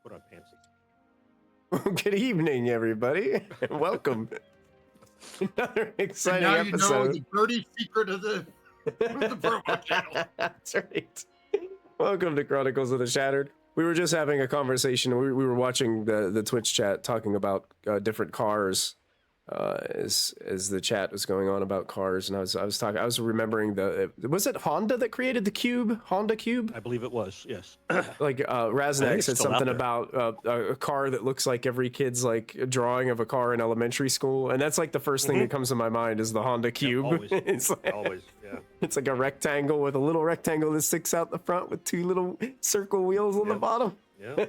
put on pants. Good evening, everybody, and welcome. Another exciting now episode. You know the dirty secret of the promo channel. That's right. Welcome to Chronicles of the Shattered. We were just having a conversation. We were watching the Twitch chat talking about different cars as the chat was going on about cars, and I was remembering was it Honda that created the cube? Honda Cube? I believe it was, yes. Like Raznak said something about a car that looks like every kid's like drawing of a car in elementary school, and that's like the first thing that comes to my mind is the Honda Cube. Yeah, always, it's like, always, yeah. It's like a rectangle with a little rectangle that sticks out the front with two little circle wheels on the bottom. Yeah.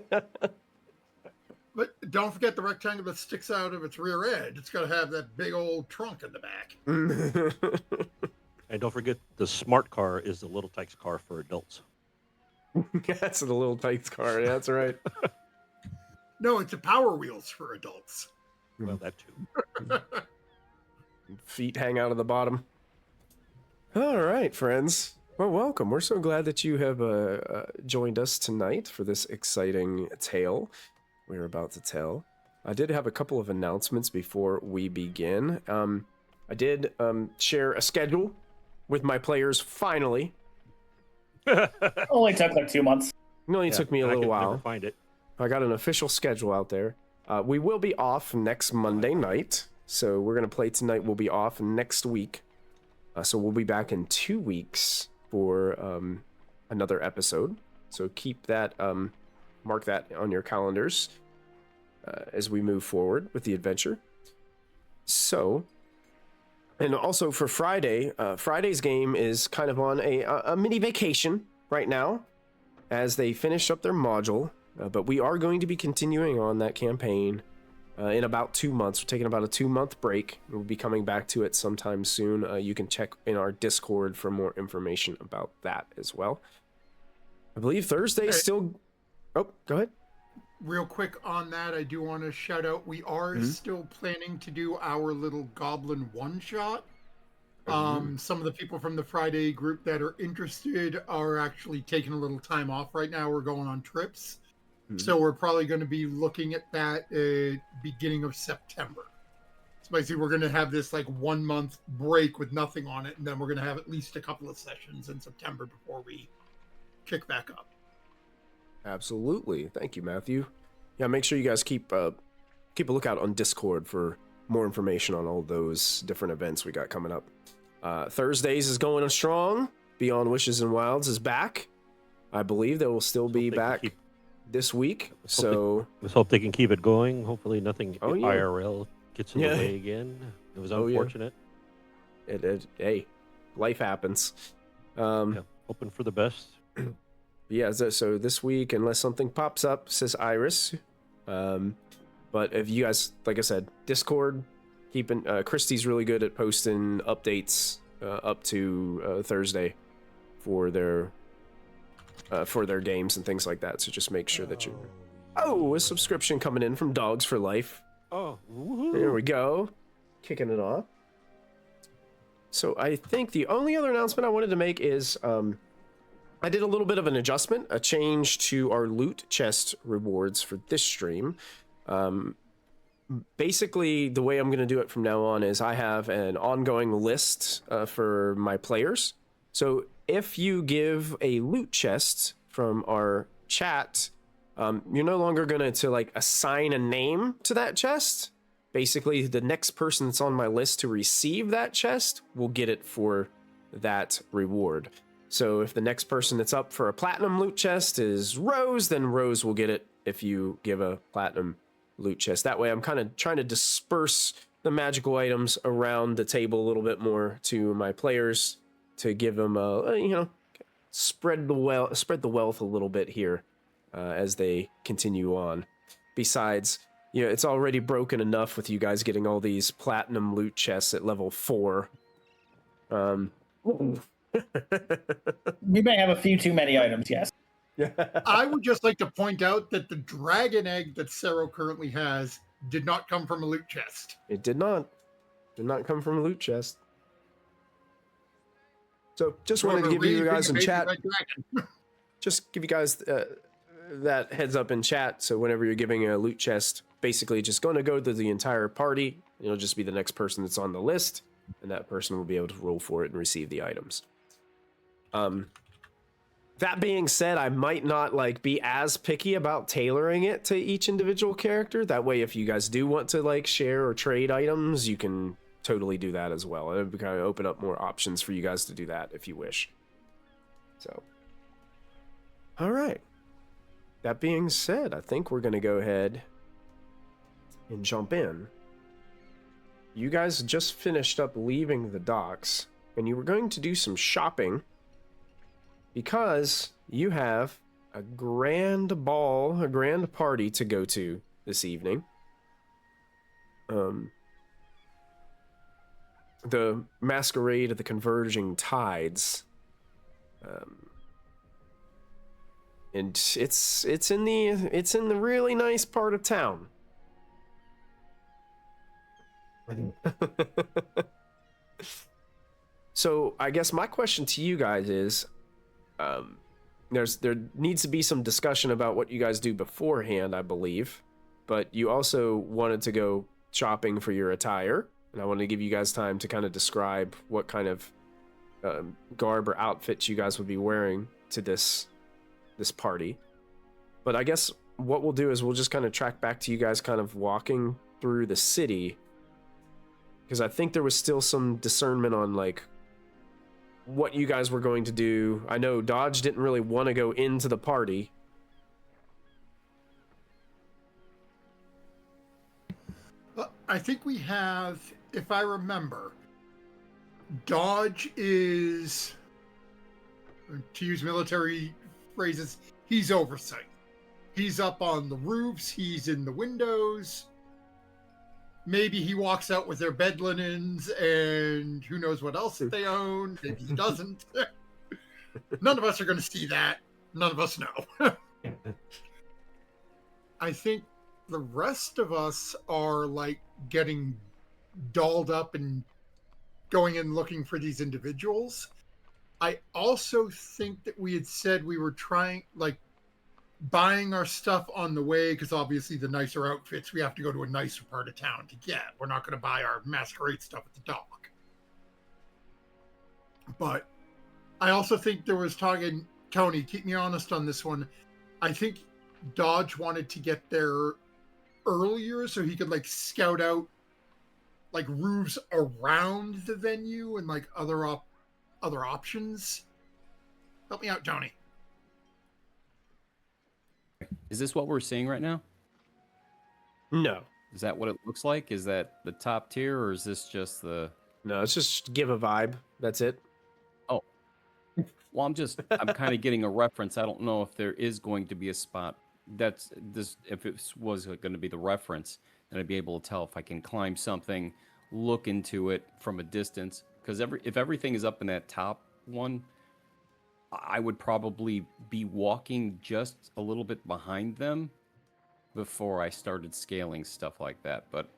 But don't forget the rectangle that sticks out of its rear end. It's got to have that big old trunk in the back. And don't forget, the smart car is the Little Tykes car for adults. That's the Little Tykes car. Yeah, that's right. No, it's a Power Wheels for adults. Well, that too. Feet hang out of the bottom. All right, friends. Well, welcome. We're so glad that you have joined us tonight for this exciting tale we're about to tell. I did have a couple of announcements before we begin. I did share a schedule with my players finally. Only took like 2 months. It only took me a little while. Never find it. I got an official schedule out there. We will be off next Monday night, so we're going to play tonight. We'll be off next week. So we'll be back in 2 weeks for another episode. So keep that, mark that on your calendars as we move forward with the adventure. So, and also for Friday, Friday's game is kind of on a mini vacation right now as they finish up their module. But we are going to be continuing on that campaign in about 2 months. We're taking about a 2-month break. We'll be coming back to it sometime soon. You can check in our Discord for more information about that as well. I believe Thursday is still... Oh, go ahead. Real quick on that, I do want to shout out, we are still planning to do our little Goblin one-shot. Some of the people from the Friday group that are interested are actually taking a little time off right now. We're going on trips. So we're probably going to be looking at that beginning of September. So basically we're going to have this like 1 month break with nothing on it, and then we're going to have at least a couple of sessions in September before we kick back up. Absolutely. Thank you, Matthew. Yeah, make sure you guys keep a lookout on Discord for more information on all those different events we got coming up. Thursdays is going on strong. Beyond Wishes and Wilds is back. I believe they will still be back this week. Let's hope they can keep it going. Hopefully nothing IRL gets in the way again. It was unfortunate. Hey, life happens. Hoping for the best. Yeah, so this week, unless something pops up, says Iris. But if you guys, like I said, Discord, keeping Kristy's really good at posting updates up to Thursday for their games and things like that. So just make sure that you... Oh, a subscription coming in from Dogs for Life. Oh, woohoo. There we go. Kicking it off. So I think the only other announcement I wanted to make is... I did a little bit of an adjustment, a change to our loot chest rewards for this stream. Basically, the way I'm going to do it from now on is I have an ongoing list for my players. So if you give a loot chest from our chat, you're no longer going to like assign a name to that chest. Basically, the next person that's on my list to receive that chest will get it for that reward. So if the next person that's up for a platinum loot chest is Rose, then Rose will get it if you give a platinum loot chest. That way I'm kind of trying to disperse the magical items around the table a little bit more to my players to give them spread the wealth a little bit here as they continue on. Besides, it's already broken enough with you guys getting all these platinum loot chests at level 4. We may have a few too many items, yes. I would just like to point out that the dragon egg that Sero currently has did not come from a loot chest. It did not. Did not come from a loot chest. So just wanted to give you guys in chat. Just give you guys that heads up in chat. So whenever you're giving a loot chest, basically just going to go to the entire party. It'll just be the next person that's on the list, and that person will be able to roll for it and receive the items. That being said, I might not like be as picky about tailoring it to each individual character. That way, if you guys do want to like share or trade items, you can totally do that as well. It would kind of open up more options for you guys to do that if you wish. So, all right. That being said, I think we're going to go ahead and jump in. You guys just finished up leaving the docks, and you were going to do some shopping because you have a grand ball, a grand party to go to this evening. The Masquerade of the Converging Tides. And it's in the really nice part of town. So I guess my question to you guys is, there needs to be some discussion about what you guys do beforehand, I believe, but you also wanted to go shopping for your attire, and I want to give you guys time to kind of describe what kind of garb or outfit you guys would be wearing to this party. But I guess what we'll do is we'll just kind of track back to you guys kind of walking through the city, because I think there was still some discernment on like what you guys were going to do. I know Dodge didn't really want to go into the party. I think we have, if I remember, Dodge is, to use military phrases, he's oversight. He's up on the roofs, he's in the windows. Maybe he walks out with their bed linens and who knows what else they own. Maybe he doesn't. None of us are going to see that. None of us know. I think the rest of us are like getting dolled up and going and looking for these individuals. I also think that we had said we were trying, like, buying our stuff on the way, because obviously the nicer outfits we have to go to a nicer part of town to get. We're not going to buy our Masquerade stuff at the dock. But I also think there was talking, Tony, keep me honest on this one. I think Dodge wanted to get there earlier so he could like scout out like roofs around the venue and like other options. Help me out, Tony. Is this what we're seeing right now? No. Is that what it looks like? Is that the top tier, or is this just the... No, it's just give a vibe. That's it. Oh. Well, I'm kind of getting a reference. I don't know if there is going to be a spot. That's this. If it was going to be the reference, then I'd be able to tell if I can climb something, look into it from a distance. Because if everything is up in that top one, I would probably be walking just a little bit behind them before I started scaling stuff like that. But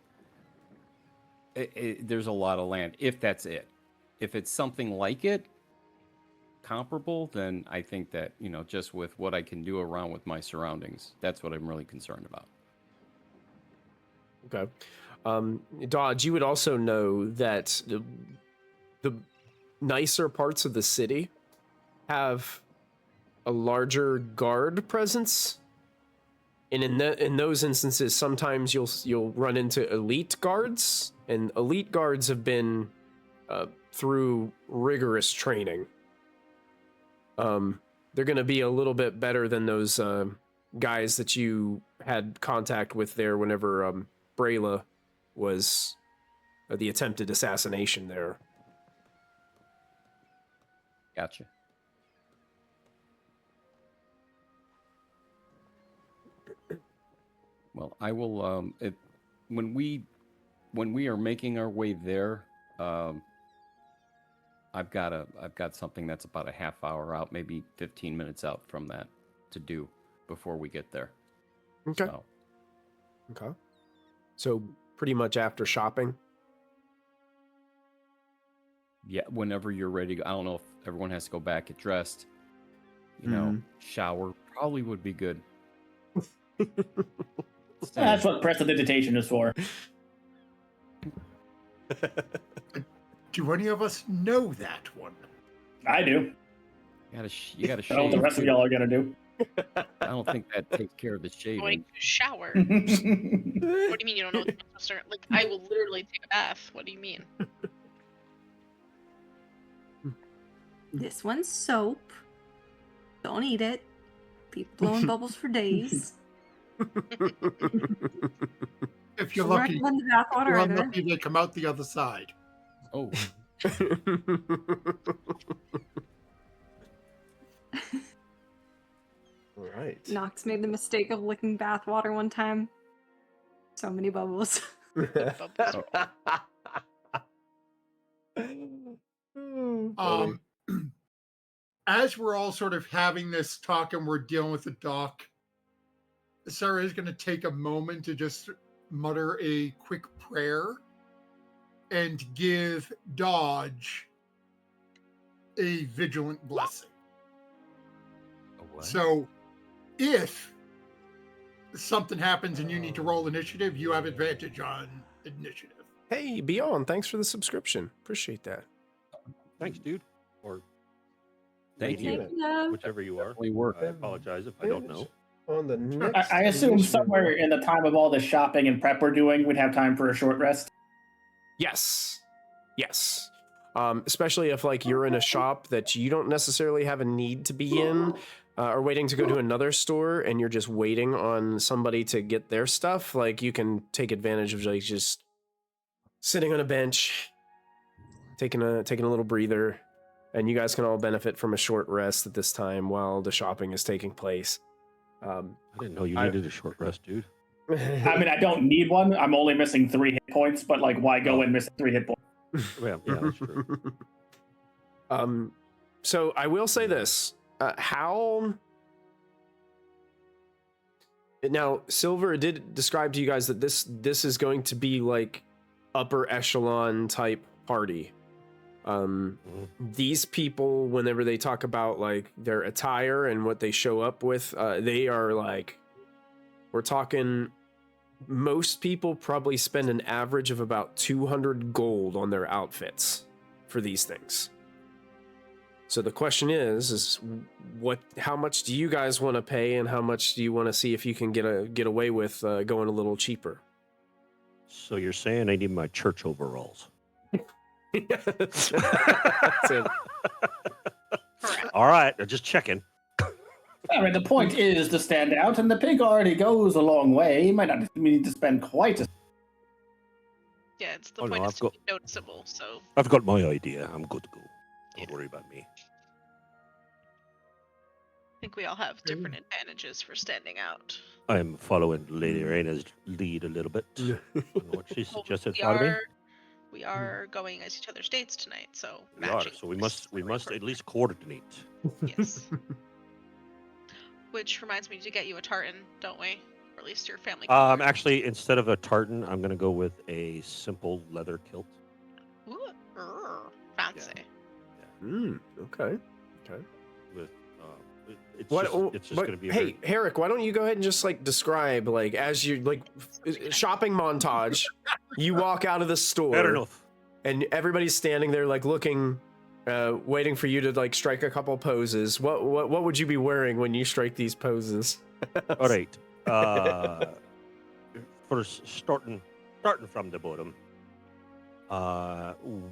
there's a lot of land, if that's it. If it's something like it, comparable, then I think that, just with what I can do around with my surroundings, that's what I'm really concerned about. Okay. Dodge, you would also know that the nicer parts of the city have a larger guard presence, and in those instances, sometimes you'll run into elite guards, and elite guards have been through rigorous training. They're going to be a little bit better than those guys that you had contact with there whenever Brayla was the attempted assassination there. Gotcha. Well, I will. When we are making our way there, I've got something that's about a half hour out, maybe 15 minutes out from that to do before we get there. Okay. Okay. So pretty much after shopping. Yeah, whenever you're ready to go. I don't know if everyone has to go back, get dressed, shower probably would be good. That's what prestidigitation is for. Do any of us know that one? I do. You gotta I know what the shave. rest of y'all are gonna do. I don't think that takes care of the Going shaving. to shower. What do you mean you don't know what the start? Like, I will literally take a bath. What do you mean? This one's soap. Don't eat it. Be blowing bubbles for days. If you're Don't lucky, recommend the bathwater you're either. unlucky they come out the other side. Oh, All right. Knox made the mistake of licking bathwater one time. So many bubbles. As we're all sort of having this talk and we're dealing with the dock, Sarah is going to take a moment to just mutter a quick prayer and give Dodge a vigilant blessing. what? So if something happens and you need to roll initiative, you have advantage on initiative. Hey, Beyond, thanks for the subscription. Appreciate that. Thanks, dude. Or Thank lady, you. Thank you. whichever you are. Definitely work. I apologize if I don't know. On the next I assume initiative somewhere roll. in the time of all the shopping and prep we're doing, we'd have time for a short rest. Yes. Yes. Especially if like you're in a shop that you don't necessarily have a need to be in, or waiting to go to another store and you're just waiting on somebody to get their stuff, like you can take advantage of like just sitting on a bench, taking a little breather, and you guys can all benefit from a short rest at this time while the shopping is taking place. I didn't know you needed a short rest, dude. I mean, I don't need one. I'm only missing 3 hit points, but like, why go in missing 3 hit points? Yeah, that's true. So I will say this: how now, Silver did describe to you guys that this is going to be like upper echelon type party. These people, whenever they talk about like their attire and what they show up with, they are like, we're talking, most people probably spend an average of about 200 gold on their outfits for these things. So the question is how much do you guys want to pay, and how much do you want to see if you can get away with going a little cheaper? So you're saying I need my church overalls? That's it. Correct. All right, I'm just checking. I mean, the point is to stand out, and the pig already goes a long way. You might not need to spend quite as... Yeah, it's the Oh, no, point is I've to got- be noticeable. So I've got my idea. I'm good to go. Don't Yeah. worry about me. I think we all have different advantages for standing out. I'm following Lady Raina's lead a little bit. I don't know what she Well, suggested we for me. we are going as each other's dates tonight, so We are, matching so we lists must are at very least coordinate. important. Yes. Which reminds me to get you a tartan, don't we? Or at least your family. can wear it. Actually, instead of a tartan, I'm gonna go with a simple leather kilt. Ooh, fancy. Okay. With it's What? just, it's just but, gonna be. hey, Herrick, why don't you go ahead and just like describe, like, as you like shopping montage, you walk out of the store, Fair enough. and everybody's standing there like looking, waiting for you to like strike a couple poses. What would you be wearing when you strike these poses? All right. First, starting from the bottom.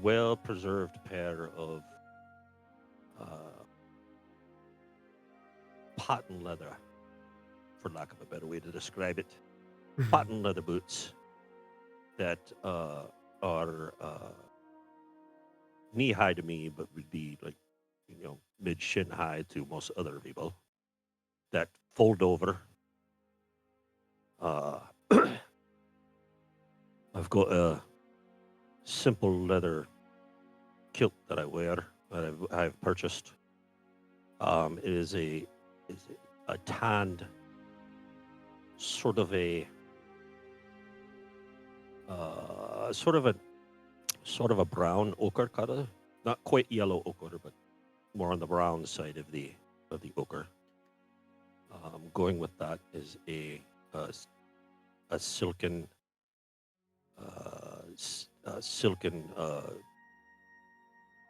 Well-preserved pair of patent leather, for lack of a better way to describe it. Patent leather boots that are knee-high to me, but would be like, mid-shin high to most other people. That fold over. I've got a simple leather kilt that I wear that I've purchased. It is a tanned sort of a brown ochre color, not quite yellow ochre, but more on the brown side of the ochre. Going with that is a a silken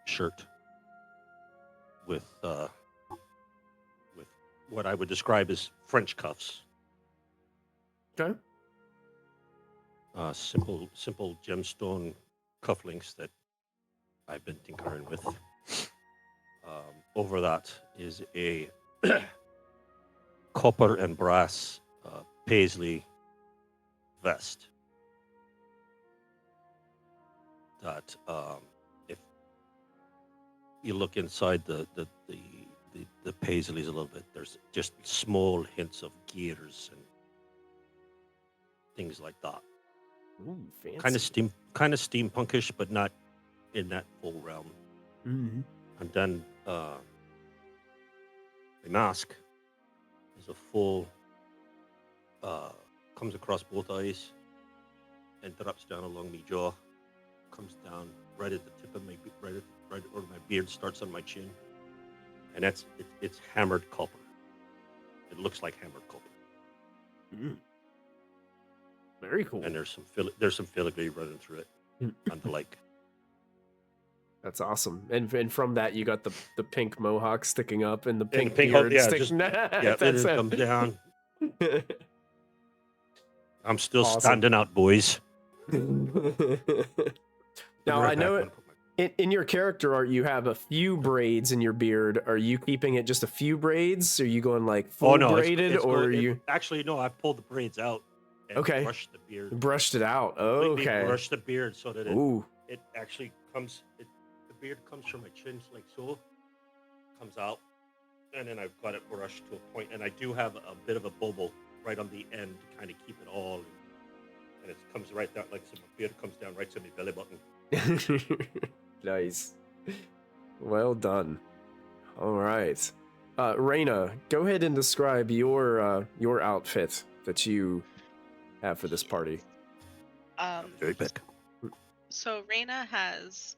shirt with what I would describe as French cuffs. Okay. Simple gemstone cufflinks that I've been tinkering with. Over that is a copper and brass paisley vest that if you look inside the paisleys a little bit, there's just small hints of gears and things like that. Ooh, fancy. Kind of steampunkish, but not in that full realm. Mm-hmm. And then the mask is a full, comes across both eyes and drops down along my jaw, comes down right at the tip of my right where my beard starts on my chin, and it's hammered copper. It looks like hammered copper. Mm. Very cool. And there's some filigree running through it and the like. That's awesome. And from that, you got the pink mohawk sticking up and the pink pink beard yeah, sticking. it That's it. comes down. I'm still Awesome. standing out, boys. Now, I know in your character art, you have a few braids in your beard. Are you keeping it just a few braids? Are you going like full braided, or are you? Actually, no. I pulled the braids out. And brushed the beard. Brushed it out. Completely Okay. Brushed the beard so that Ooh. it actually comes. The beard comes from my chin like so. Comes out, and then I've got it brushed to a point, and I do have a bit of a bubble right on the end to kind of keep it all. And it comes right down, like so my beard comes down right to my belly button. Nice. Well done. All right. Raina, go ahead and describe your outfit that you have for this party. Very big. So Reyna has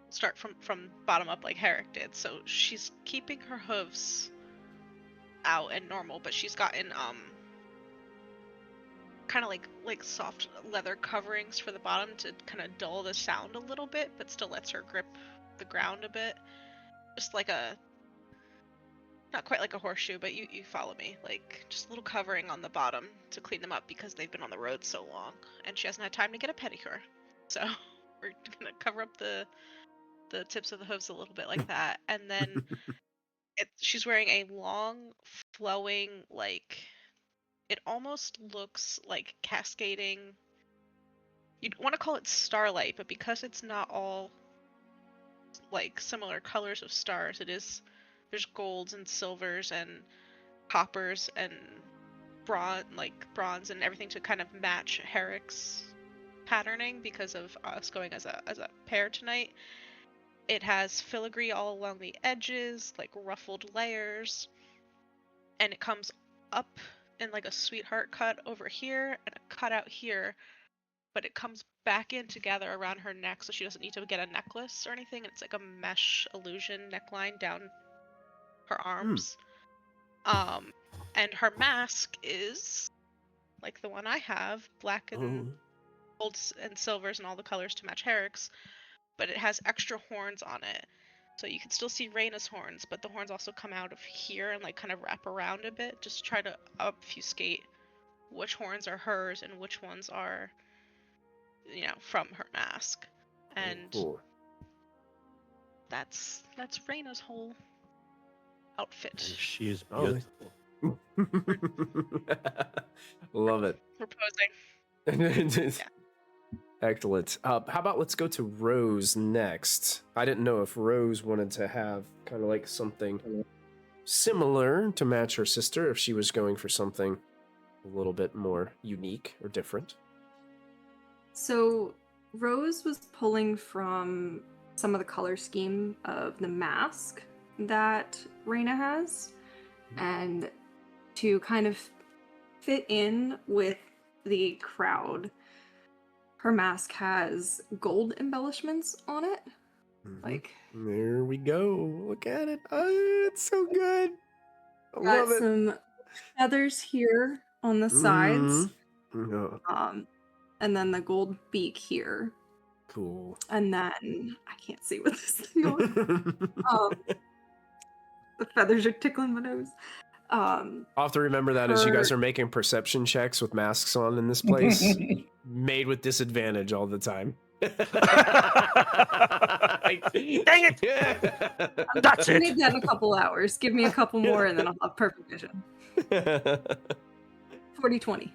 start from bottom up like Herrick did. So she's keeping her hooves out and normal, but she's gotten kind of like soft leather coverings for the bottom to kind of dull the sound a little bit, but still lets her grip the ground a bit. Just like not quite like a horseshoe, but you follow me. Like just a little covering on the bottom to clean them up because they've been on the road so long, and she hasn't had time to get a pedicure. So we're gonna cover up the tips of the hooves a little bit like that, and then she's wearing a long, flowing, like it almost looks like cascading. You'd want to call it starlight, but because it's not all like similar colors of stars, there's golds and silvers and coppers and bronze and everything to kind of match Herrick's patterning because of us going as a pair tonight. It has filigree all along the edges, like ruffled layers, and it comes up in like a sweetheart cut over here and a cut out here, but it comes back in together around her neck, so she doesn't need to get a necklace or anything. It's like a mesh illusion neckline down her arms. And her mask is like the one I have, black and golds and silvers and all the colors to match Herrick's, but it has extra horns on it. So you can still see Reyna's horns, but the horns also come out of here and like kind of wrap around a bit, just to try to obfuscate which horns are hers and which ones are, from her mask. And cool. that's Reyna's whole outfit. She is beautiful. Love it. Proposing. Yeah. Excellent. How about let's go to Rose next. I didn't know if Rose wanted to have kind of like something similar to match her sister, if she was going for something a little bit more unique or different. So Rose was pulling from some of the color scheme of the mask that Reyna has, and to kind of fit in with the crowd, her mask has gold embellishments on it. Like, there we go. Look at it. Oh, it's so good. I got love it. some feathers here on the sides. Yeah. And then the gold beak here. Cool. And then I can't see what this thing was. The feathers are tickling my nose. I'll have to remember that as you guys are making perception checks with masks on in this place. Made with disadvantage all the time. Dang it! That's I it. need that in a couple hours. Give me a couple more and then I'll have perfect vision. 40-20.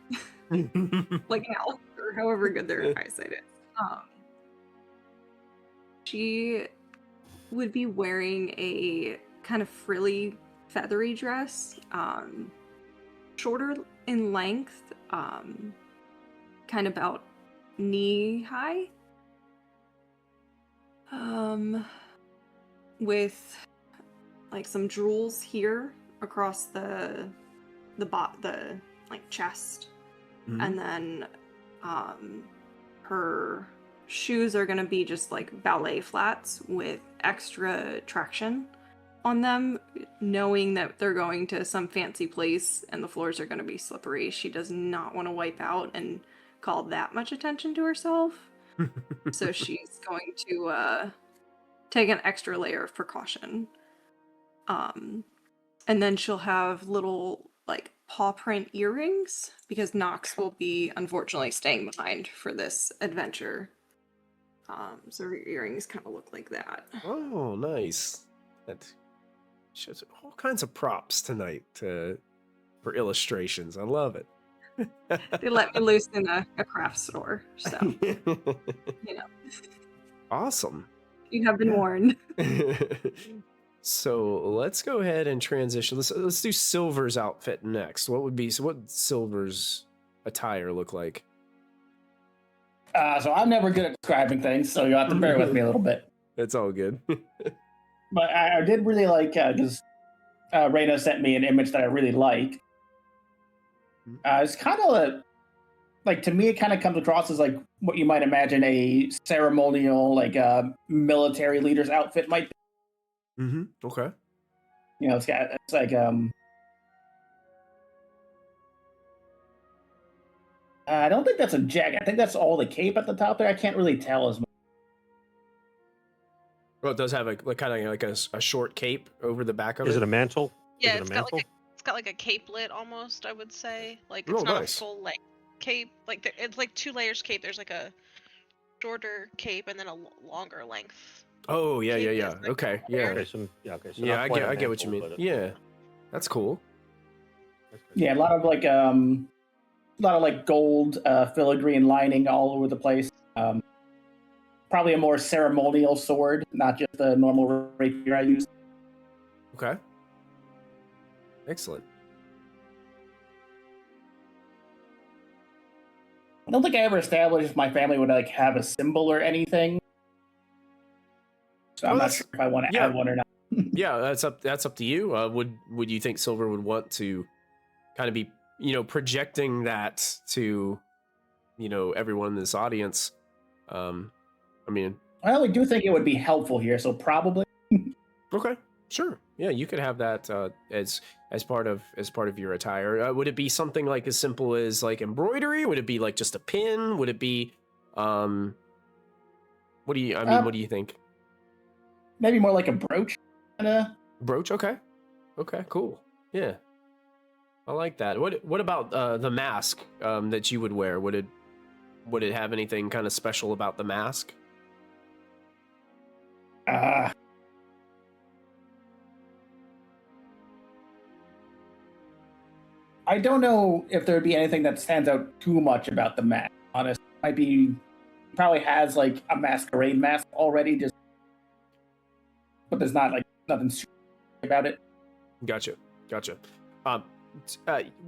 Like an owl, or however good their eyesight is. She would be wearing a kind of frilly, feathery dress, shorter in length, kind of about knee high, with like some jewels here across the like chest, and then her shoes are gonna be just like ballet flats with extra traction on them, knowing that they're going to some fancy place and the floors are going to be slippery. She does not want to wipe out and call that much attention to herself. So she's going to take an extra layer of precaution. And then she'll have little like paw print earrings because Nox will be unfortunately staying behind for this adventure. So her earrings kind of look like that. Oh, nice. That shows all kinds of props tonight for illustrations. I love it. They let me loose in a craft store, so you know. Awesome. You have been warned. So let's go ahead and transition. Let's do Silver's outfit next. What would Silver's attire look like? So I'm never good at describing things, so you'll have to bear with me a little bit. It's all good. But I did really like, because Raina sent me an image that I really like. It's kind of like, to me, it kind of comes across as like what you might imagine a ceremonial, like military leader's outfit might be. Okay. You know, it's like, I don't think that's a jacket. I think that's all the cape at the top there. I can't really tell as much. Well, it does have kind of like a short cape over the back of it. Is it a mantle? Yeah, Is it a mantle? it's got like a capelet almost, I would say. Like Oh, it's not nice. a full length cape. Like it's like 2 layers cape. There's like a shorter cape and then a longer length. Oh, yeah. cape is, like, Okay, longer. yeah. Okay, so okay. So Yeah, not I quite a get what you mantle, mean. but Yeah, that's cool. that's good. Yeah, a lot of like gold filigree lining all over the place. Probably a more ceremonial sword, not just the normal rapier I use. Okay. Excellent. I don't think I ever established if my family would like have a symbol or anything. So I'm Well, not that's- sure if I want to yeah. add one or not. Yeah, that's up to you. Would you think Silver would want to kind of be, projecting that to, everyone in this audience? I mean, I only do think it would be helpful here, so probably. okay, sure. Yeah, you could have that as part of your attire. Would it be something like as simple as like embroidery? Would it be like just a pin? Would it be what do you think? Maybe more like a brooch. Brooch? Okay, cool. Yeah, I like that. What about the mask that you would wear? Would it have anything kind of special about the mask? I don't know if there'd be anything that stands out too much about the mask. Honestly, probably has like a masquerade mask already, but there's not like nothing super about it. Gotcha.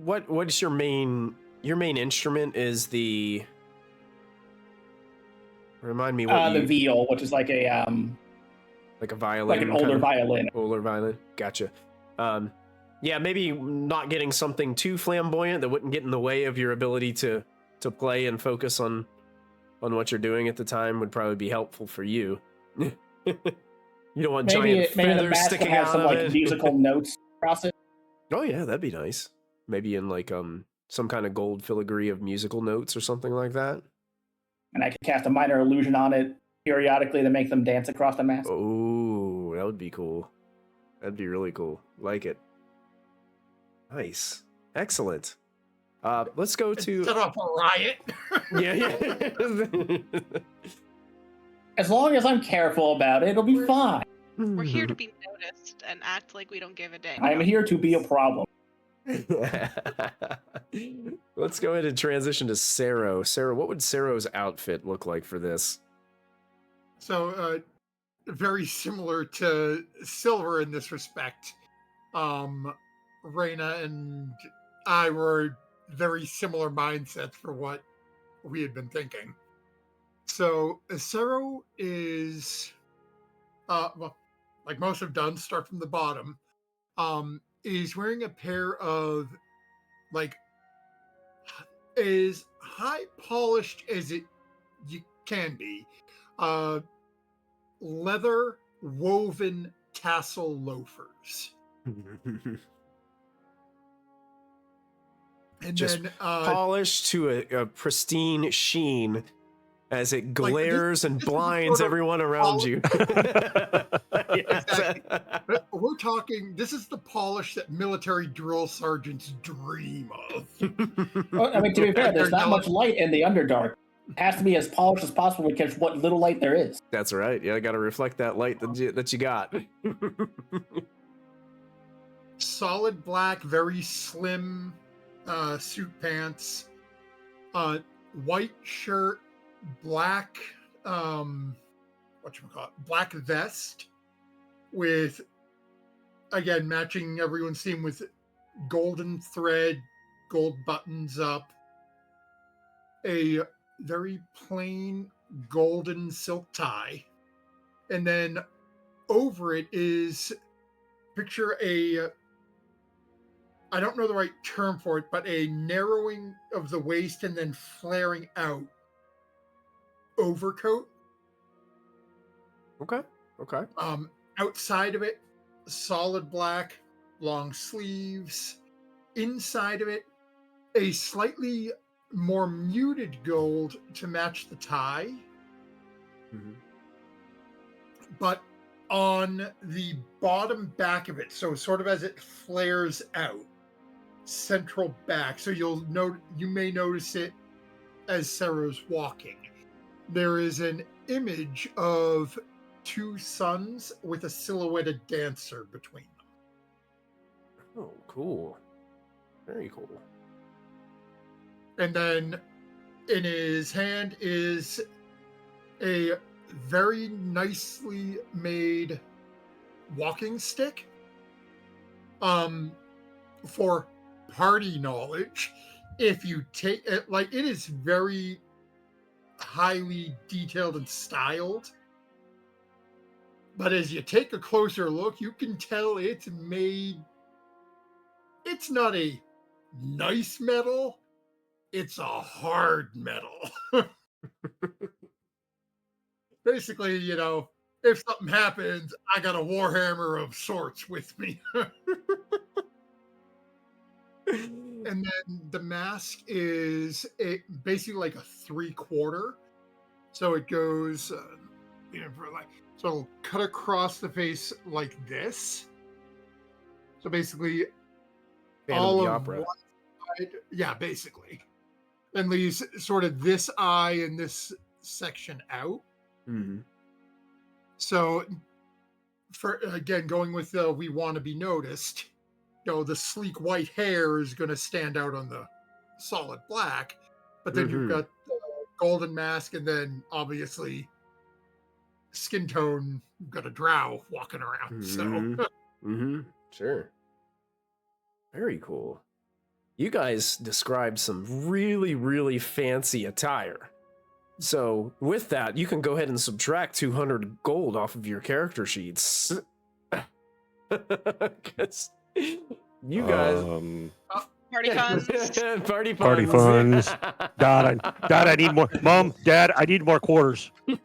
What is your main instrument? Is the remind me what the viol, which is like a violin, like an older violin. Older violin. Gotcha. Yeah, maybe not getting something too flamboyant that wouldn't get in the way of your ability to play and focus on what you're doing at the time would probably be helpful for you. You don't want giant maybe the feathers mask sticking can have out some of like it. musical notes across it. Oh yeah, that'd be nice. maybe in like some kind of gold filigree of musical notes or something like that. And I could cast a minor illusion on it periodically to make them dance across the mask. Oh, that would be cool. That'd be really cool. Like it. Nice. Excellent. Let's go to Set off a riot. yeah. As long as I'm careful about it, it'll be fine. We're here to be noticed and act like we don't give a damn. I'm here to be a problem. Let's go ahead and transition to Sero. Sarah, what would Sero's outfit look like for this? So, very similar to Silver in this respect. Raina and I were very similar mindsets for what we had been thinking. So, Sero is, well, like most have done, start from the bottom. Is wearing a pair of, like, as high polished as you can be, leather woven tassel loafers. And just then polished to a pristine sheen as it glares this and is blinds sort of everyone around you. Exactly. We're talking, this is the polish that military drill sergeants dream of. Well, I mean, to be fair, there's not much light in the Underdark. It has to be as polished as possible to catch what little light there is. That's right. Yeah, I got to reflect that light that you got. Solid black, very slim suit pants, white shirt, black black vest with, again, matching everyone's theme with golden thread, gold buttons up, a very plain golden silk tie, and then over it is, picture I don't know the right term for it, but a narrowing of the waist and then flaring out overcoat. Okay. Outside of it, solid black, long sleeves. Inside of it, a slightly more muted gold to match the tie. Mm-hmm. But on the bottom back of it, so sort of as it flares out, central back, so you may notice it as Sarah's walking. There is an image of two suns with a silhouetted dancer between them. Oh, cool. Very cool. And then in his hand is a very nicely made walking stick. For party knowledge, if you take it, like, it is very highly detailed and styled. But as you take a closer look, you can tell it's not a nice metal, it's a hard metal. Basically, if something happens, I got a warhammer of sorts with me. And then the mask is basically like a 3/4. So it goes, so it'll cut across the face like this. So basically, Phantom all of the of Opera. one side, yeah, basically, and leaves sort of this eye and this section out. Mm-hmm. So, for again, going with we want to be noticed, the sleek white hair is going to stand out on the solid black, but then you've got the golden mask, and then obviously skin tone, you've got a drow walking around. So, Sure. Very cool. You guys described some really, really fancy attire. So with that, you can go ahead and subtract 200 gold off of your character sheets. Because you guys... Party funds. Party funds. Dad, I need more. Mom, Dad, I need more quarters. Dad,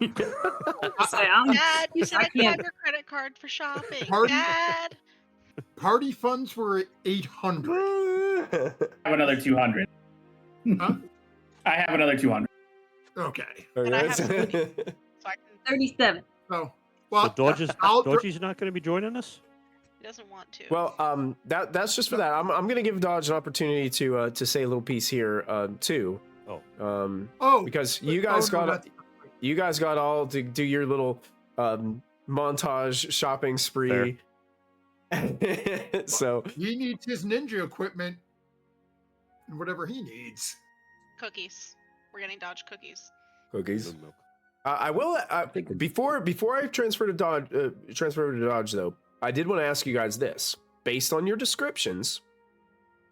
you said I could have your credit card for shopping. Party- Dad. Party funds were at 800. I have another 200. Huh? I have another 200. Okay. And I have 20. So I can, 37. Oh, So well, Dodge is not going to be joining us. he doesn't want to. Well, that's just for that. I'm gonna give Dodge an opportunity to say a little piece here too. oh, Because you guys no, got all to do your little montage shopping spree. So he needs his ninja equipment and whatever he needs. Cookies. We're getting Dodge cookies. cookies. Good milk. I will before I transfer to Dodge though. I did want to ask you guys this. Based on your descriptions,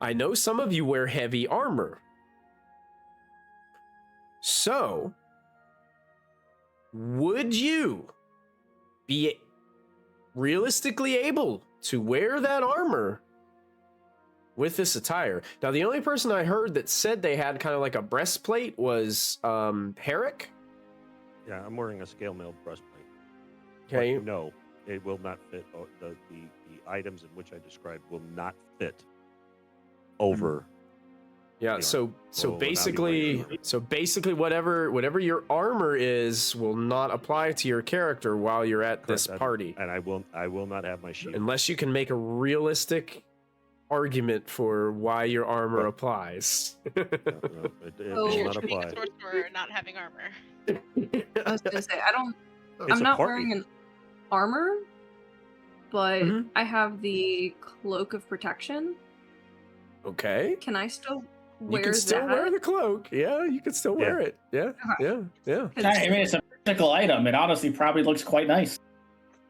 I know some of you wear heavy armor. So, would you be realistically able to wear that armor with this attire? Now, the only person I heard that said they had kind of like a breastplate was Herrick. Yeah, I'm wearing a scale mail breastplate. Okay. But no, it will not fit. The items in which I described will not fit over. Yeah, Yeah. so Will not be basically whatever your armor is will not apply to your character while you're at this Correct. party. And I will not have my shield. Unless you can make a realistic argument for why your armor Right. applies. No, it Oh, will You're not being apply. a sorcerer not having armor. I was gonna say I'm It's a not party. wearing an armor, but Mhm. I have the cloak of protection. Okay. Can I still You wear can still that? wear the cloak. Yeah, you can still wear it. Yeah, yeah. 'Cause I mean, it's a practical item. It honestly probably looks quite nice.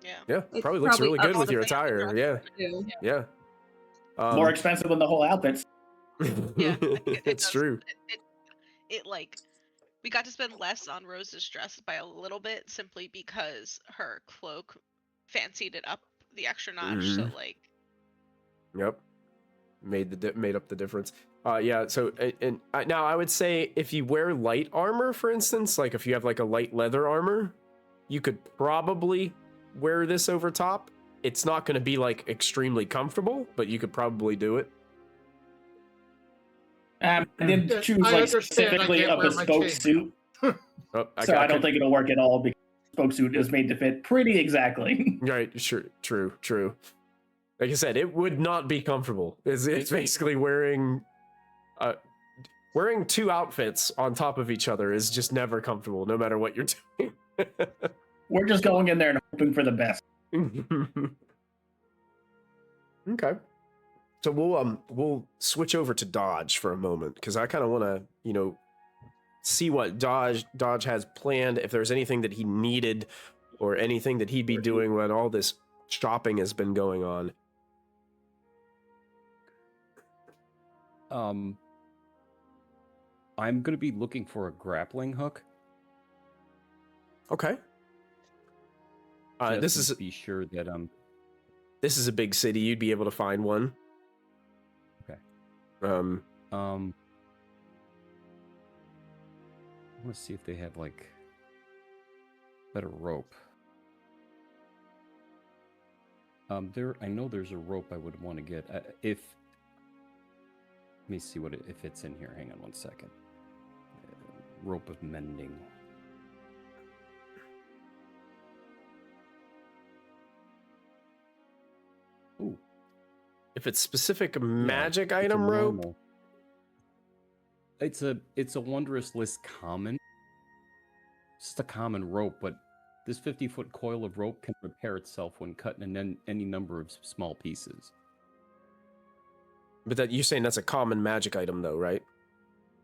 Yeah. Yeah, It's probably looks really probably good up with your the family attire. Yeah, too. yeah. More expensive than the whole outfits. Yeah. It's does- true. It like we got to spend less on Rose's dress by a little bit simply because her cloak fancied it up the extra notch. So like, Yep, made up the difference. Yeah. So now I would say if you wear light armor, for instance, like if you have like a light leather armor, you could probably wear this over top. It's not going to be like extremely comfortable, but you could probably do it. I did Yeah, choose I like understand I specifically can't a wear my bespoke chain. suit, Oh, so I don't think it'll work at all because bespoke suit is made to fit pretty exactly. Right. Sure. True. Like I said, it would not be comfortable. It's basically wearing two outfits on top of each other is just never comfortable, no matter what you're doing. We're just going in there and hoping for the best. Okay. So we'll switch over to Dodge for a moment because I kind of want to, see what Dodge has planned, if there's anything that he needed or anything that he'd be doing when all this shopping has been going on. I'm going to be looking for a grappling hook. Okay. Just This to is be sure that this is a big city. You'd be able to find one. Okay. Um. I want to see if they have like better rope. I know there's a rope I would want to get. Let me see if it's in here. Hang on one second. Rope of mending. Ooh, If it's specific magic it's a item rope, normal. It's a wondrous list common. It's just a common rope, but this 50-foot coil of rope can repair itself when cut in any number of small pieces. but you're saying that's a common magic item, though, right?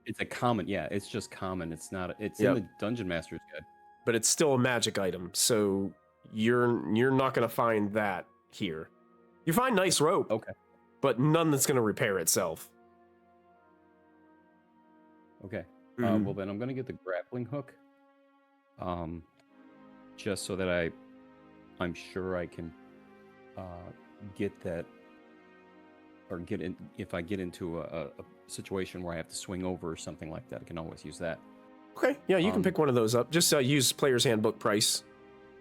It's a common, yeah. It's just common. It's not. It's Yep. in the Dungeon Master's Guide. But it's still a magic item, so you're not going to find that here. You find nice rope, Okay. but none that's going to repair itself. Okay. Mhm. Well, then I'm gonna get the grappling hook. Just so that I'm sure I can get that, or get in if I get into a situation where I have to swing over or something like that. I can always use that. Okay, yeah, you can pick one of those up. Just use Player's Handbook price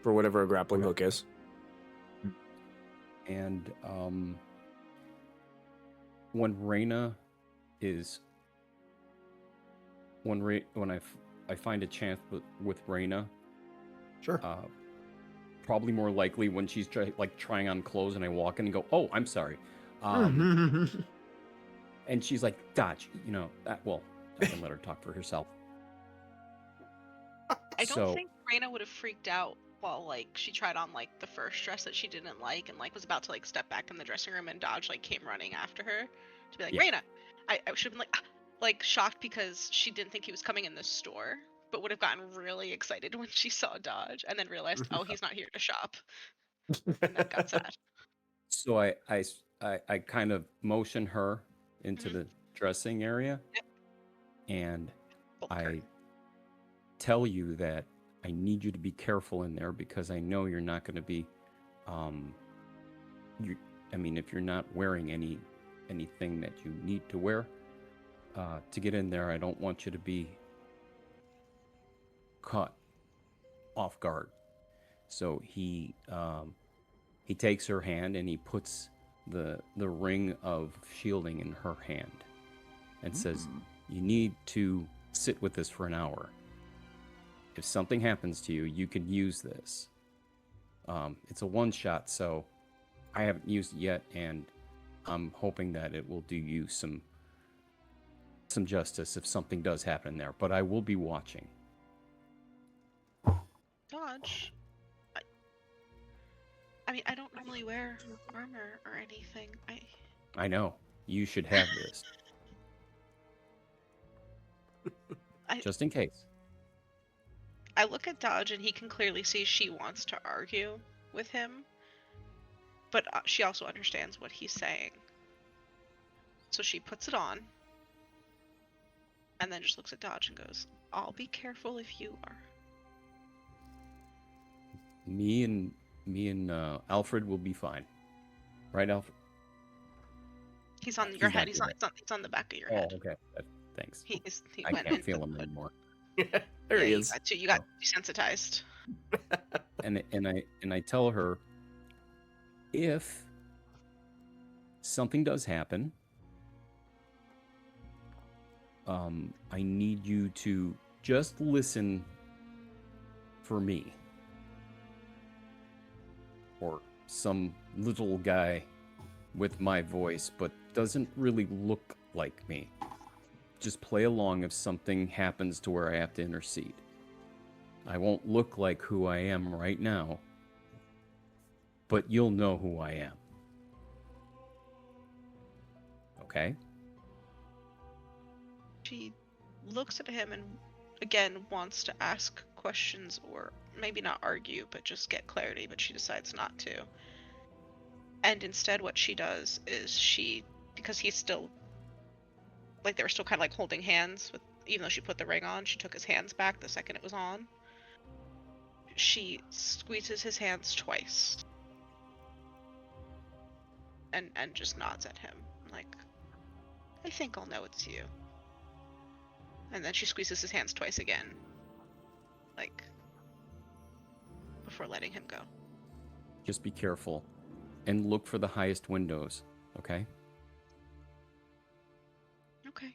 for whatever a grappling hook is. And when Reyna is when I find a chance with Reyna, Sure. probably more likely when she's trying on clothes and I walk in and go, "Oh, I'm sorry," and she's like, "Dodge," well, I can let her talk for herself. I don't think Reyna would have freaked out while she tried on the first dress that she didn't like and was about to step back in the dressing room and Dodge came running after her to be like, Yeah. Reyna. I should have been shocked because she didn't think he was coming in the store, but would have gotten really excited when she saw Dodge and then realized, oh, he's not here to shop, and then got sad. So I kind of motion her into the dressing area, and I tell you that I need you to be careful in there because I know you're not going to be, if you're not wearing anything that you need to wear to get in there, I don't want you to be caught off guard. So he takes her hand and he puts the ring of shielding in her hand and says, "You need to sit with this for an hour. If something happens to you, you can use this. It's a one-shot, so I haven't used it yet, and I'm hoping that it will do you some justice if something does happen there. But I will be watching." Dodge. I don't normally wear armor or anything. I know. You should have this. Just in case. I look at Dodge and he can clearly see she wants to argue with him, but she also understands what he's saying. So she puts it on and then just looks at Dodge and goes, "I'll be careful if you are." Me and Alfred will be fine. Right, Alfred? He's on your head. He's on the back of your head. Oh, okay. Thanks. He I went can't feel him anymore. There he is. You got desensitized. And I tell her, if something does happen, I need you to just listen for me. Or some little guy with my voice, but doesn't really look like me. Just play along if something happens to where I have to intercede. I won't look like who I am right now, but you'll know who I am. Okay? She looks at him and again wants to ask questions or maybe not argue, but just get clarity, but she decides not to. And instead what she does is because he's still, they were still kind of holding hands, even though she put the ring on, she took his hands back the second it was on. She squeezes his hands twice. And just nods at him, I think I'll know it's you. And then she squeezes his hands twice again, before letting him go. Just be careful and look for the highest windows, okay? Okay.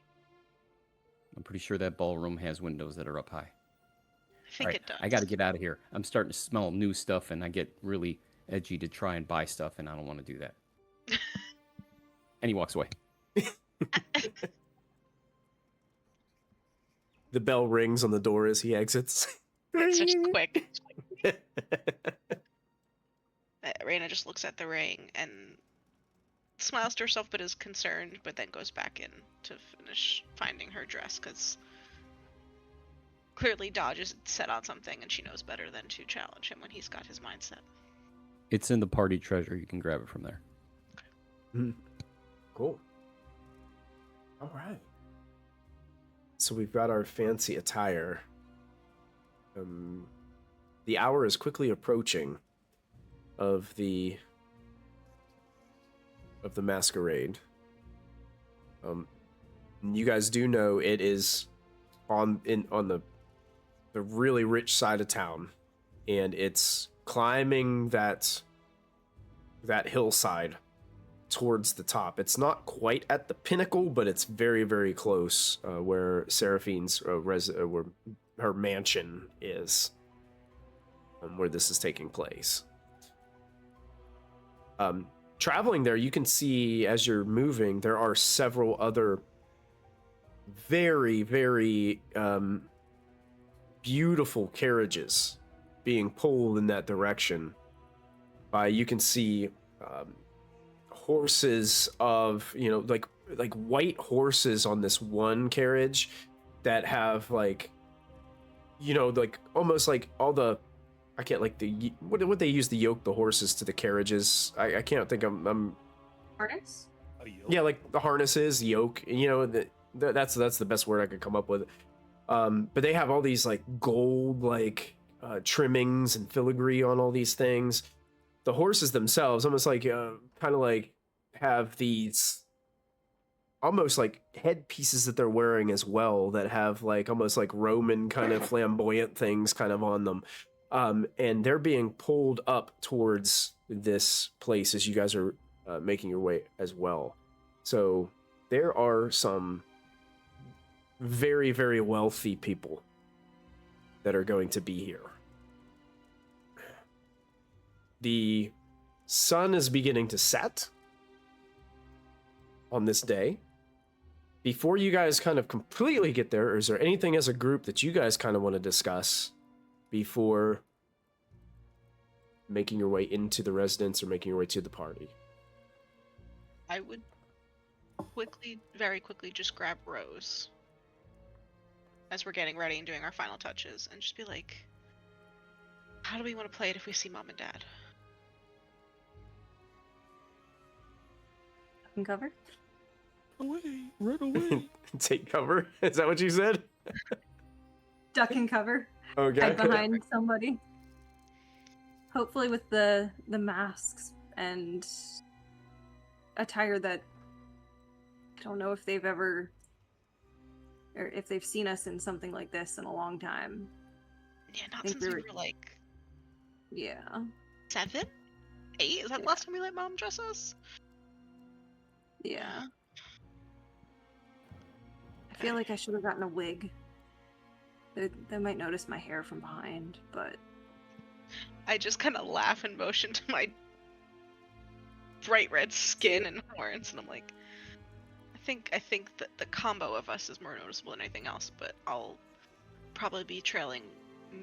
I'm pretty sure that ballroom has windows that are up high. I think it does. I gotta get out of here. I'm starting to smell new stuff and I get really edgy to try and buy stuff and I don't want to do that. And he walks away. The bell rings on the door as he exits. It's just quick. Reyna just looks at the ring and smiles to herself but is concerned, but then goes back in to finish finding her dress because clearly Dodge is set on something and she knows better than to challenge him when he's got his mindset. It's in the party treasure. You can grab it from there. Okay. Cool. All right. So we've got our fancy attire. The hour is quickly approaching of the masquerade. You guys do know it is on the really rich side of town, and it's climbing that that hillside towards the top. It's not quite at the pinnacle, but it's very, very close where Seraphine's where her mansion is, where this is taking place. Traveling there, you can see as you're moving, there are several other very, very beautiful carriages being pulled in that direction. You can see horses of, like white horses on this one carriage that have like almost like all the, I can't like the, what would they use to yoke the horses to the carriages? I can't think. I'm Harness? Yeah, like the harnesses, yoke. That's the best word I could come up with. But they have all these like gold like trimmings and filigree on all these things. The horses themselves almost like kind of like have these almost like headpieces that they're wearing as well that have like almost like Roman kind of flamboyant things kind of on them. And they're being pulled up towards this place as you guys are making your way as well. So there are some very, very wealthy people that are going to be here. The sun is beginning to set on this day. Before you guys kind of completely get there, is there anything as a group that you guys kind of want to discuss before making your way into the residence or making your way to the party? I would very quickly just grab Rose as we're getting ready and doing our final touches and just be like, how do we want to play it if we see Mom and Dad? Can cover? Away, run away. Take cover? Is that what you said? Duck and cover. Okay. Hide behind somebody. Hopefully with the masks and attire that I don't know if they've ever, or if they've seen us in something like this in a long time. Yeah, not since we were like... Yeah. 7? 8? Is that the last time we let Mom dress us? Yeah. I feel like I should have gotten a wig. They might notice my hair from behind, but... I just kind of laugh and motion to my bright red skin and horns, and I'm like, I think that the combo of us is more noticeable than anything else, but I'll probably be trailing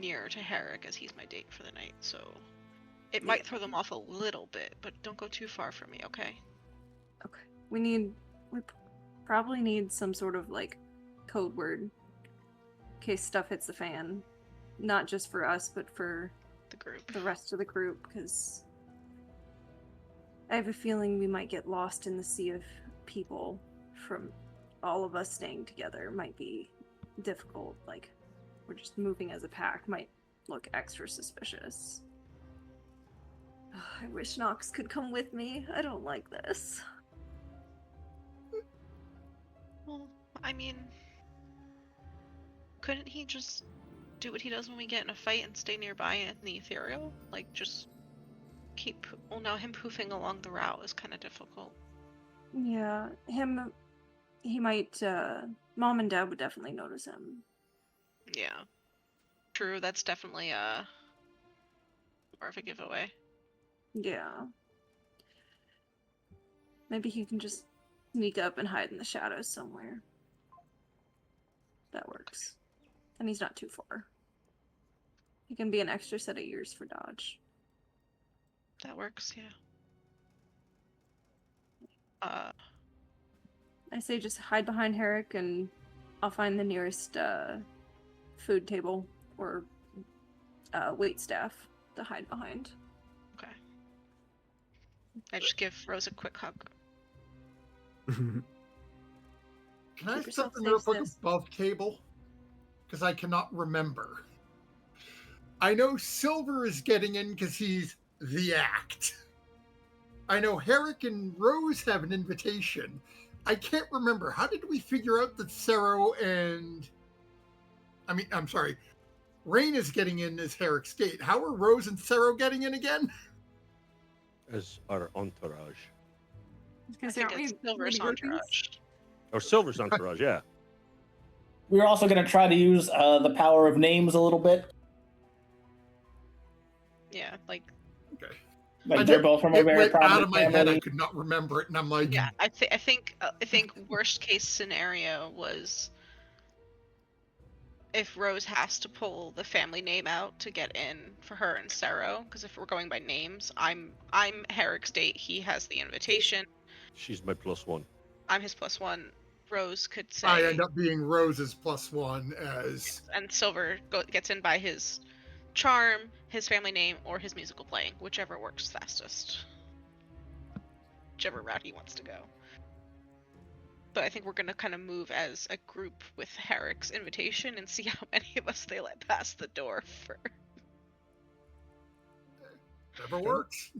nearer to Herrick as he's my date for the night, so it might throw them off a little bit, but don't go too far from me, okay? Okay. We probably need some sort of like code word in case stuff hits the fan, not just for us, but for the group, the rest of the group, because I have a feeling we might get lost in the sea of people from all of us staying together. Might be difficult, like we're just moving as a pack, might look extra suspicious. I wish Nox could come with me. I don't like this. Well, I mean, couldn't he just do what he does when we get in a fight and stay nearby in the ethereal? Like, just keep... Well, now him poofing along the route is kind of difficult. Yeah, he might, Mom and Dad would definitely notice him. Yeah. True, that's definitely, more of a giveaway. Yeah. Maybe he can just sneak up and hide in the shadows somewhere. That works. And he's not too far. He can be an extra set of ears for dodge. That works, yeah. I say just hide behind Herrick and I'll find the nearest food table or wait staff to hide behind. Okay. I just give Rose a quick hug. Can I have yourself something up like safe, sis. above table? Because I cannot remember. I know Silver is getting in because he's the act. I know Herrick and Rose have an invitation. I can't remember. How did we figure out that Sero and... Rain is getting in as Herrick's date. How are Rose and Sero getting in again? as our entourage. I was gonna I say, think aren't it's we Silver's lady groupies? entourage. Or Silver's entourage, yeah. We're also going to try to use the power of names a little bit. Yeah, like Okay. Like they're both from a It very went out prominent of my head. family. I could not remember it, and I'm like, yeah. I think worst case scenario was if Rose has to pull the family name out to get in for her and Sero, because if we're going by names, I'm Herrick's date. He has the invitation. She's my +1. I'm his +1. Rose could say, I end up being Rose's +1 as. and Silver gets in by his charm, his family name, or his musical playing, whichever works fastest. Whichever route he wants to go. But I think we're gonna kind of move as a group with Herrick's invitation and see how many of us they let pass the door for. Never works.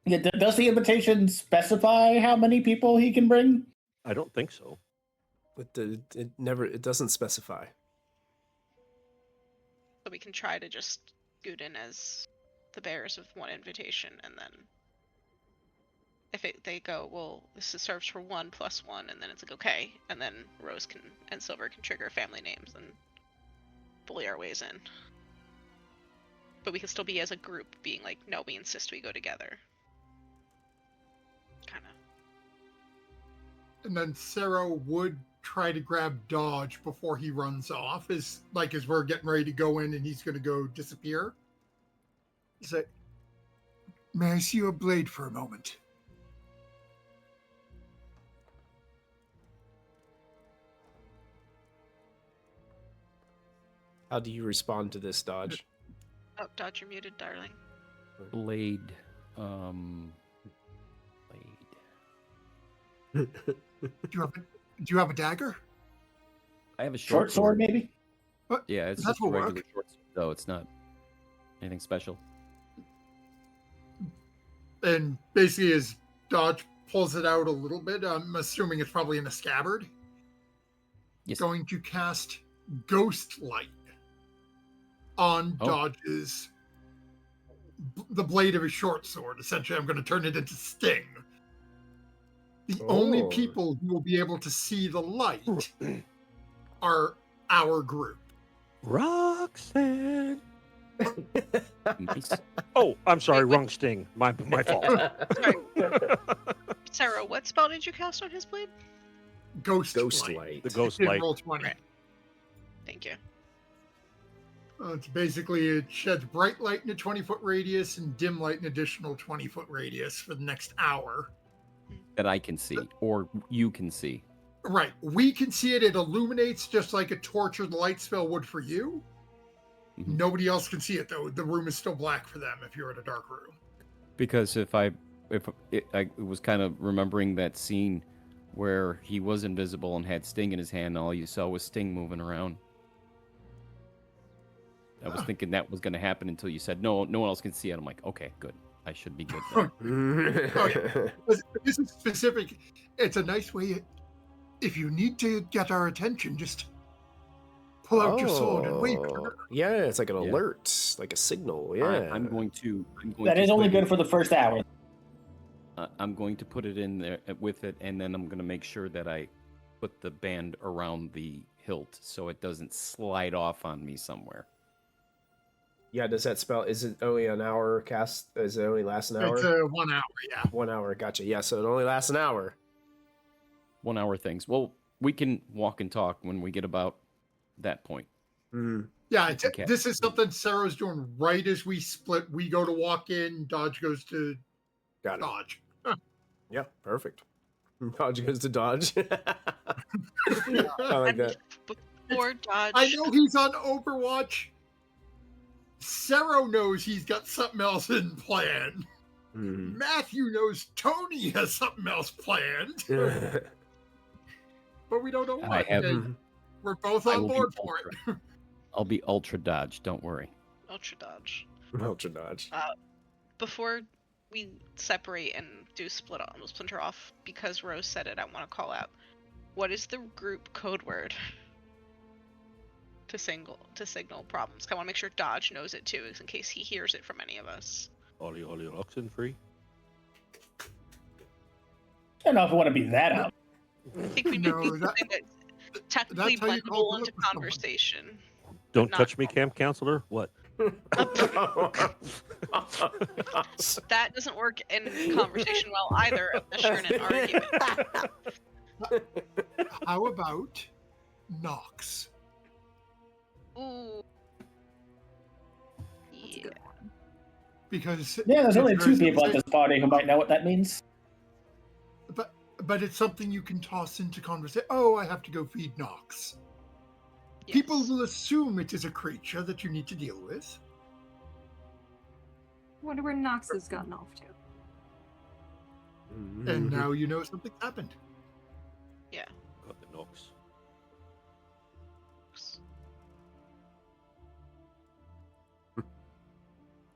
Yeah, does the invitation specify how many people he can bring? I don't think so. It doesn't specify. So we can try to just scoot in as the bearers of one invitation, and then if they go, well, this serves for 1 + 1, and then it's like, okay, and then Rose and Silver can trigger family names and bully our ways in. But we can still be as a group, being like, no, we insist we go together. Kind of. And then Sero would try to grab Dodge before he runs off, as we're getting ready to go in and he's going to go disappear. He's like, may I see your blade for a moment? How do you respond to this, Dodge? Oh, Dodge, you're muted, darling. Blade. Blade. Do you have a dagger? I have a Short sword, maybe? Yeah, it's That just a will regular work. short sword, though. It's not anything special. And basically, as Dodge pulls it out a little bit, I'm assuming it's probably in a scabbard. Yes. Going to cast Ghost Light on Dodge's the blade of his short sword. Essentially, I'm going to turn it into Sting. The only people who will be able to see the light are our group. Roxanne. Nice. Oh, I'm sorry, Wait, wrong sting. My fault. Sorry. Sarah, what spell did you cast on his blade? Ghost Ghost Light. light. The ghost In light. roll 20. Right. Thank you. It's basically, it sheds bright light in a 20-foot radius and dim light in an additional 20-foot radius for the next hour. That I can see, or you can see. Right. We can see it. It illuminates just like a torch or the light spell would for you. Mhm. Nobody else can see it, though. The room is still black for them if you're in a dark room. Because I was kind of remembering that scene where he was invisible and had Sting in his hand, and all you saw was Sting moving around. I was thinking that was going to happen until you said no one else can see it. I'm like, okay, good. I should be good then. But this is specific. It's a nice way. If you need to get our attention, just pull out your sword and wave at her. Yeah, it's like an Yeah. alert, like a signal. Yeah. I'm going to. That is only good for the first hour. I'm going to put it in there with it, and then I'm going to make sure that I put the band around the hilt so it doesn't slide off on me somewhere. Yeah, does that spell, is it only an hour cast? Is it only last an hour? It's 1 hour, yeah. 1 hour, gotcha. Yeah, so it only lasts an hour. 1 hour things. Well, we can walk and talk when we get about that point. Yeah, Okay. this is something Sarah's doing right as we split. We go to walk in, Dodge goes to Got it. Dodge. Yeah, perfect. Dodge goes to Dodge. I like that. Before Dodge. I know he's on Overwatch. Sarah knows he's got something else in plan. Matthew knows Tony has something else planned. But we don't know I what. have- and we're both I on will be board for it. ultra- I'll be ultra dodge. Don't worry. Ultra Dodge. Ultra Dodge. Before we separate and do splinter off, because Rose said it, I want to call out. What is the group code word to signal problems? I want to make sure Dodge knows it too, in case he hears it from any of us. Ollie Oxen free. don't know if I want to be that up. I think we need No, something that's technically that's how you call blendable into it with someone. conversation. Don't Not- touch me, camp counselor. What? That doesn't work in conversation well either, unless you're in an argument. How about Nox? Ooh. That's a Yeah. good one. Because Yeah, there's only it's two very people at simple. this party who might know what that means. But it's something you can toss into conversation. Oh, I have to go feed Nox. People Yes. will assume it is a creature that you need to deal with. Wonder where Nox has gotten off to. And now you know something's happened. Yeah. Got the knocks.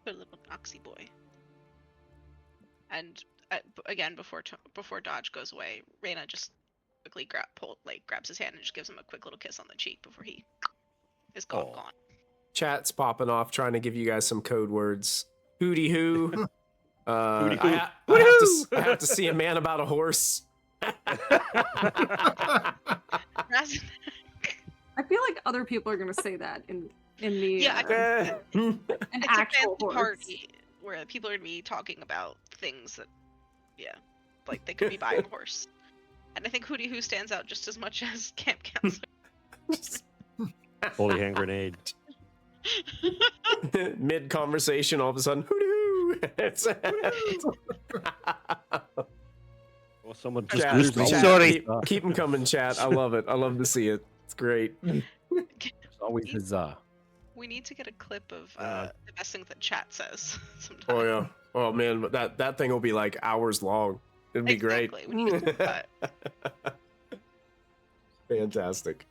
Good little Noxy boy. And again, before Dodge goes away, Reyna just quickly grabs his hand and just gives him a quick little kiss on the cheek before he is gone. Aw. Gone. Chat's popping off, trying to give you guys some code words. Hooty hoo. Hooty hoo. I have to see a man about a horse. I feel like other people are gonna say that in the Yeah, Eh. an It's actual a fancy horse. party where people are gonna be talking about things that, yeah, like they could be buying a horse. And I think Hooty Hoo stands out just as much as Camp Counselor. Holy hand grenade. Mid conversation, all of a sudden, hoo-doo! Well, someone just Chat, lose me. chat, Sorry. keep them coming, chat. I love it. I love to see it. It's great. There's always huzzah. We need to get a clip of the best things that chat says sometime. Oh yeah. Oh man, but that thing will be like hours long. It'd be Exactly. We need to do that. great. Fantastic.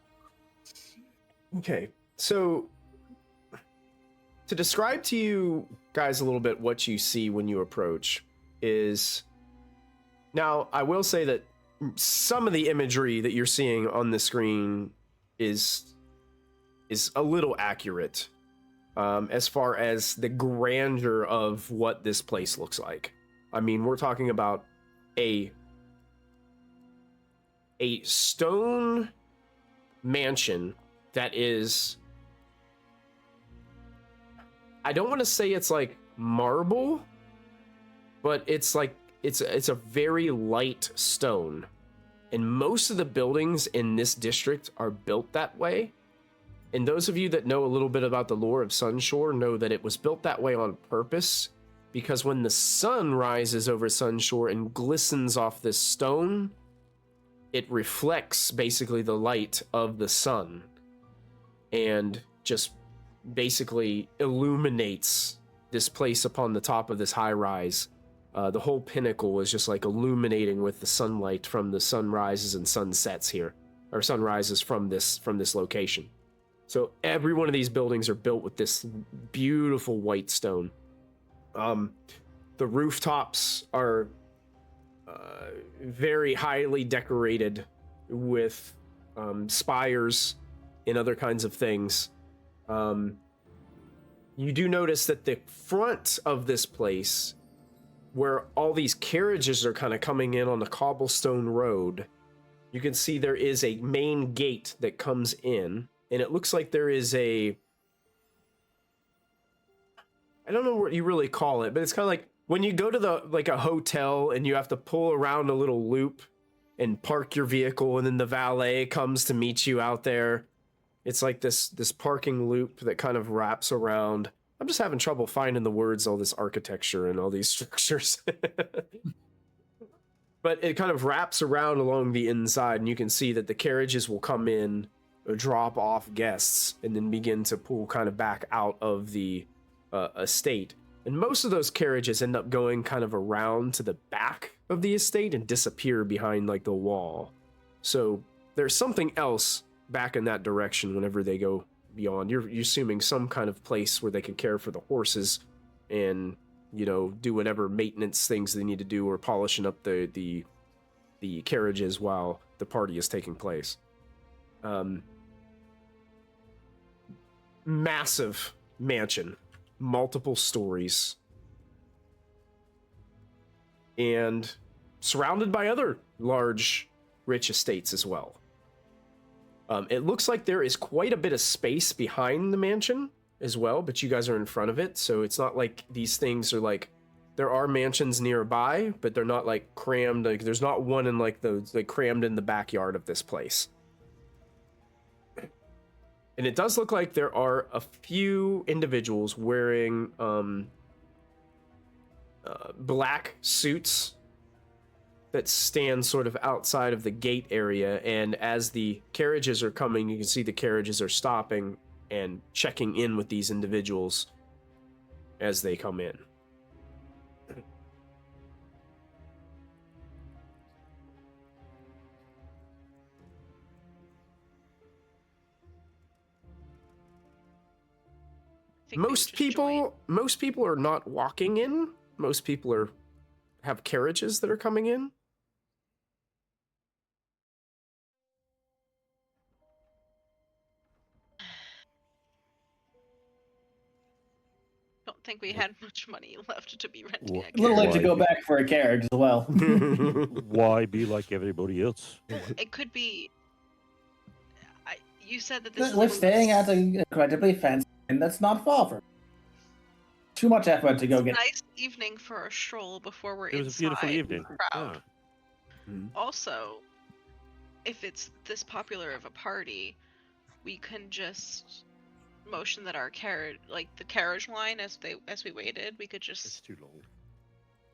Okay, so to describe to you guys a little bit what you see when you approach is, now I will say that some of the imagery that you're seeing on the screen is a little accurate as far as the grandeur of what this place looks like. I mean, we're talking about a stone mansion that is, I don't want to say it's like marble, but it's like it's a very light stone. And most of the buildings in this district are built that way. And those of you that know a little bit about the lore of Sunshore know that it was built that way on purpose, because when the sun rises over Sunshore and glistens off this stone, it reflects basically the light of the sun and just basically illuminates this place upon the top of this high rise. The whole pinnacle is just like illuminating with the sunlight from the sunrises and sunsets here, or sunrises from this location. So every one of these buildings are built with this beautiful white stone. The rooftops are very highly decorated with spires and other kinds of things. You do notice that the front of this place, where all these carriages are kind of coming in on the cobblestone road, you can see there is a main gate that comes in, and it looks like there is I don't know what you really call it, but it's kind of like when you go to a hotel and you have to pull around a little loop and park your vehicle, and then the valet comes to meet you out there. It's like this parking loop that kind of wraps around. I'm just having trouble finding the words, all this architecture and all these structures. But it kind of wraps around along the inside, and you can see that the carriages will come in, drop off guests, and then begin to pull kind of back out of the estate. And most of those carriages end up going kind of around to the back of the estate and disappear behind like the wall. So there's something else back in that direction whenever they go beyond. You're assuming some kind of place where they can care for the horses and, you know, do whatever maintenance things they need to do, or polishing up the carriages while the party is taking place. Massive mansion, multiple stories, and surrounded by other large, rich estates as well. It looks like there is quite a bit of space behind the mansion as well, but you guys are in front of it, so it's not like these things are like, there are mansions nearby, but they're not like crammed, like there's not one in like crammed in the backyard of this place. And it does look like there are a few individuals wearing black suits that stand sort of outside of the gate area, and as the carriages are coming, you can see the carriages are stopping and checking in with these individuals as they come in. Most people are not walking in. Most people have carriages that are coming in. Don't think we had much money left to be renting a A little late to Why? go back for a carriage as well. Why be like everybody else? It could be. You said that this We're is staying at an incredibly fancy inn that's not far from. Too much effort to go get. Nice evening for a stroll before we're It was a beautiful inside evening. the crowd. Yeah. Also, if it's this popular of a party, we can just motion that our carriage, like the carriage line, as we waited, we could It's just too long.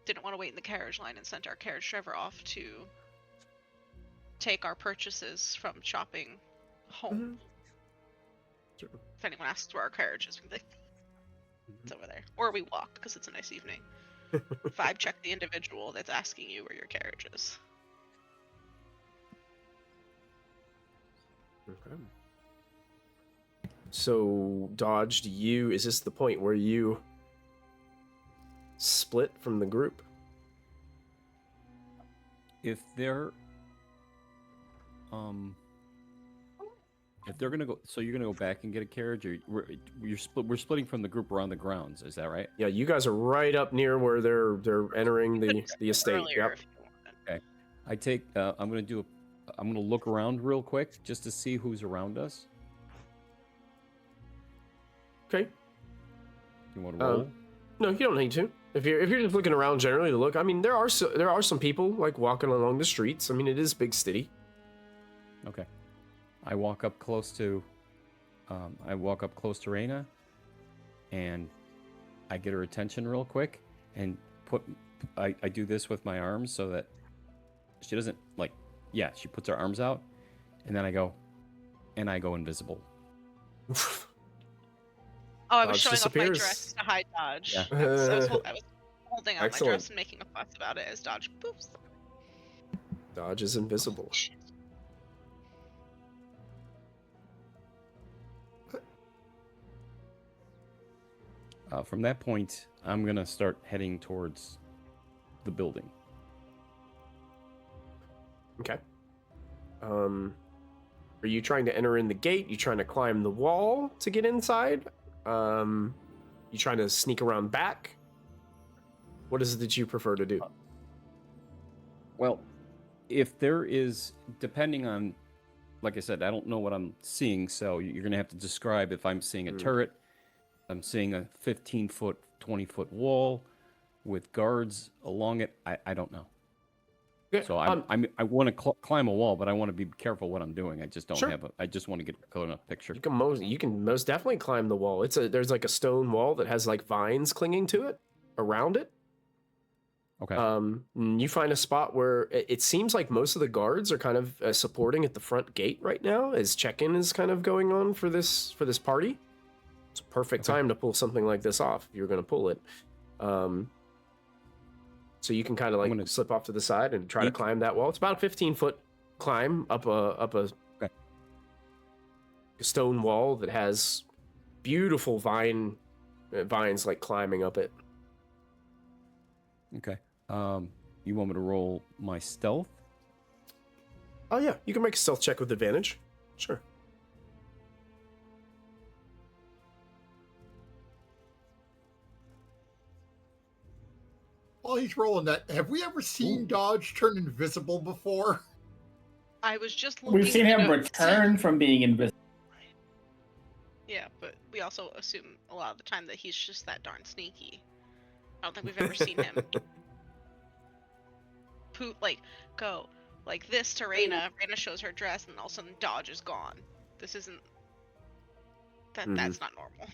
didn't want to wait in the carriage line and sent our carriage driver off to take our purchases from shopping home. Sure. If anyone asks where our carriage is, we can be like, it's over there. Or we walk because it's a nice evening. 5, check the individual that's asking you where your carriage is. Okay. So, Dodge, is this the point where you split from the group? If they're gonna go, so you're gonna go back and get a carriage, or we're splitting from the group around the grounds, is that right? Yeah, you guys are right up near where they're entering the estate. Earlier, Yep. if you wanted. Okay. I'm gonna look around real quick just to see who's around us. Okay. You want to roll? No, you don't need to. If you're just looking around generally to look, I mean, there are some people like walking along the streets. I mean, it is big city. Okay. I walk up close to Reyna, and I get her attention real quick, and I do this with my arms so that she doesn't she puts her arms out, and then I go invisible. Oh, I was Dodge showing off my disappears. dress to hide Dodge. Yeah. I was holding on my Excellent. dress and making a fuss about it as Dodge poofs. Dodge is invisible. From that point, I'm gonna start heading towards the building. Okay. Are you trying to enter in the gate? You trying to climb the wall to get inside? You trying to sneak around back? What is it that you prefer to do? Well, if there is, depending on, like I said, I don't know what I'm seeing, so you're gonna have to describe if I'm seeing a turret, I'm seeing a 15-foot, 20-foot wall with guards along it. I don't know. Okay, So I want to climb a wall, but I want to be careful what I'm doing. I just don't Sure. have I just want to get a clear enough picture. you can most definitely climb the wall. There's like a stone wall that has like vines clinging to it around it. Okay. You find a spot where it seems like most of the guards are kind of supporting at the front gate right now as check-in is kind of going on for this party. It's a perfect time to pull something like this off if you're going to pull it. So you can kind of like slip off to the side and try to climb that wall. It's about a 15-foot climb up a stone wall that has beautiful vines like climbing up it. Okay. You want me to roll my stealth? Oh yeah, you can make a stealth check with advantage. Sure. while he's rolling that, have we ever seen Dodge turn invisible before? I was just looking. We've seen at him notes. return from being invisible. Yeah, but we also assume a lot of the time that he's just that darn sneaky. I don't think we've ever seen him go like this to Reyna. Reyna shows her dress, and all of a sudden Dodge is gone. This isn't. That's not normal.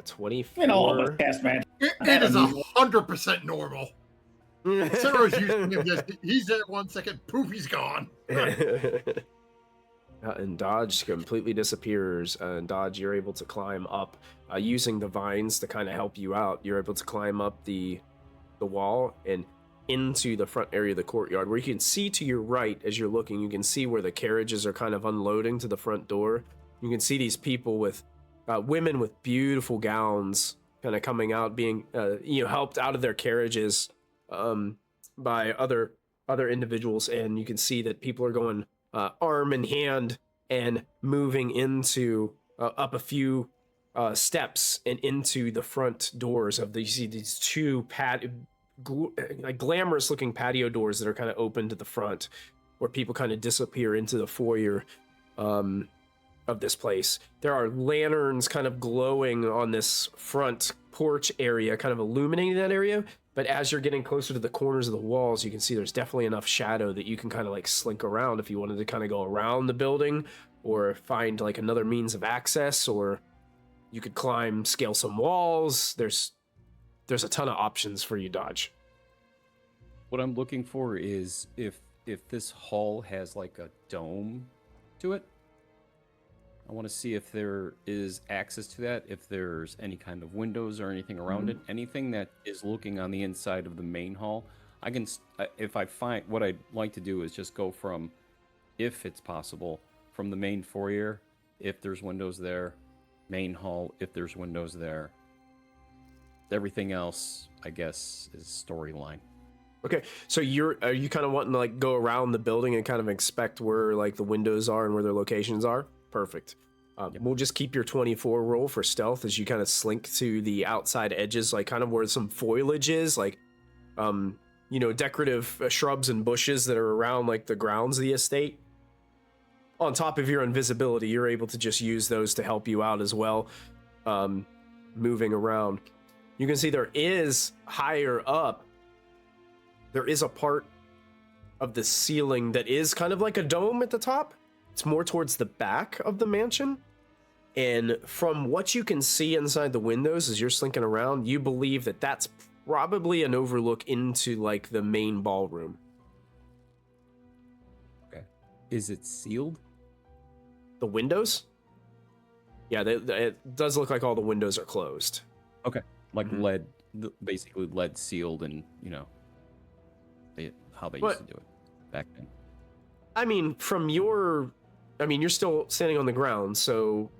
24. In all of us cast magic. It is 100% normal. Sarah's using him. He's there 1 second, poof, he's gone. And Dodge completely disappears. And Dodge, you're able to climb up using the vines to kind of help you out. You're able to climb up the wall and into the front area of the courtyard, where you can see to your right as you're looking. You can see where the carriages are kind of unloading to the front door. You can see these people with women with beautiful gowns kind of coming out, being helped out of their carriages by other individuals, and you can see that people are going arm in hand and moving into up a few steps and into the front doors of these two glamorous looking patio doors that are kind of open to the front, where people kind of disappear into the foyer of this place. There are lanterns kind of glowing on this front porch area, kind of illuminating that area. But as you're getting closer to the corners of the walls, you can see there's definitely enough shadow that you can kind of like slink around if you wanted to kind of go around the building, or find like another means of access, or you could scale some walls. There's a ton of options for you, Dodge. What I'm looking for is if this hall has like a dome to it. I want to see if there is access to that, if there's any kind of windows or anything around it, anything that is looking on the inside of the main hall. I can, if I find, what I'd like to do is just go from, if it's possible, from the main foyer, if there's windows there, main hall, if there's windows there. Everything else, I guess, is storyline. Okay, so are you kind of wanting to like go around the building and kind of inspect where like the windows are and where their locations are? Perfect. Yep. We'll just keep your 24 roll for stealth as you kind of slink to the outside edges, like kind of where some foliage is, like, decorative shrubs and bushes that are around like the grounds of the estate. On top of your invisibility, you're able to just use those to help you out as well, moving around. You can see there is higher up, there is a part of the ceiling that is kind of like a dome at the top. It's more towards the back of the mansion. And from what you can see inside the windows as you're slinking around, you believe that that's probably an overlook into like the main ballroom. Okay. Is it sealed? The windows? Yeah, it does look like all the windows are closed. Okay. Like lead, basically lead sealed, and how they used to do it back then. I mean, you're still standing on the ground, so.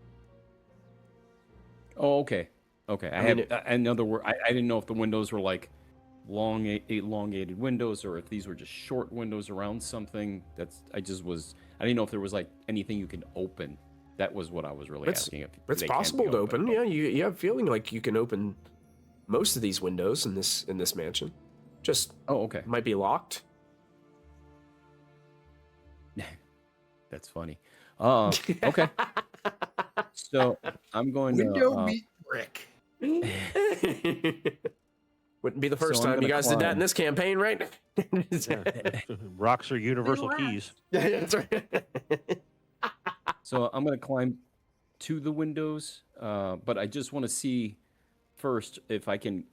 Oh, okay. Okay. In other words, I didn't know if the windows were like elongated windows, or if these were just short windows around something. I didn't know if there was like anything you can open. That was what I was really asking. If it's possible to open. Yeah, you have a feeling like you can open most of these windows in this mansion. Just okay. Might be locked. That's funny. Okay. So I'm going Window meet brick. Wouldn't be the first time you guys did that in this campaign, right? Rocks are universal keys. Yeah, that's right. So I'm going to climb to the windows, but I just want to see first if I can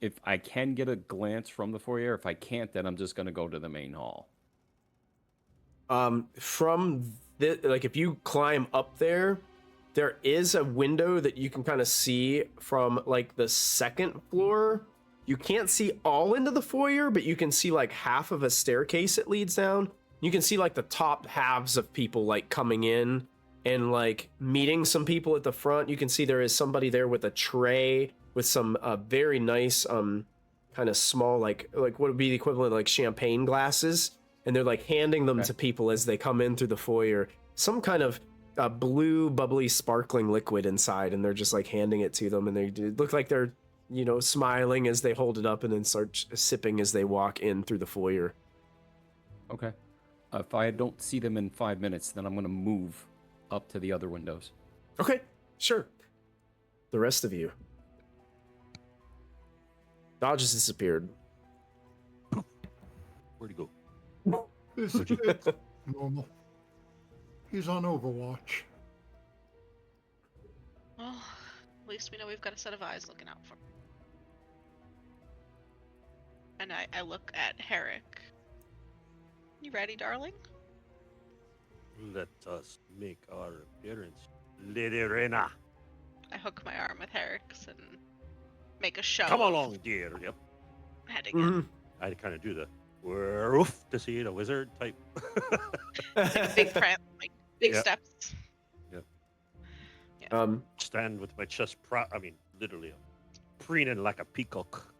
get a glance from the foyer. If I can't, then I'm just going to go to the main hall. If you climb up there is a window that you can kind of see from like the second floor. You can't see all into the foyer, but you can see like half of a staircase that leads down. You can see like the top halves of people like coming in and like meeting some people at the front. You can see there is somebody there with a tray with some very nice kind of small like what would be the equivalent of like champagne glasses, and they're like handing them to people as they come in through the foyer. Some kind of blue bubbly sparkling liquid inside, and they're just like handing it to them, and they look like they're smiling as they hold it up and then start sipping as they walk in through the foyer. Okay. If I don't see them in 5 minutes, then I'm going to move up to the other windows. Okay, sure. The rest of you. Dodge has disappeared. Where'd he go? It's normal. He's on Overwatch. Well, at least we know we've got a set of eyes looking out for him. And I look at Herrick. You ready, darling? Let us make our appearance, Lady Rena. I hook my arm with Herrick's and make a show. Come of along, dear. Yep. Heading in. Mhm. I kind of do the woof to see a wizard type. Big big Yeah. steps. Stand with my chest proud. I mean, literally, I'm preening like a peacock.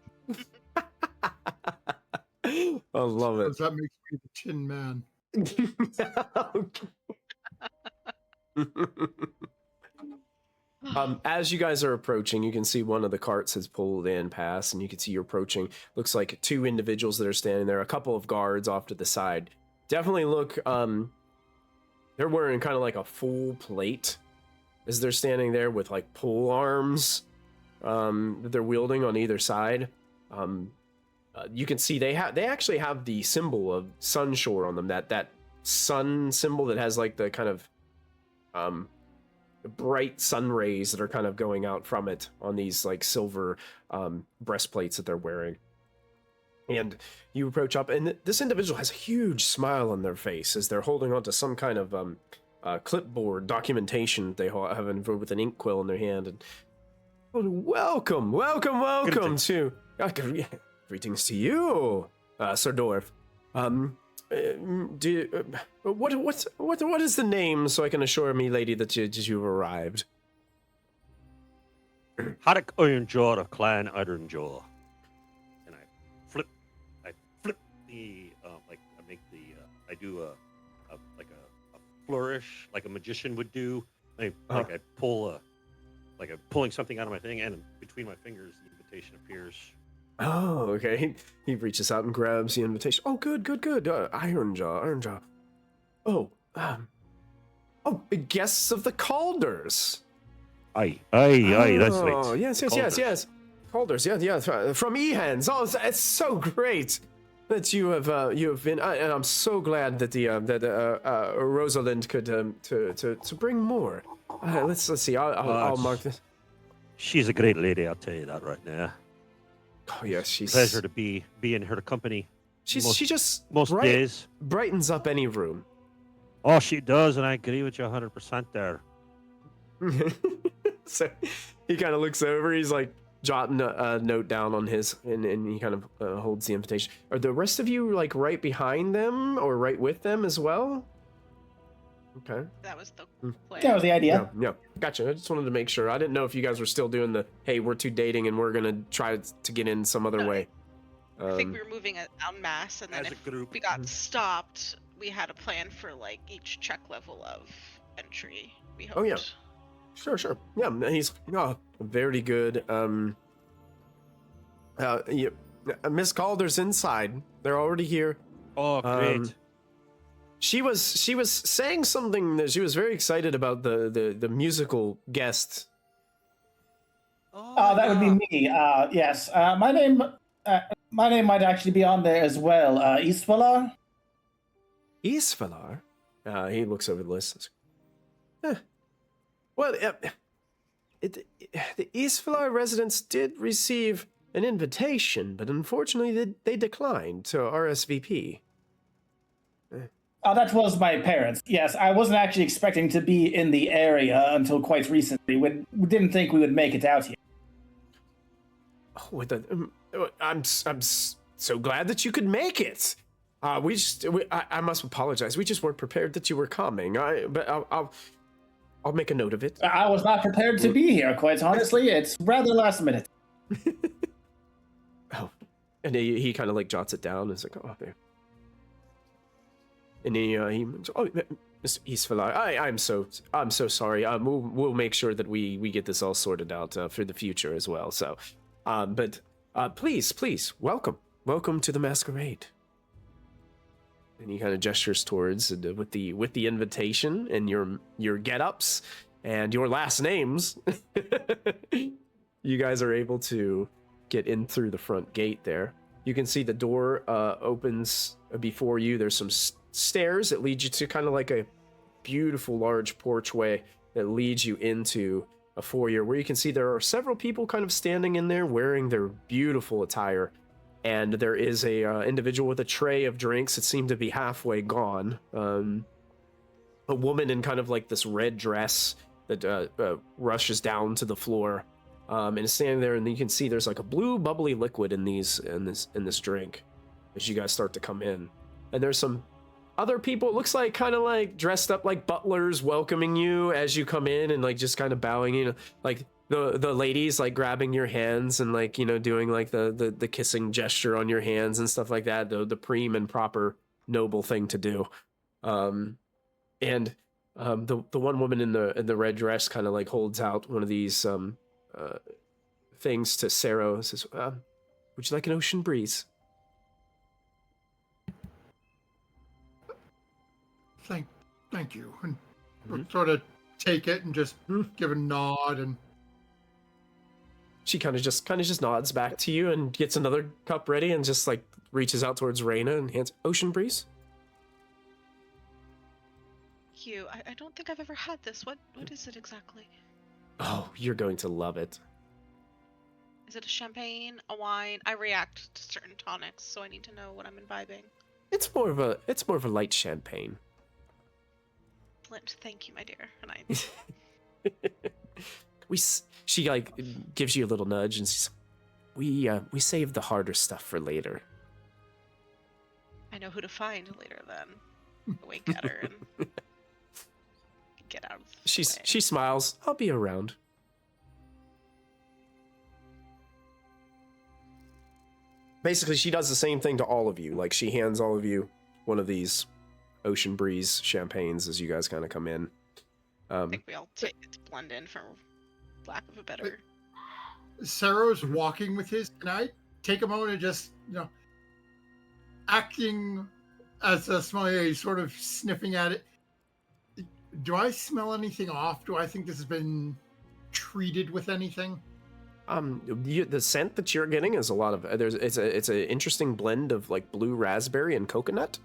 I love it. Because that makes me the Tin Man. As you guys are approaching, you can see one of the carts has pulled in past, and you can see you're approaching. Looks like two individuals that are standing there, a couple of guards off to the side. Definitely look, they're wearing kind of like a full plate as they're standing there with like pole arms that they're wielding on either side. You can see they actually have the symbol of Sunshore on them, that sun symbol that has like the kind of bright sun rays that are kind of going out from it on these like silver breastplates that they're wearing. And you approach up, and this individual has a huge smile on their face as they're holding onto some kind of clipboard documentation that they have with an ink quill in their hand. And welcome to greetings to you, Sir Dwarf. What is the name, so I can assure me, lady, that you've arrived? Haddock Ironjaw of Clan Ironjaw. And I flip the I do a flourish like a magician would do. I pull I'm pulling something out of my thing, and between my fingers the invitation appears. Oh, okay. He reaches out and grabs the invitation. Oh, good. Ironjaw. Oh, guests of the Calders. Aye, that's right. Oh, yes. Calders, yeah. From Ehans. Oh, it's so great that you have been. And I'm so glad that Rosalind could to bring more. Let's see. I'll mark this. She's a great lady. I'll tell you that right now. Oh yes, she's pleasure to be in her company. She just most days brightens up any room. Oh, she does, and I agree with you 100% there. So he kind of looks over. He's like jotting a note down on his, and he kind of holds the invitation. Are the rest of you like right behind them or right with them as well? Okay. That was the plan. That was the idea. Yeah, gotcha. I just wanted to make sure. I didn't know if you guys were still doing the, hey, we're two dating and we're gonna try to get in some other way. I think we were moving en masse, and then as a if group. we got stopped, we had a plan for like each check level of entry. We hoped. Oh yeah. Sure. Yeah, he's very good. Miss Calder's inside. They're already here. Oh, great. She was saying something that she was very excited about the musical guest. Oh, that would be me. Yes. My name might actually be on there as well. Eastvalar. Eastvalar? He looks over the list. Well, the Eastvalar residents did receive an invitation, but unfortunately they declined to RSVP. That was my parents. Yes, I wasn't actually expecting to be in the area until quite recently. We didn't think we would make it out here. Oh, I'm so glad that you could make it. I must apologize. We just weren't prepared that you were coming. But I'll make a note of it. I was not prepared to be here, quite honestly. It's rather last minute. Oh, and he kind of like jots it down and is like, oh, there. And he Mr. Eastvalar, I'm so sorry. We'll make sure that we get this all sorted out for the future as well. So, But please, welcome to the Masquerade. And he kind of gestures towards with the invitation and your get-ups and your last names. You guys are able to get in through the front gate there. You can see the door opens before you. There's some stairs that lead you to kind of like a beautiful large porchway that leads you into a foyer where you can see there are several people kind of standing in there wearing their beautiful attire. And there is a individual with a tray of drinks that seem to be halfway gone. A woman in kind of like this red dress that rushes down to the floor and is standing there, and you can see there's like a blue bubbly liquid in this drink as you guys start to come in. And there's some other people, it looks like kind of like dressed up like butlers welcoming you as you come in and like just kind of bowing, you know, like the ladies like grabbing your hands and like, you know, doing like the kissing gesture on your hands and stuff like that, the prim and proper noble thing to do. The one woman in the red dress kind of like holds out one of these things to Sarah and says, would you like an ocean breeze? Thank you. And we'll sort of take it and just give a nod, and she kind of just nods back to you and gets another cup ready and just like reaches out towards Raina and hands ocean breeze. You, I don't think I've ever had this. What is it exactly? Oh, you're going to love it. Is it a champagne, a wine? I react to certain tonics, so I need to know what I'm imbibing. It's more of a light champagne. Flint, thank you, my dear. And she like gives you a little nudge and says, we saved the harder stuff for later. I know who to find later then. Wink at her and get out of the way. She smiles. I'll be around. Basically, she does the same thing to all of you. Like, she hands all of you one of these ocean breeze champagnes as you guys kind of come in. I think we all take it to blend in, for lack of a better. Sarah's walking with his. Can I take a moment and just, you know, acting as a sommelier, sort of sniffing at it? Do I smell anything off? Do I think this has been treated with anything? The scent that you're getting is a lot of it's an interesting blend of like blue raspberry and coconut.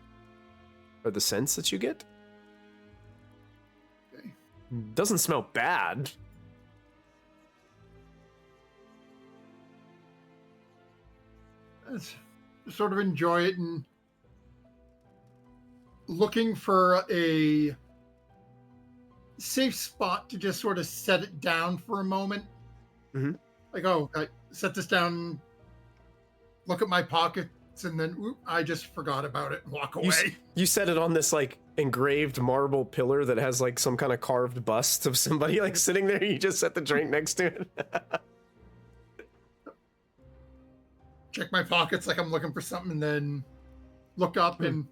Are the scents that you get? Okay. Doesn't smell bad. Let's sort of enjoy it and looking for a safe spot to just sort of set it down for a moment. Mm-hmm. Like, oh, I set this down, look at my pockets, and then whoop, I just forgot about it and walk away. You set it on this like engraved marble pillar that has like some kind of carved bust of somebody like sitting there. You just set the drink next to it. Check my pockets like I'm looking for something, and then look up and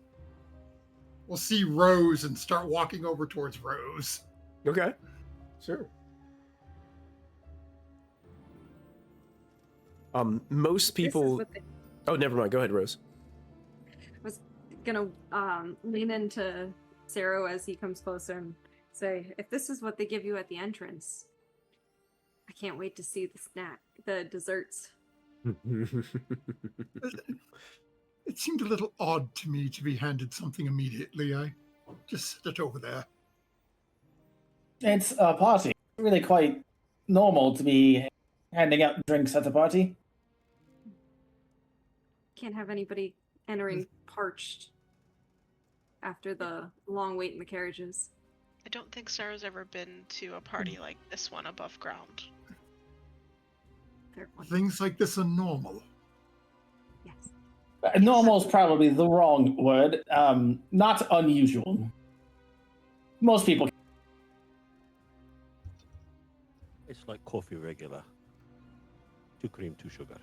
we'll see Rose and start walking over towards Rose. Okay, sure. Most people. Oh, never mind. Go ahead, Rose. I was gonna lean into Sarah as he comes closer and say, "If this is what they give you at the entrance, I can't wait to see the desserts." It seemed a little odd to me to be handed something immediately. I just set it over there. It's a party. It's really quite normal to be handing out drinks at a party. Can't have anybody entering parched after the long wait in the carriages. I don't think Sarah's ever been to a party like this one above ground. Fair point. Things like this are normal. Yes. Normal is probably the wrong word. Not unusual. Most people. It's like coffee regular. 2 cream, 2 sugar.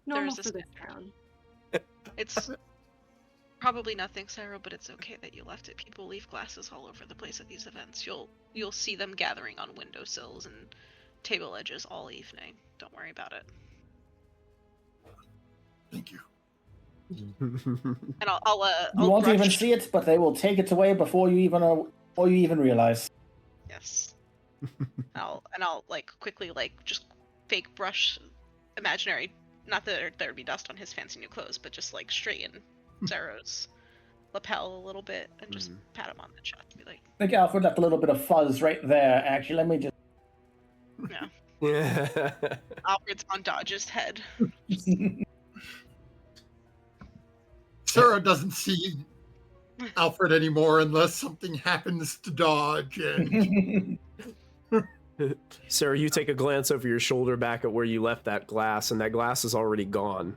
Normal There's for a this town. It's probably nothing, Sarah, but it's okay that you left it. People leave glasses all over the place at these events. You'll see them gathering on windowsills and table edges all evening. Don't worry about it. Thank you. And I'll You won't brush. even see it, but they will take it away before you even realize. Yes. I'll like quickly like just fake brush imaginary. Not that there'd be dust on his fancy new clothes, but just like straighten Zero's lapel a little bit and just pat him on the chest. Be like, I think Alfred left a little bit of fuzz right there. Actually, let me just. yeah. Yeah. Alfred's on Dodge's head. Sarah doesn't see Alfred anymore unless something happens to Dodge. And Sarah, you take a glance over your shoulder back at where you left that glass, and that glass is already gone.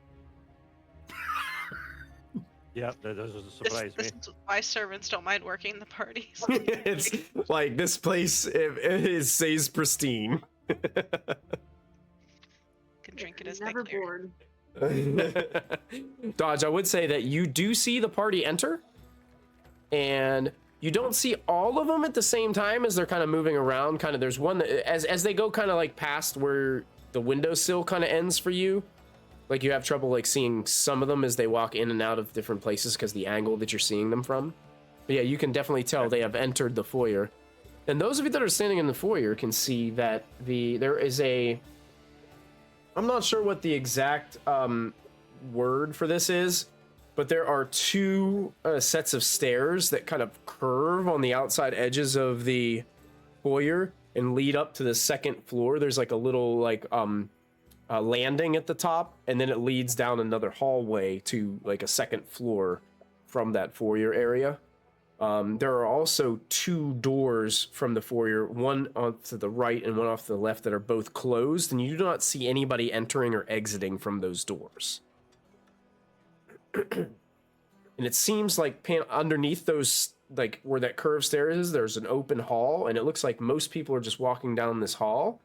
Yeah, that doesn't surprise me. This is why servants don't mind working the parties. It's like this place it stays pristine. Can drink it as Never they clear. bored. Dodge, I would say that you do see the party enter, and you don't see all of them at the same time as they're kind of moving around. Kind of, there's one that, as they go kind of like past where the windowsill kind of ends for you. Like you have trouble like seeing some of them as they walk in and out of different places because the angle that you're seeing them from. But yeah, you can definitely tell they have entered the foyer. And those of you that are standing in the foyer can see that there is a, I'm not sure what the exact word for this is, but there are two sets of stairs that kind of curve on the outside edges of the foyer and lead up to the second floor. There's like a little like landing at the top, and then it leads down another hallway to like a second floor from that foyer area. There are also two doors from the foyer, one off to the right and one off to the left, that are both closed, and you do not see anybody entering or exiting from those doors. And it seems like underneath those, like where that curved stair is, there's an open hall, and it looks like most people are just walking down this hall.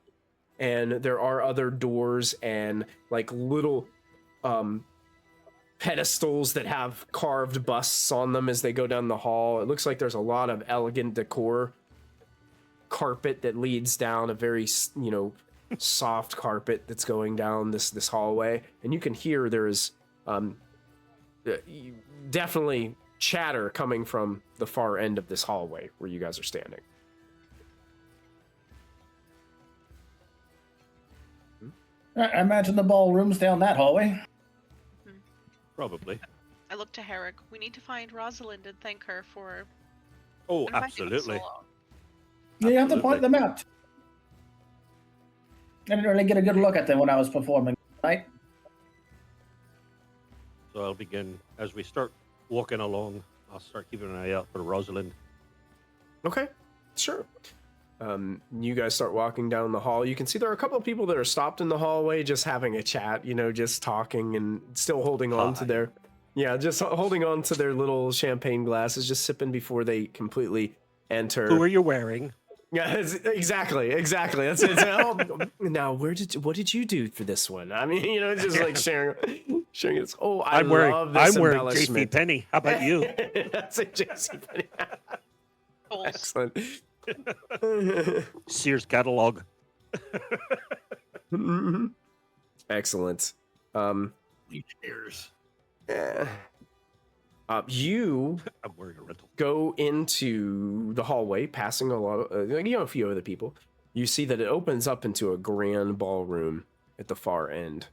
And there are other doors and like little pedestals that have carved busts on them as they go down the hall. It looks like there's a lot of elegant decor. Carpet that leads down, a very, soft carpet that's going down this hallway. And you can hear there is definitely chatter coming from the far end of this hallway where you guys are standing. I imagine the ballroom's down that hallway. Probably. I look to Herrick. We need to find Rosalind and thank her for Oh, inviting us absolutely. along. Yeah, you have to point Absolutely. them out. I didn't really get a good look at them when I was performing tonight. So I'll begin as we start walking along. I'll start keeping an eye out for Rosalind. Okay, sure. You guys start walking down the hall. You can see there are a couple of people that are stopped in the hallway just having a chat, just talking and still holding on to their, just holding on to their little champagne glasses, just sipping before they completely enter. Who are you wearing? Yeah, exactly. That's it. Now, what did you do for this one? I mean, just like sharing this. Oh, I'm wearing embellishment. JC Penney. How about you? That's a JC Penney. Holes. Excellent. Sears catalog. Excellent. Legionnaires. You I'm wearing a rental. go into the hallway, passing a lot of, a few other people. You see that it opens up into a grand ballroom at the far end.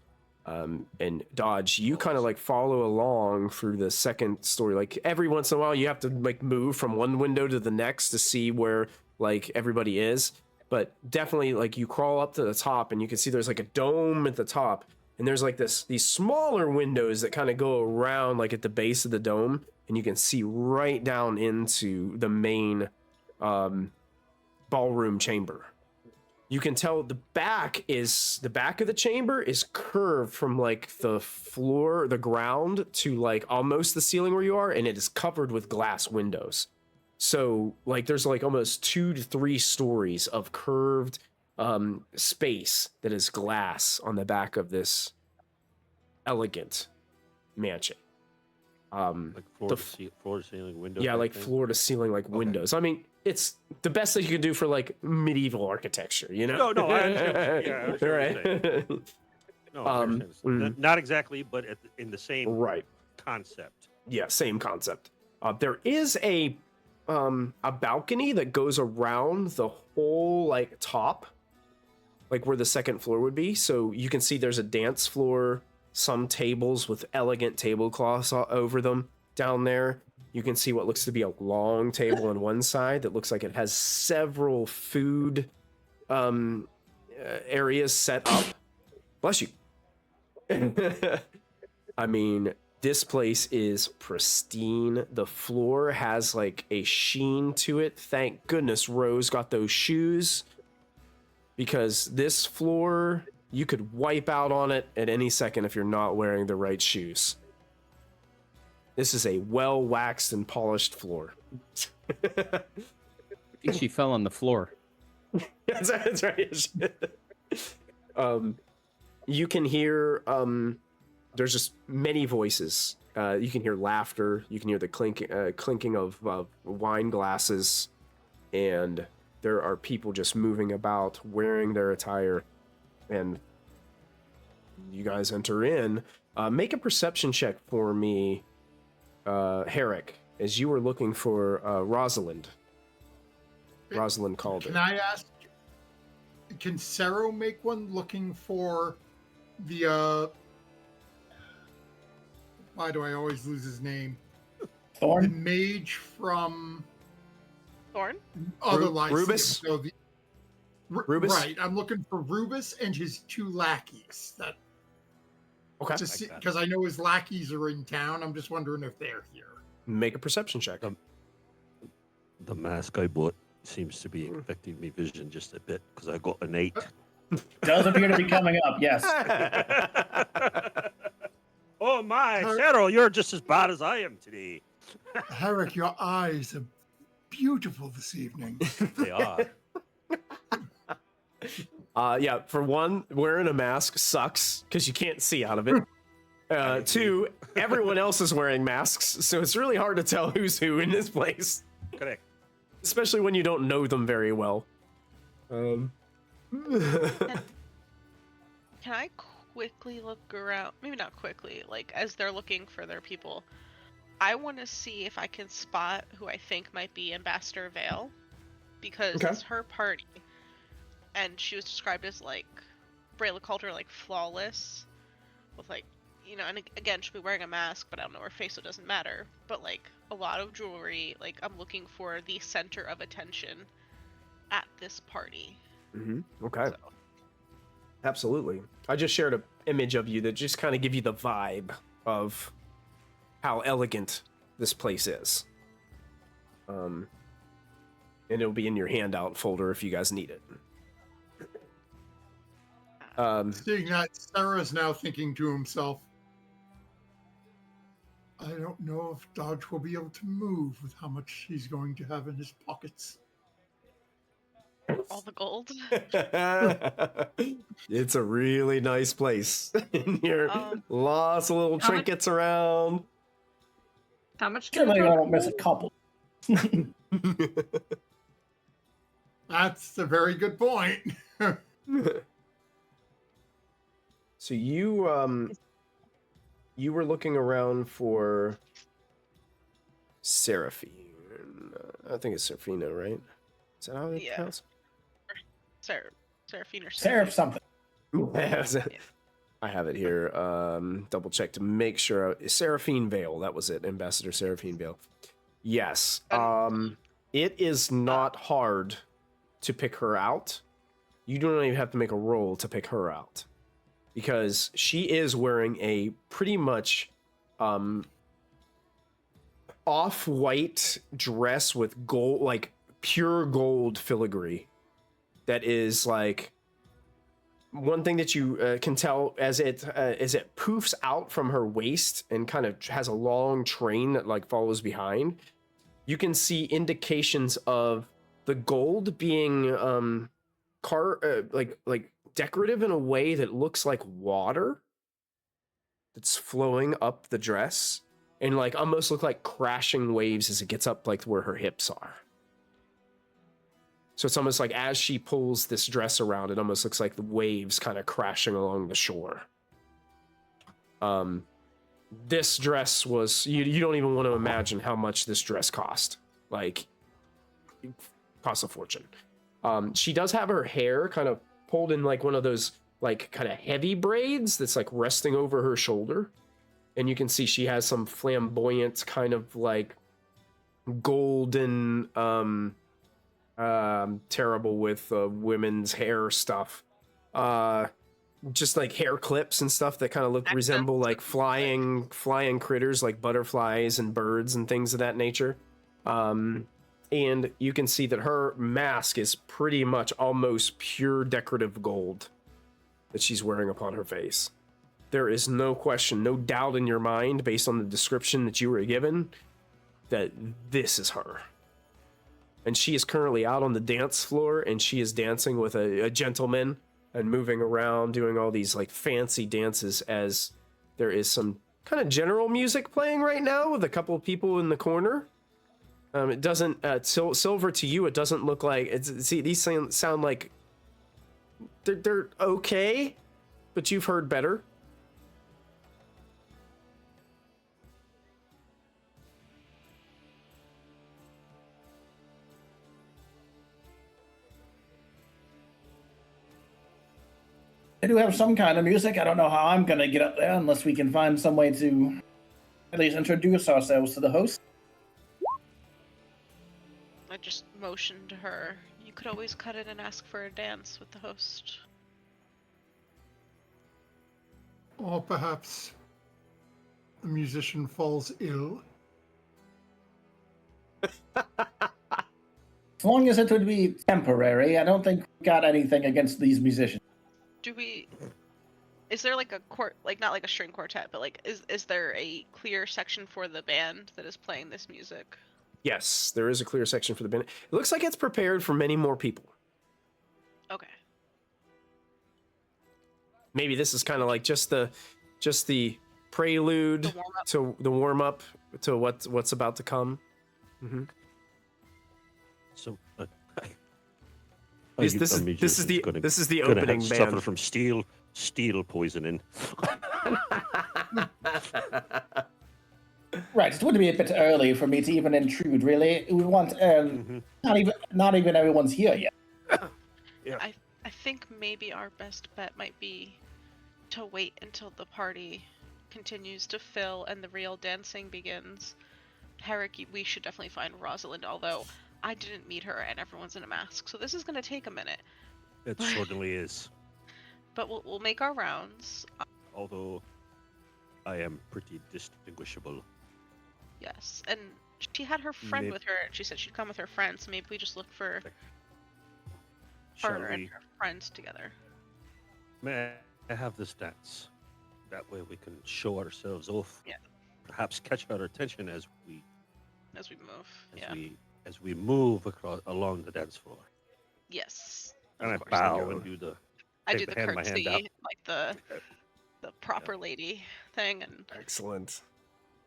And Dodge, you kind of like follow along through the second story. Like every once in a while, you have to like move from one window to the next to see where like everybody is. But definitely, like you crawl up to the top, and you can see there's like a dome at the top, and there's like these smaller windows that kind of go around like at the base of the dome, and you can see right down into the main ballroom chamber. You can tell the back of the chamber is curved from like the floor, the ground, to like almost the ceiling where you are, and it is covered with glass windows. So like there's like almost 2 to 3 stories of curved space that is glass on the back of this elegant mansion. Like floor to ceiling windows. Yeah, type like thing? floor to ceiling, like windows. I mean, it's the best that you can do for like medieval architecture, you know? No, I understand. Yeah, I understand what you're Right. No, I understand. Not exactly, but in the same Right. concept. Yeah, same concept. There is a balcony that goes around the whole like top, like where the second floor would be. So you can see there's a dance floor, some tables with elegant tablecloths over them down there. You can see what looks to be a long table on one side that looks like it has several food areas set up. Bless you. I mean, this place is pristine. The floor has like a sheen to it. Thank goodness Rose got those shoes, because this floor, you could wipe out on it at any second if you're not wearing the right shoes. This is a well waxed and polished floor. I think she fell on the floor. That's right. You can hear there's just many voices. You can hear laughter. You can hear the clinking of wine glasses, and there are people just moving about, wearing their attire. And you guys enter in. Make a perception check for me, Herrick, as you were looking for Rosalind. Rosalind called Can it. I ask? Can Sero make one looking for the? Why do I always lose his name? The Thorne? mage from Thorne? other lives. Rubus? So Rubus? Right. I'm looking for Rubus and his two lackeys. That Okay. just Like that. because I know his lackeys are in town. I'm just wondering if they're here. Make a perception check. The mask I bought seems to be affecting me vision just a bit because I got an 8. Does appear to be coming up, yes. Oh my, Cheryl, you're just as bad as I am today. Herrick, your eyes are beautiful this evening. They are. Yeah, for one, wearing a mask sucks because you can't see out of it. Two, everyone else is wearing masks, so it's really hard to tell who's who in this place, Correct. especially when you don't know them very well. Can I quickly look around? Maybe not quickly, like as they're looking for their people. I want to see if I can spot who I think might be Ambassador Vale, because Okay. it's her party, and she was described as like, Brayla called her like flawless, with like, you know, and again she'll be wearing a mask, but I don't know her face, so it doesn't matter. But like a lot of jewelry, like I'm looking for the center of attention at this party. Okay. So. Absolutely. I just shared an image of you that just kind of give you the vibe of how elegant this place is. And it'll be in your handout folder if you guys need it. Seeing that, Sarah's now thinking to himself, I don't know if Dodge will be able to move with how much he's going to have in his pockets. All the gold. It's a really nice place. In here, lots of little How much- trinkets around. How much? Certainly I don't miss a couple. That's a very good point. So you were looking around for Seraphine. I think it's Seraphina, right? Is that how it's Yeah. pronounced? Seraphine or Seraph something. Yes. I have it here. Double check to make sure. Seraphine Vale, that was it. Ambassador Seraphine Vale. Yes. It is not hard to pick her out. You don't even have to make a roll to pick her out, because she is wearing a pretty much off-white dress with gold, like pure gold filigree. That is like one thing that you can tell as it poofs out from her waist and kind of has a long train that like follows behind. You can see indications of the gold being like decorative in a way that looks like water that's flowing up the dress, and like almost look like crashing waves as it gets up like where her hips are. So it's almost like as she pulls this dress around, it almost looks like the waves kind of crashing along the shore. This dress was, you don't even want to imagine how much this dress cost. Like, it costs a fortune. She does have her hair kind of pulled in like one of those like kind of heavy braids that's like resting over her shoulder. And you can see she has some flamboyant kind of like golden, terrible with women's hair stuff. Just like hair clips and stuff that kind of resemble like flying critters like butterflies and birds and things of that nature. And you can see that her mask is pretty much almost pure decorative gold that she's wearing upon her face. There is no question, no doubt in your mind, based on the description that you were given, that this is her. And she is currently out on the dance floor, and she is dancing with a gentleman and moving around, doing all these like fancy dances, as there is some kind of general music playing right now with a couple of people in the corner. It doesn't, Silver, to you, it doesn't look like, see, these sound like they're okay, but you've heard better. They do have some kind of music. I don't know how I'm going to get up there unless we can find some way to at least introduce ourselves to the host. I just motioned to her. You could always cut in and ask for a dance with the host. Or perhaps the musician falls ill. As long as it would be temporary, I don't think we got anything against these musicians. Is there like a not like a string quartet, but like is there a clear section for the band that is playing this music? Yes, there is a clear section for the band. It looks like it's prepared for many more people. Okay. Maybe this is kind of like just the prelude to the warm up to what's about to come. Mm-hmm. So This is the opening band. Suffer from steel poisoning. Right, it would be a bit early for me to even intrude. Really, we want not even everyone's here yet. Yeah. I think maybe our best bet might be to wait until the party continues to fill and the real dancing begins. Herrick, we should definitely find Rosalind, although I didn't meet her and everyone's in a mask, so this is going to take a minute. It certainly is. But we'll make our rounds. Although I am pretty distinguishable. Yes, and she had her friend with her, and she said she'd come with her friend, so maybe we just look for her and her friends together. May I have this dance? That way we can show ourselves off. Yeah. Perhaps catch our attention as we move. As we move along the dance floor. Yes. And I bow and do the curtsy, like the proper lady thing. And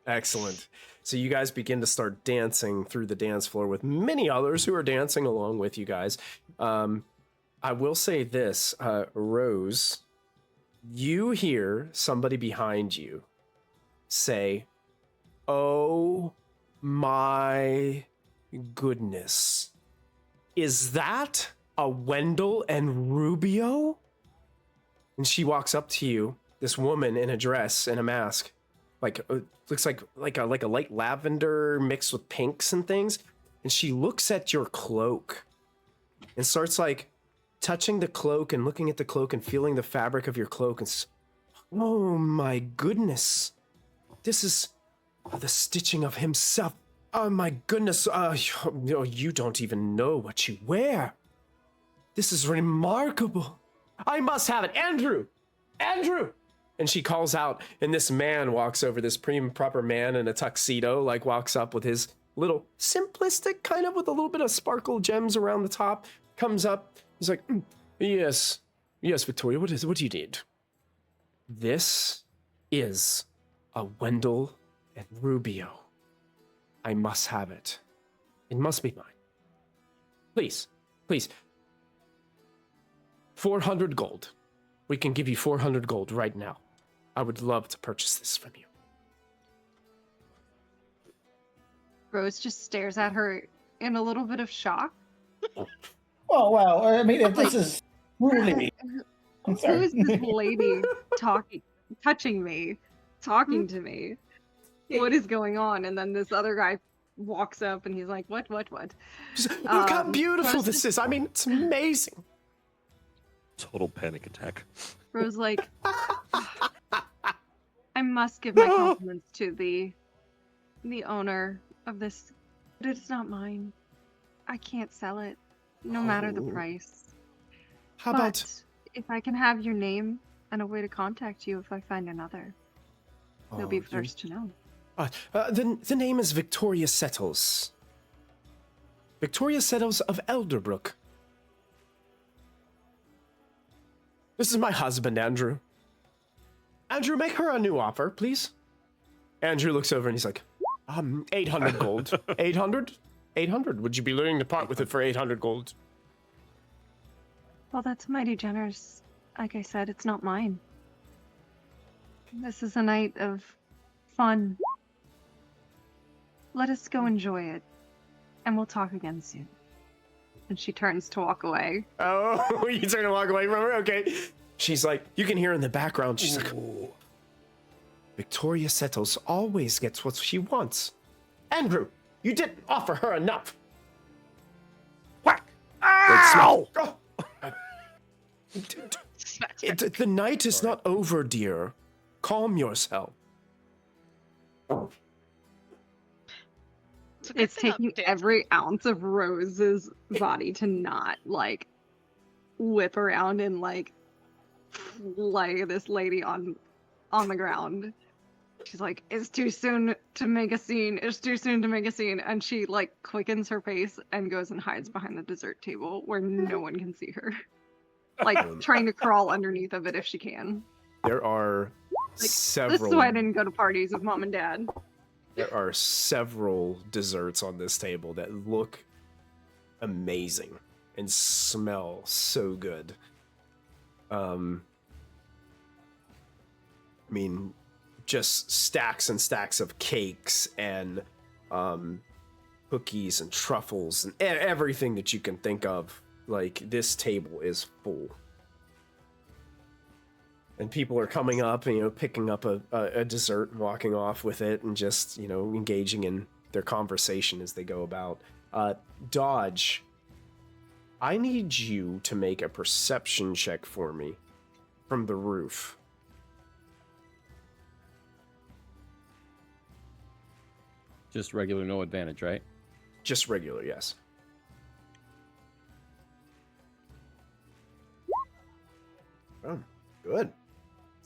Excellent. So you guys begin to start dancing through the dance floor with many others who are dancing along with you guys. I will say this, Rose, you hear somebody behind you say, "Oh my goodness. Is that a Wendell and Rubio?" And she walks up to you, this woman in a dress and a mask, like looks like a light lavender mixed with pinks and things. And she looks at your cloak and starts like touching the cloak and looking at the cloak and feeling the fabric of your cloak and says, "Oh my goodness. This is the stitching of himself. Oh my goodness, you don't even know what you wear. This is remarkable. I must have it. Andrew! And she calls out, and this man walks over, this prim proper man in a tuxedo, like walks up with his little simplistic, kind of with a little bit of sparkle gems around the top, comes up, he's like, yes, Victoria, what do you need?" "This is a Wendell and Rubio. I must have it. It must be mine. Please, Please. 400 gold. We can give you 400 gold right now. I would love to purchase this from you. Rose just stares at her in a little bit of shock. Oh, well, I mean, if this is really... I'm Who sorry. is this lady touching me, talking to me? What is going on? And then this other guy walks up and he's like, what? Just, look how beautiful Rose this is. I mean, it's amazing. Total panic attack. Rose like, I must give my compliments to the owner of this, but it's not mine. I can't sell it, no matter the price. How about... if I can have your name and a way to contact you if I find another, you'll be first to know. The name is Victoria Settles. Victoria Settles of Elderbrook. This is my husband, Andrew. Andrew, make her a new offer, please. Andrew looks over and he's like, 800 gold. 800? 800. Would you be willing to part with it for 800 gold? Well, that's mighty generous. Like I said, it's not mine. This is a night of fun. Let us go enjoy it, and we'll talk again soon. And she turns to walk away. Oh, you turn to walk away from her? Okay. She's like, you can hear in the background, she's like, Victoria Settles always gets what she wants. Andrew, you didn't offer her enough. Whack! Ow! Oh. The night is not over, dear. Calm yourself. It's taking every ounce of Rose's body to not, like, whip around and, like, lay this lady on the ground. She's like, it's too soon to make a scene. It's too soon to make a scene. And she, like, quickens her pace and goes and hides behind the dessert table where no one can see her. Like, trying to crawl underneath of it if she can. There are several... This is why I didn't go to parties with mom and dad. There are several desserts on this table that look amazing and smell so good. I mean, just stacks and stacks of cakes and cookies and truffles and everything that you can think of. Like, this table is full. And people are coming up and, picking up a dessert and walking off with it and just, engaging in their conversation as they go about. Dodge, I need you to make a perception check for me from the roof. Just regular, no advantage, right? Just regular, yes. Oh, good.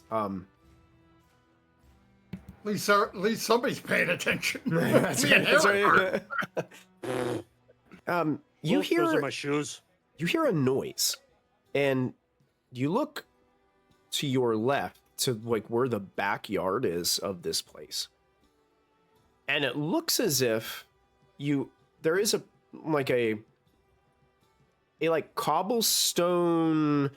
At least somebody's paying attention. That's right. You hear... Those are my shoes. You hear a noise, and you look to your left to, like, where the backyard is of this place. And it looks as if there is a cobblestone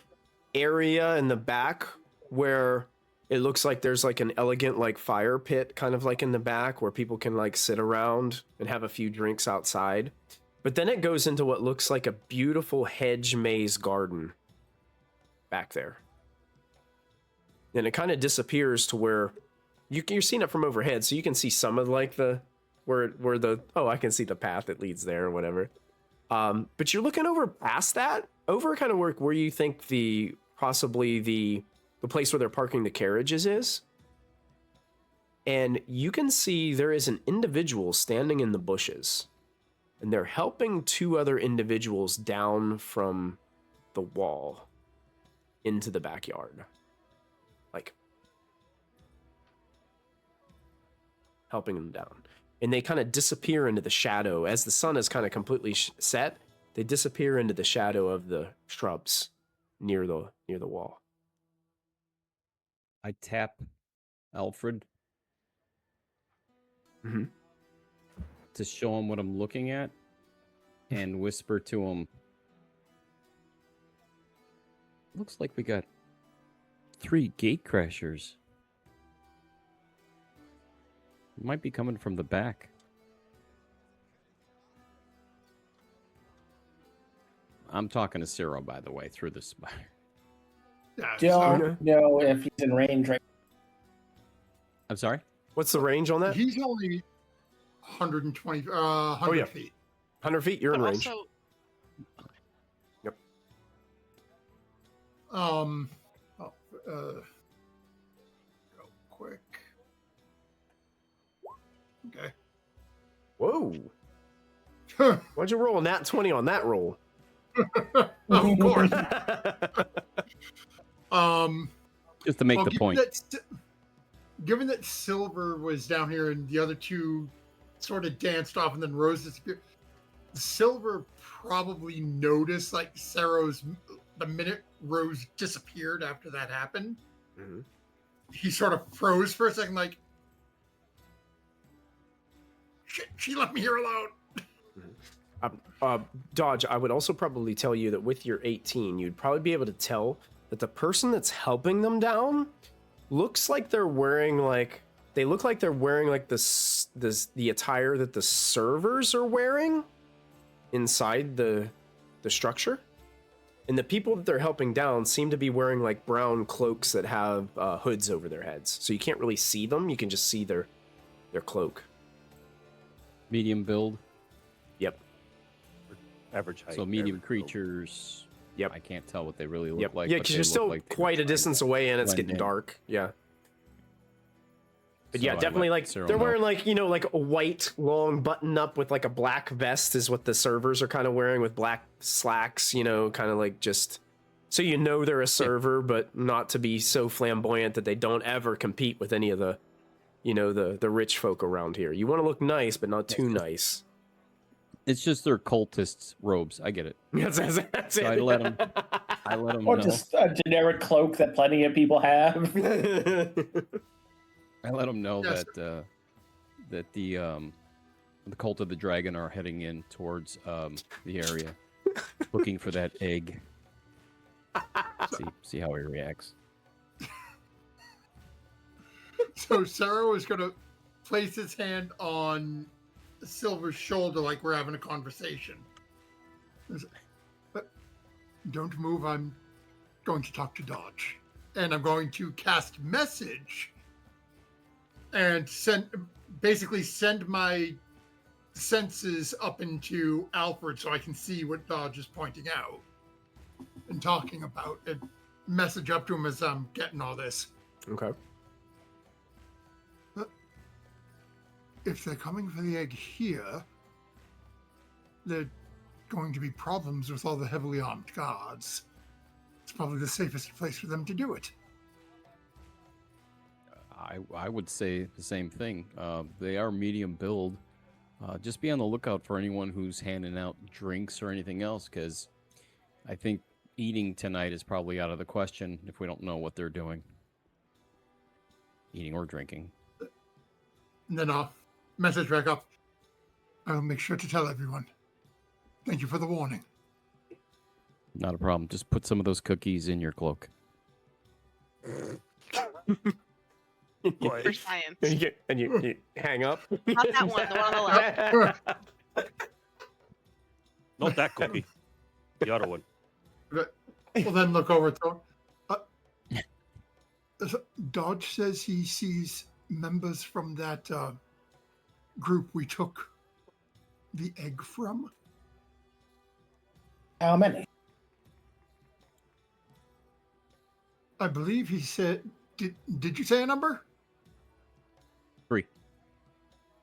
area in the back where it looks like there's like an elegant like fire pit kind of like in the back where people can like sit around and have a few drinks outside. But then it goes into what looks like a beautiful hedge maze garden back there. And it kind of disappears to where you're seeing it from overhead, so you can see some of like I can see the path that leads there or whatever. But you're looking over past that, over kind of where you think possibly the place where they're parking the carriages is. And you can see there is an individual standing in the bushes. And they're helping two other individuals down from the wall into the backyard. Like, helping them down. And they kind of disappear into the shadow. As the sun is kind of completely set, they disappear into the shadow of the shrubs near the wall. I tap Alfred to show him what I'm looking at and whisper to him, Looks like we got 3 gate crashers. Might be coming from the back. I'm talking to Ciro, by the way, through the spider. Yeah, Don't know if he's in range right. I'm sorry? What's the range on that? He's only 120, 100 yeah. feet. 100 feet, you're in But range. also, Go quick. Okay. Whoa. Why'd you roll a nat 20 on that roll? Of course. Just to make well, the point. Given that Silver was down here and the other two sort of danced off and then Rose disappeared, Silver probably noticed like the minute Rose disappeared after that happened. Mm-hmm. He sort of froze for a second, like, shit, she left me here alone. Dodge, I would also probably tell you that with your 18, you'd probably be able to tell that the person that's helping them down looks like they're wearing like the attire that the servers are wearing inside the structure. And the people that they're helping down seem to be wearing like brown cloaks that have hoods over their heads. So you can't really see them. You can just see their cloak. Medium build. Yep. Average height. So medium average build. creatures. Yep. I can't tell what they really look Yep. like. Yeah, but because they you're look still like they were quite a trying to distance away and it's blend getting in. dark. Yeah. But So yeah, I definitely let like Cyril they're know. wearing like, like a white long button up with like a black vest is what the servers are kind of wearing with black slacks, kind of like just so they're a server, but not to be so flamboyant that they don't ever compete with any of the, the rich folk around here. You want to look nice, but not too nice. It's just their cultists' robes. I get it. That's So I let them Or know. just a generic cloak that plenty of people have. I let them know Yes. that the cult of the dragon are heading in towards the area, looking for that egg. See how he reacts. So Sarah was going to place his hand on Silver's shoulder like we're having a conversation. But don't move. I'm going to talk to Dodge. And I'm going to cast message and send my senses up into Alfred so I can see what Dodge is pointing out and talking about, and message up to him as I'm getting all this. Okay. If they're coming for the egg here, there are going to be problems with all the heavily armed guards. It's probably the safest place for them to do it. I would say the same thing. They are medium build. Just be on the lookout for anyone who's handing out drinks or anything else, because I think eating tonight is probably out of the question if we don't know what they're doing. Eating or drinking. And then I'll message back up. I'll make sure to tell everyone. Thank you for the warning. Not a problem. Just put some of those cookies in your cloak. for science. And you hang up. Not that one, the one on the left. Not that cookie. The other one. We'll then look over to Dodge says he sees members from that group we took the egg from. How many? I believe he said. Did you say a number? 3.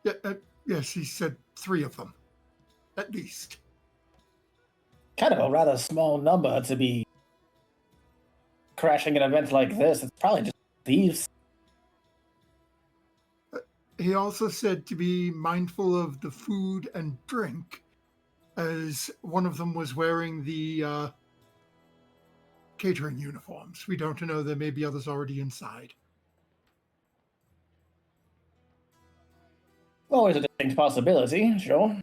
Yeah. Yes, he said 3 of them, at least. Kind of a rather small number to be crashing an event like this. It's probably just thieves. He also said to be mindful of the food and drink, as one of them was wearing the catering uniforms. We don't know. There may be others already inside. Always a distinct possibility, sure.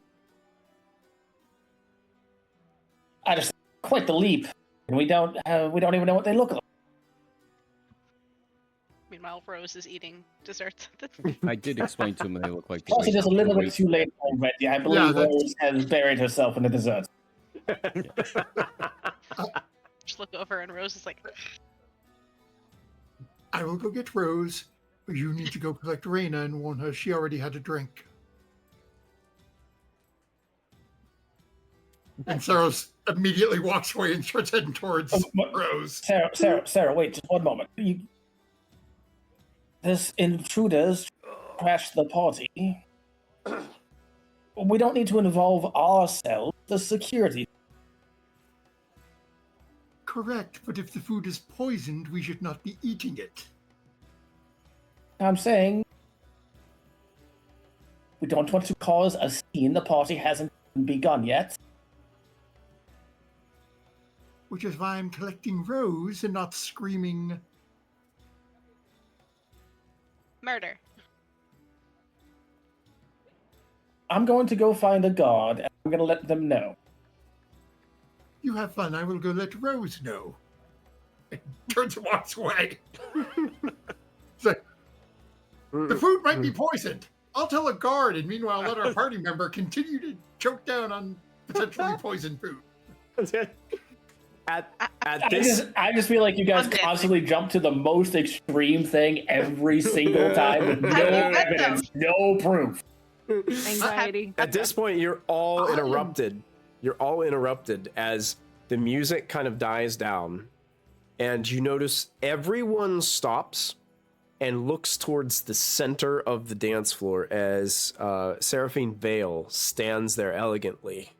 I just quite the leap And we don't even know what they look like. Meanwhile, Rose is eating desserts. I did explain to him they look like. Also, just a little bit too late already. I believe Rose has buried herself in the desserts. Just look over and Rose is like, I will go get Rose, but you need to go collect Raina and warn her she already had a drink. And Sarah immediately walks away and starts heading towards Rose. Sarah, wait just one moment. This intruders crashed the party. We don't need to involve ourselves. The security. Correct, but if the food is poisoned, we should not be eating it. I'm saying we don't want to cause a scene. The party hasn't begun yet. Which is why I'm collecting Rose and not screaming murder. I'm going to go find a guard, and I'm going to let them know. You have fun, I will go let Rose know. And turns and walks away. It's like, the food might be poisoned. I'll tell a guard, and meanwhile let our party member continue to choke down on potentially poisoned food. I just feel like you guys constantly jump to the most extreme thing every single time with no evidence, no proof. Anxiety. At this point, you're all interrupted. You're all interrupted as the music kind of dies down, and you notice everyone stops and looks towards the center of the dance floor as Seraphine Vale stands there elegantly.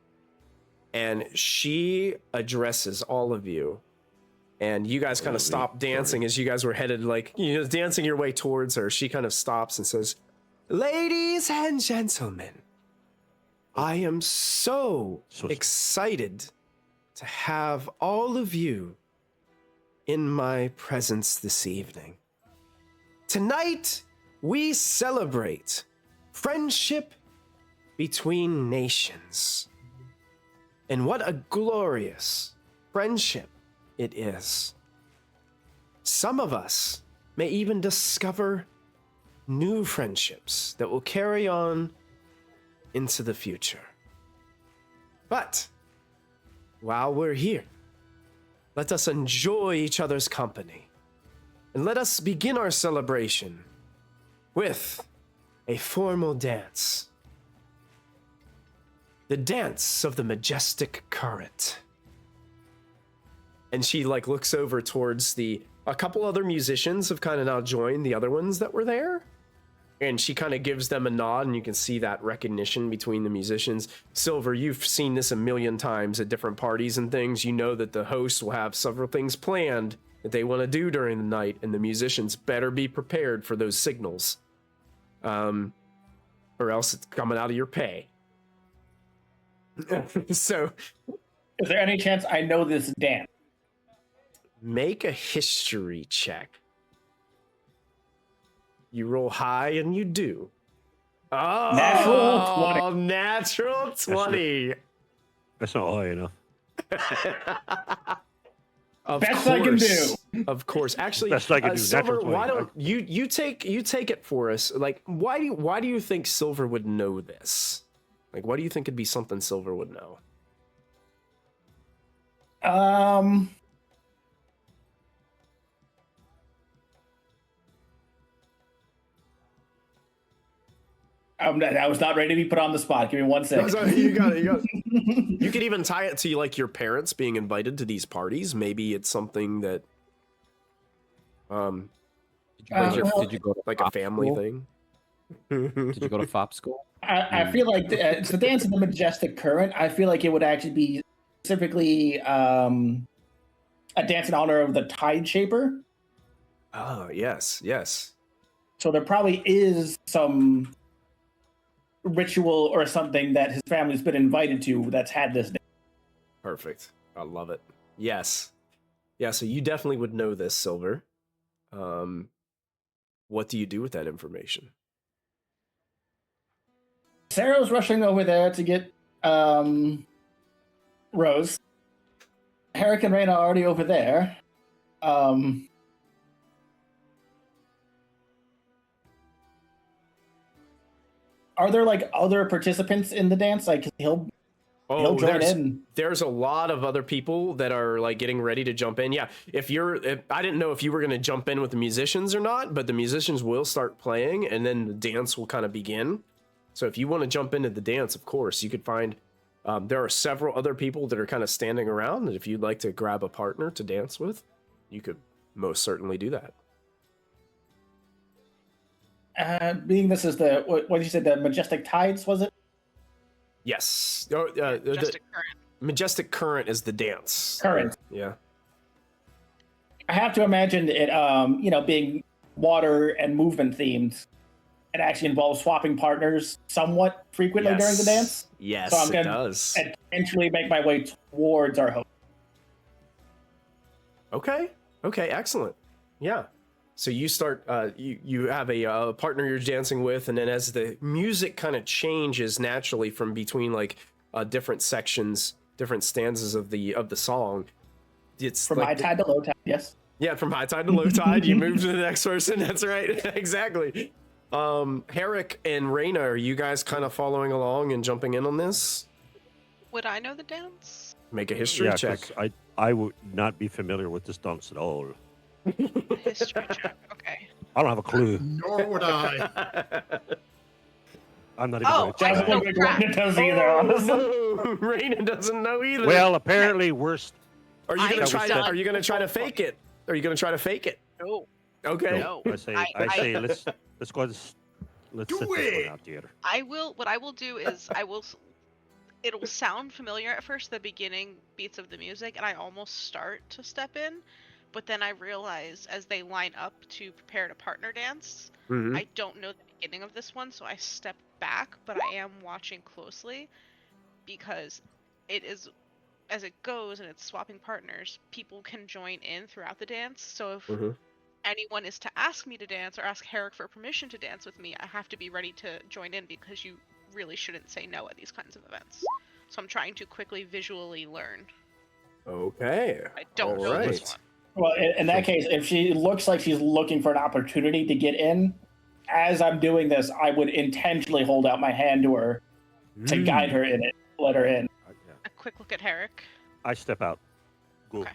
And she addresses all of you. And you guys kind of stop dancing as you guys were headed, dancing your way towards her. She kind of stops and says, "Ladies and gentlemen, I am so excited to have all of you in my presence this evening. Tonight, we celebrate friendship between nations. And what a glorious friendship it is. Some of us may even discover new friendships that will carry on into the future. But while we're here, let us enjoy each other's company. And let us begin our celebration with a formal dance. The dance of the majestic current." And she looks over towards a couple other musicians have kind of now joined the other ones that were there. And she kind of gives them a nod, and you can see that recognition between the musicians. Silver, you've seen this a million times at different parties and things. You know that the hosts will have several things planned that they want to do during the night, and the musicians better be prepared for those signals. Or else it's coming out of your pay. So, is there any chance I know this dance? Make a history check. You roll high and you do. Oh, natural 20. That's not high enough. Best I can do. Of course. Actually, best I can do. Silver, why don't you take it for us? Why do you think Silver would know this? Why do you think it'd be something Silver would know? I was not ready to be put on the spot. Give me 1 second. You got it. You could even tie it to your parents being invited to these parties. Maybe it's something that did you go to a family school? thing? Did you go to FOP school? I feel like it's the dance of the majestic current. I feel like it would actually be specifically a dance in honor of the Tide Shaper. Oh, yes. So there probably is some ritual or something that his family's been invited to that's had this dance. Perfect. I love it. Yes. Yeah, so you definitely would know this, Silver. What do you do with that information? Sarah's rushing over there to get Rose. Herrick and Raina are already over there. Are there like other participants in the dance? Like he'll join in. There's a lot of other people that are like getting ready to jump in. Yeah, if I didn't know if you were going to jump in with the musicians or not, but the musicians will start playing and then the dance will kind of begin. So if you want to jump into the dance, of course, you could find, there are several other people that are kind of standing around that if you'd like to grab a partner to dance with, you could most certainly do that. Being this is what did you say, the Majestic Tides, was it? Yes. Majestic Current. Majestic Current is the dance. Current. Yeah. I have to imagine it, being water and movement themed, it actually involves swapping partners somewhat frequently during the dance. Yes, so I'm it gonna does. eventually make my way towards our host. Okay, excellent. Yeah. So you start, you have a partner you're dancing with, and then as the music kind of changes naturally from between like different sections, different stanzas of the song, it's from like high tide to low tide. Yes. Yeah, from high tide to low tide, you move to the next person. That's right, exactly. Herrick and Raina, are you guys kind of following along and jumping in on this? Would I know the dance? Make a history check. 'Cause I would not be familiar with this dance at all. History check. Okay. I don't have a clue. Nor would I. I'm not even Oh, going to Doesn't try. look like Raina does either, honestly. No, Raina doesn't know either. Well, apparently we're... Are you gonna I try? done. Are you gonna try to fake it? Are you gonna try to fake it? No. Okay. No. I say let's go ahead and let's Do sit this it. one out there. What I will do is it'll sound familiar at first, the beginning beats of the music, and I almost start to step in, but then I realize as they line up to prepare to partner dance, Mhm. I don't know the beginning of this one, so I step back, but I am watching closely because it is, as it goes and it's swapping partners, people can join in throughout the dance. So if Mhm. anyone is to ask me to dance or ask Herrick for permission to dance with me, I have to be ready to join in because you really shouldn't say no at these kinds of events. So I'm trying to quickly visually learn. Okay. I don't know Alright. this one. Well, in that case, if she looks like she's looking for an opportunity to get in, as I'm doing this, I would intentionally hold out my hand to her to guide her in it, let her in. A quick look at Herrick, I step out. Go. Okay.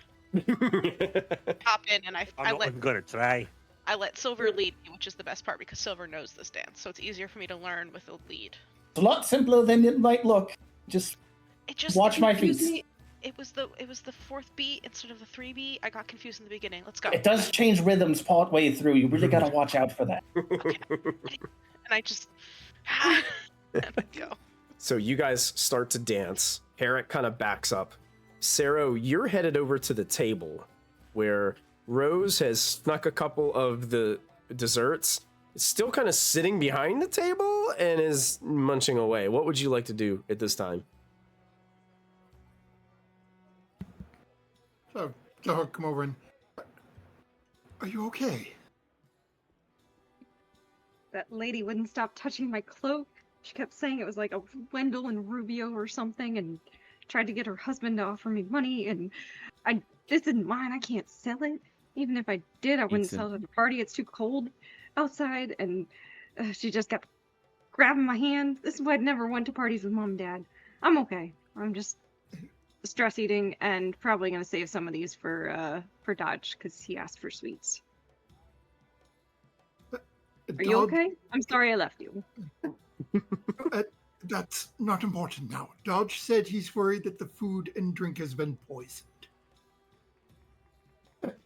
hop in, and I I'm not even gonna try. I let Silver lead me, which is the best part because Silver knows this dance, so it's easier for me to learn with a lead. It's a lot simpler than it might look. Just watch my confused feet. me. It was the fourth beat instead of the 3 beat. I got confused in the beginning. Let's go. It does change rhythms part way through. You really gotta watch out for that. And I just and I go. So you guys start to dance. Herrick kind of backs up. Sarah, you're headed over to the table where Rose has snuck a couple of the desserts. Is still kind of sitting behind the table and is munching away. What would you like to do at this time? So I'll come over and. Are you okay? That lady wouldn't stop touching my cloak. She kept saying it was like a Wendell and Rubio or something, and tried to get her husband to offer me money, and this isn't mine, I can't sell it. Even if I did, I wouldn't sell it at a party, it's too cold outside, and she just kept grabbing my hand. This is why I'd never went to parties with Mom and Dad. I'm okay. I'm just stress eating and probably gonna save some of these for Dodge, because he asked for sweets. Are you okay? I'm sorry I left you. That's not important now. Dodge said he's worried that the food and drink has been poisoned.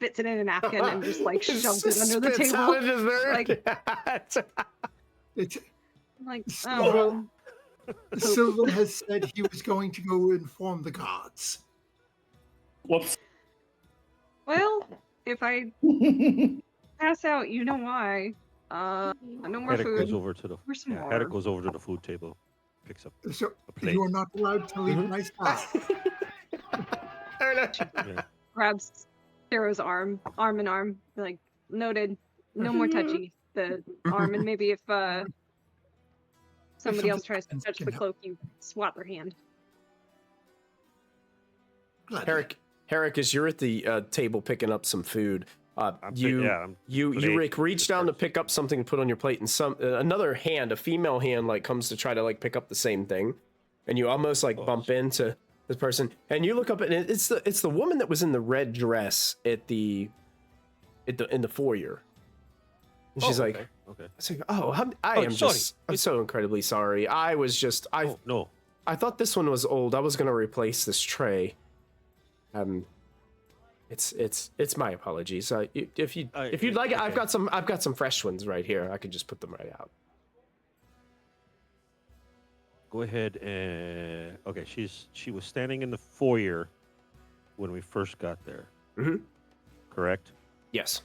Fits it in a napkin and just like shoves it under the Spits table. out a dessert. It's Like, Silver, Silver has said he was going to go inform the gods. Whoops. well, if I pass out, you know why. No more Herrick food. goes over to the Where's some more? Herrick goes over to the food table, picks up So a plate. you are not allowed to leave a nice house. Yeah. Grabs Sarah's arm in arm. Like, noted. No more touchy. The arm, and maybe if somebody else tries to touch the cloak, you swat their hand. Gladly. Herrick Herrick, as you're at the table picking up some food, you reach down to pick up something to put on your plate, and another hand, a female hand, like comes to try to like pick up the same thing, and you almost like bump into this person, and you look up, and it's the woman that was in the red dress in the foyer. And she's like, okay. I'm so incredibly sorry. No. I thought this one was old. I was gonna replace this tray. It's my apologies. If you'd like it, I've got some fresh ones right here. I could just put them right out. Go ahead and she was standing in the foyer when we first got there. Mm-hmm. Correct? Yes.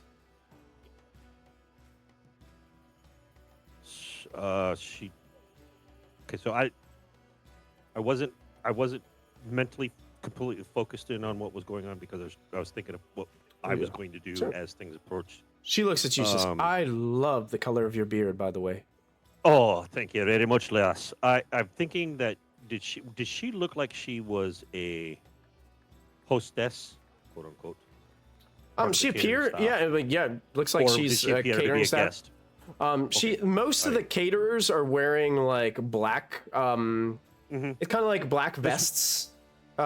So I wasn't mentally completely focused in on what was going on because I was thinking of what I was going to do as things approached. She looks at you and says, I love the color of your beard, by the way. Oh, thank you very much, Les. I'm thinking that did she look like she was a hostess, quote unquote? She appeared, looks like she's a catering staff. Most of the caterers are wearing like black, it's kind of like black vests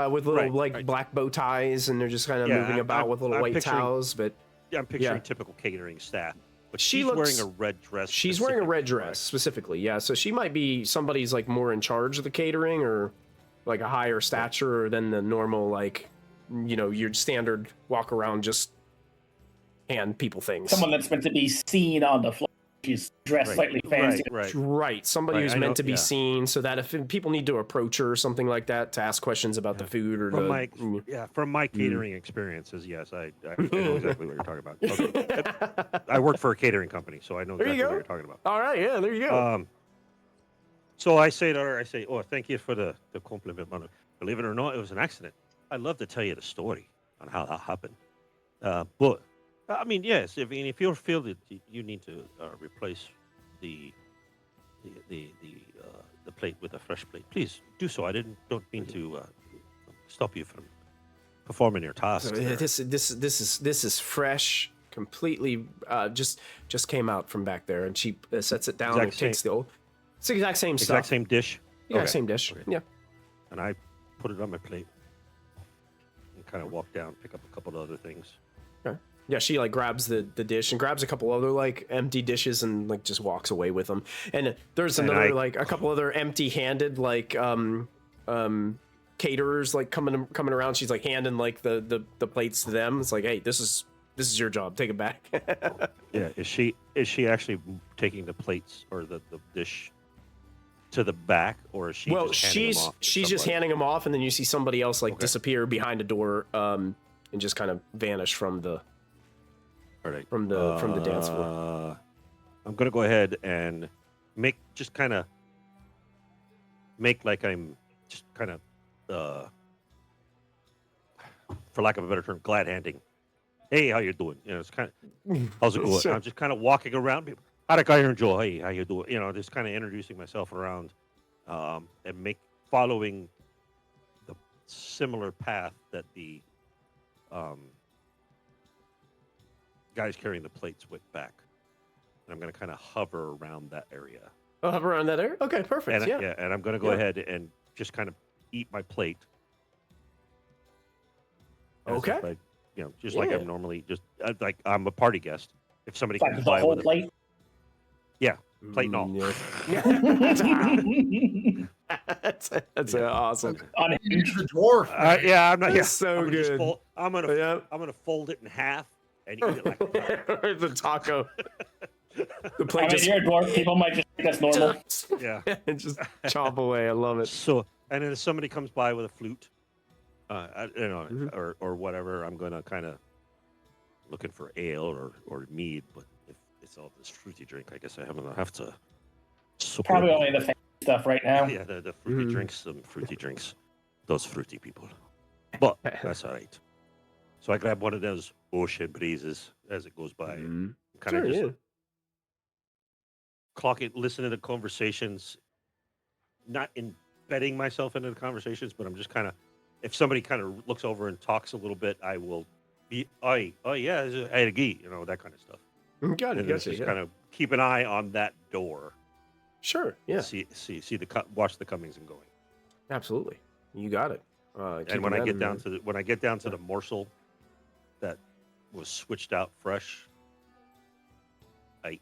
with little black bow ties, and they're just kind of moving about with little white towels. But I'm picturing typical catering staff. But she's wearing a red dress. She's wearing a red dress specifically, yeah. So she might be somebody's like more in charge of the catering, or like a higher stature than the normal, like, your standard walk around just hand people things. Someone that's meant to be seen on the floor. She's dressed slightly fancy. Right. Somebody who's meant to be seen, so that if people need to approach her or something like that to ask questions about the food or from my catering experiences, yes, I know exactly what you're talking about. Okay. I work for a catering company, so I know exactly what you're talking about. All right, yeah, there you go. So I say to her, oh, thank you for the compliment, man. Believe it or not, it was an accident. I'd love to tell you the story on how that happened, but. I mean, yes. If you feel that you need to replace the plate with a fresh plate, please do so. I don't mean to stop you from performing your task. This is fresh, completely. Just came out from back there, and she sets it down and takes the old. It's the exact same stuff. Exact same dish. Same dish. Okay. Yeah. And I put it on my plate and kind of walk down, pick up a couple of other things. Okay. Yeah, she like grabs the dish and grabs a couple other like empty dishes and like just walks away with them. And there's another like a couple other empty-handed like caterers like coming around. She's like handing like the plates to them. It's like, hey, this is your job. Take it back. Yeah, is she actually taking the plates or the dish to the back, or is she? Well, she's just handing them off, and then you see somebody else like disappear behind a door and just kind of vanish from the. From the dance floor. I'm gonna go ahead and make like I'm just kind of, for lack of a better term, glad handing. Hey, how you doing? It's kind of how's it going? Sure. I'm just kind of walking around. How'd I enjoy? Hey, how you doing? Just kind of introducing myself around, and following the similar path that the guys carrying the plates went back. And I'm going to kind of hover around that area. Oh, hover around that area? Okay, perfect. And, and I'm going to go ahead and just kind of eat my plate. Okay. Just like I'm normally, just like I'm a party guest. If somebody comes by with a plate? Yeah, plate and all. That's awesome. On the dwarf. I'm not. That's so good. I'm gonna fold it in half. And eat it like the taco. The plate you're a dwarf. People might just think that's normal. And just chomp away. I love it. So, and then if somebody comes by with a flute, or whatever, I'm gonna kind of looking for ale or mead. But if it's all this fruity drink, I guess I have to. Probably only the fancy stuff right now. Yeah, the fruity drinks, some fruity drinks, those fruity people. But that's all right. So I grab one of those ocean breezes as it goes by. Kind of just clock it, listen to the conversations, not embedding myself into the conversations, but I'm just kind of if somebody kind of looks over and talks a little bit, I will be, oh yeah, I had a gee, that kind of stuff. Got it. And it's Gotcha. just Yeah. kind of keep an eye on that door. Sure. Yeah. See watch the comings and going. Absolutely. You got it. And when I get down to the morsel that was switched out fresh, I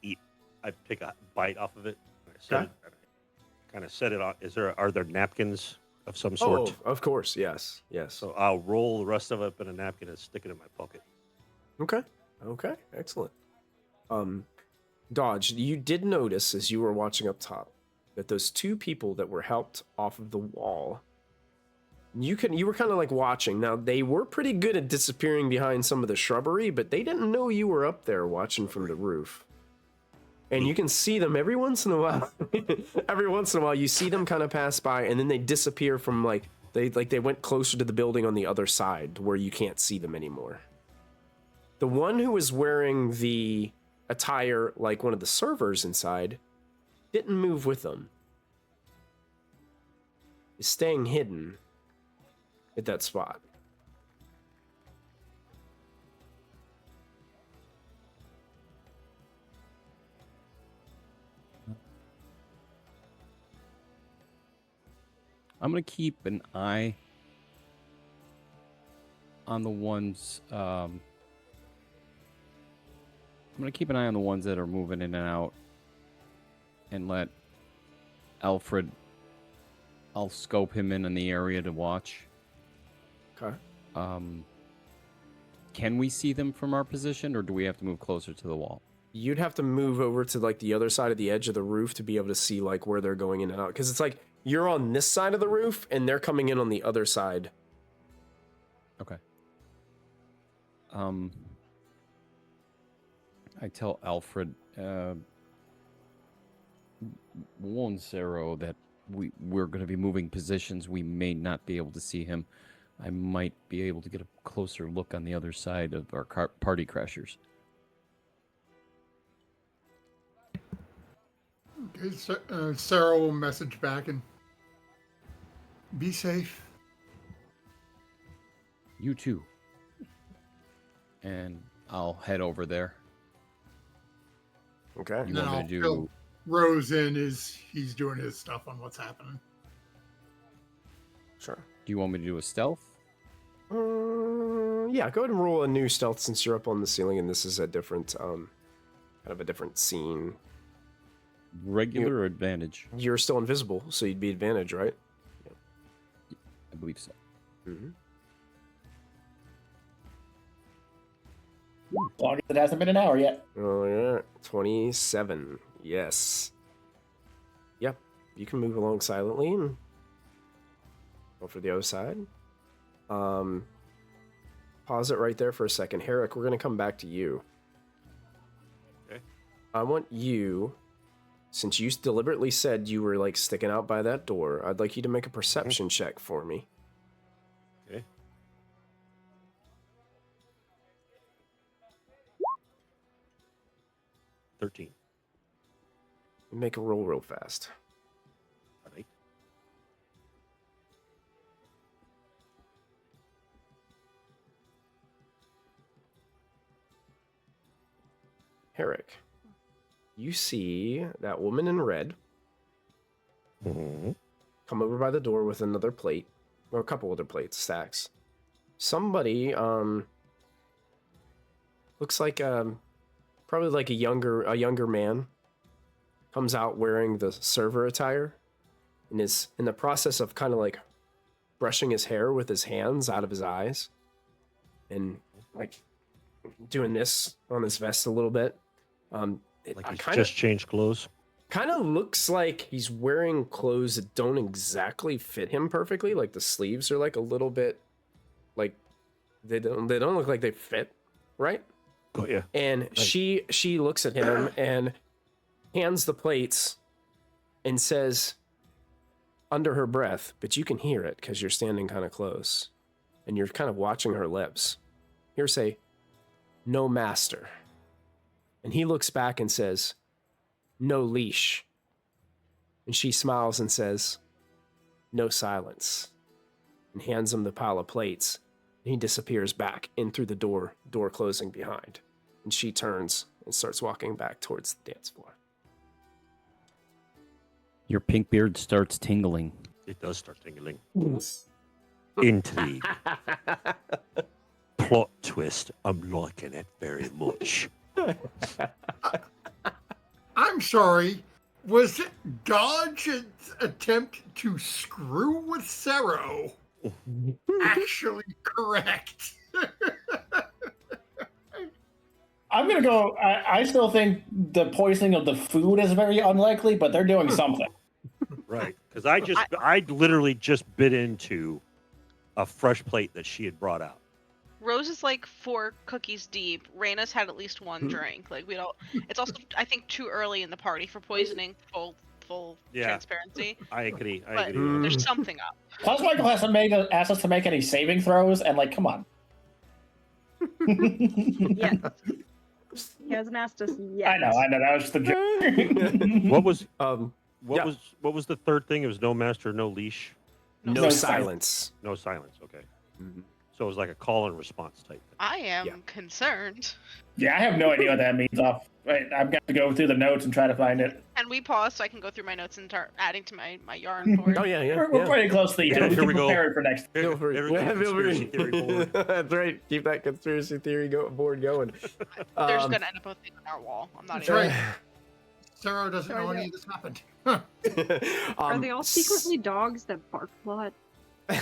pick a bite off of it. I kind of set it on. Are there napkins of some sort? Oh, of course. Yes. So I'll roll the rest of it up in a napkin and stick it in my pocket. Okay. Excellent. Dodge, you did notice as you were watching up top that those two people that were helped off of the wall, you were kind of like watching. Now they were pretty good at disappearing behind some of the shrubbery, but they didn't know you were up there watching from the roof. And you can see them every once in a while. Every once in a while, you see them kind of pass by, and then they disappear from they went closer to the building on the other side where you can't see them anymore. The one who was wearing the attire like one of the servers inside didn't move with them. He's staying hidden at that spot. I'm going to keep an eye on the ones. I'm going to keep an eye on the ones that are moving in and out, and let Alfred. I'll scope him in the area to watch. Okay. Can we see them from our position, or do we have to move closer to the wall? You'd have to move over to like the other side of the edge of the roof to be able to see like where they're going in and out, because it's like you're on this side of the roof and they're coming in on the other side. Okay. I tell Alfred, warn Zero that we're going to be moving positions. We may not be able to see him. I might be able to get a closer look on the other side of our party crashers. Okay, Sarah will message back and be safe. You too. And I'll head over there. Okay. You And then want me I'll to do? fill Rose in as he's doing his stuff on what's happening. Sure. Do you want me to do a stealth? Yeah, go ahead and roll a new stealth since you're up on the ceiling and this is a different, kind of a different scene. Regular or advantage? You're still invisible, so you'd be advantage, right? I believe so. Mm-hmm. As long as it hasn't been an hour yet. Oh, yeah. 27. Yes. Yep. You can move along silently and go for the other side. Pause it right there for a second. Herrick, we're going to come back to you. Okay. I want you, since you deliberately said you were like sticking out by that door, I'd like you to make a perception check for me. Okay. $13. Make a roll real fast. All right. Herrick, you see that woman in red Mm-hmm. come over by the door with another plate, or a couple other plates, stacks. Somebody, looks like, probably like a younger man, comes out wearing the server attire, and is in the process of kind of like brushing his hair with his hands out of his eyes, and like doing this on his vest a little bit. Like he's just changed clothes. Kind of looks like he's wearing clothes that don't exactly fit him perfectly. Like the sleeves are like a little bit, like they don't look like they fit, right? Oh yeah. And Right. she looks at him and hands the plates and says under her breath, but you can hear it because you're standing kind of close and you're kind of watching her lips. Here say, "No master." And he looks back and says, "No leash." And she smiles and says, "No silence." and hands him the pile of plates. And he disappears back in through the door closing behind. And she turns and starts walking back towards the dance floor. Your pink beard starts tingling. It does start tingling. Intrigue. Plot twist. I'm liking it very much. I'm sorry. Was Dodge's attempt to screw with Sero actually correct? I'm gonna go. I still think the poisoning of the food is very unlikely, but they're doing something. Right. Because I literally just bit into a fresh plate that she had brought out. Rose is like 4 cookies deep. Raina's had at least one drink. Like we don't. It's also I think too early in the party for poisoning. Full Yeah. transparency. I agree. I But agree. there's something up. Plus, Michael hasn't asked us to make any saving throws, and like, come on. Yes. He hasn't asked us yet. I know. That was just a joke. What was Yeah. what was the third thing? It was no master, no leash, No silence. no silence. Okay, Mhm. so it was like a call and response type thing. I am Yeah. concerned. Yeah, I have no idea what that means. Right, I've got to go through the notes and try to find it. And we pause so I can go through my notes and start adding to my yarn board. Oh, yeah. We're pretty close to the end. Here we go. Prepare it for next. Feel free. Here we go, conspiracy theory board. That's right. Keep that conspiracy theory board going. There's gonna end up a thing on our wall. I'm not That's even. right. Sero doesn't know any of this happened. Are they all secretly dogs that bark blood? Oh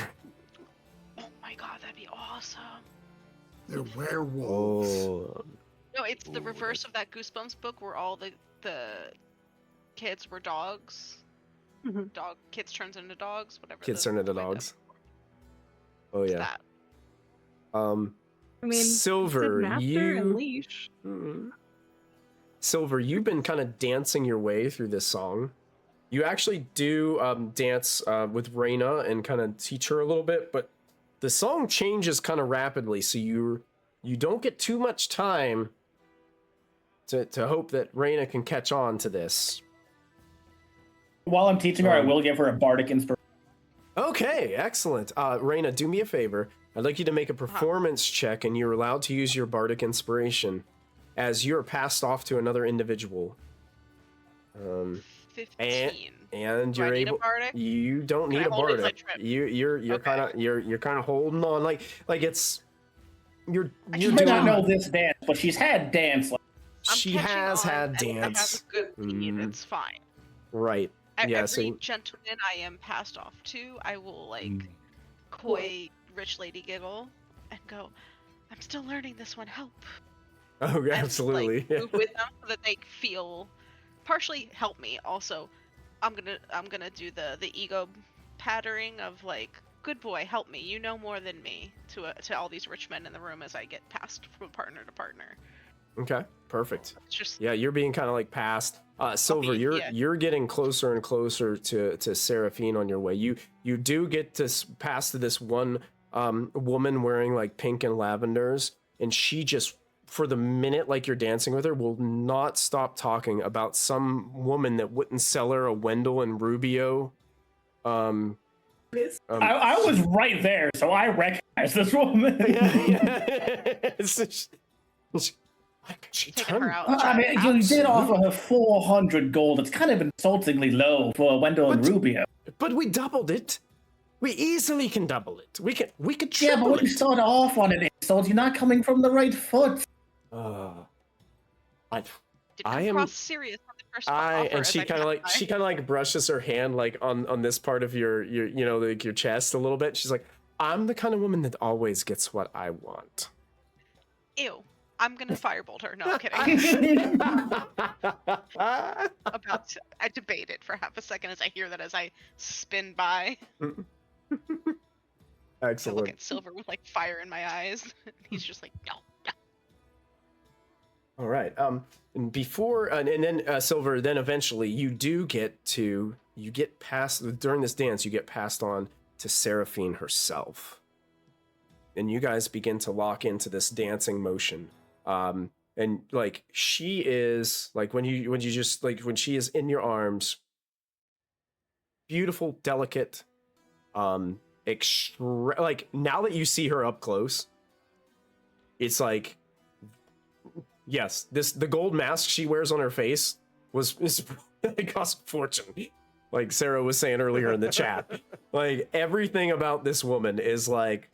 my god, that'd be awesome. They're werewolves. Oh. No, it's the reverse of that Goosebumps book where all the kids were dogs. Mhm. Kids turns into dogs, whatever. Kids the turn into point of- dogs. Oh it's yeah. that. I mean, Silver, master you and leash. Silver, you've been kind of dancing your way through this song. You actually do dance with Raina and kind of teach her a little bit, but the song changes kind of rapidly, so you don't get too much time to hope that Raina can catch on to this. While I'm teaching her, I will give her a bardic inspiration. Okay, excellent. Raina, do me a favor. I'd like you to make a performance check, and you're allowed to use your bardic inspiration as you're passed off to another individual. 15. And Do you're I need a able. bardic? You don't Can need I a hold it as I bardic. trip? You're Okay. kind of you're kind of holding on like it's you're She you're may not doing. know this dance, but she's had dance. I'm She catching has on, had and dance. I have a good beat. Mhm. It's fine. Right. Yeah, Every so- gentleman I am passed off to, I will coy rich lady giggle and go, "I'm still learning this one. Help!" Oh, And, absolutely. move with them so that they feel partially help me. Also, I'm gonna do the ego patterning of like, "Good boy, help me. You know more than me." To all these rich men in the room as I get passed from partner to partner. Okay. Perfect. It's just Yeah, you're being kind of like passed. Silver, yeah. you're getting closer and closer to Seraphine on your way. You do get to pass to this one woman wearing like pink and lavenders, and she just, for the minute like you're dancing with her, will not stop talking about some woman that wouldn't sell her a Wendell and Rubio. I was right there, so I recognize this woman. She taking her turned. out. I mean, you did offer her 400 gold. It's kind of insultingly low for Wendell and But- Rubio. But we doubled it. We easily can double it. We could Yeah, triple but when you it. start off on an insult, you're not coming from the right foot. I Did I come am- across serious on the first offer and as she I kind of passed by. like brushes her hand like on this part of your you know, like your chest a little bit. She's like, I'm the kind of woman that always gets what I want. Ew. I'm gonna firebolt her. No, I'm kidding. I debate it for half a second as I hear that as I spin by. I look Excellent. at Silver with like fire in my eyes. He's just like, no. All right. And before and then Silver, then eventually you get passed during this dance. You get passed on to Seraphine herself, and you guys begin to lock into this dancing motion. And like she is like when you just like when she is in your arms, beautiful, delicate, like now that you see her up close, it's like, yes, the gold mask she wears on her face it cost a fortune. Like Sarah was saying earlier in the chat, like everything about this woman is like,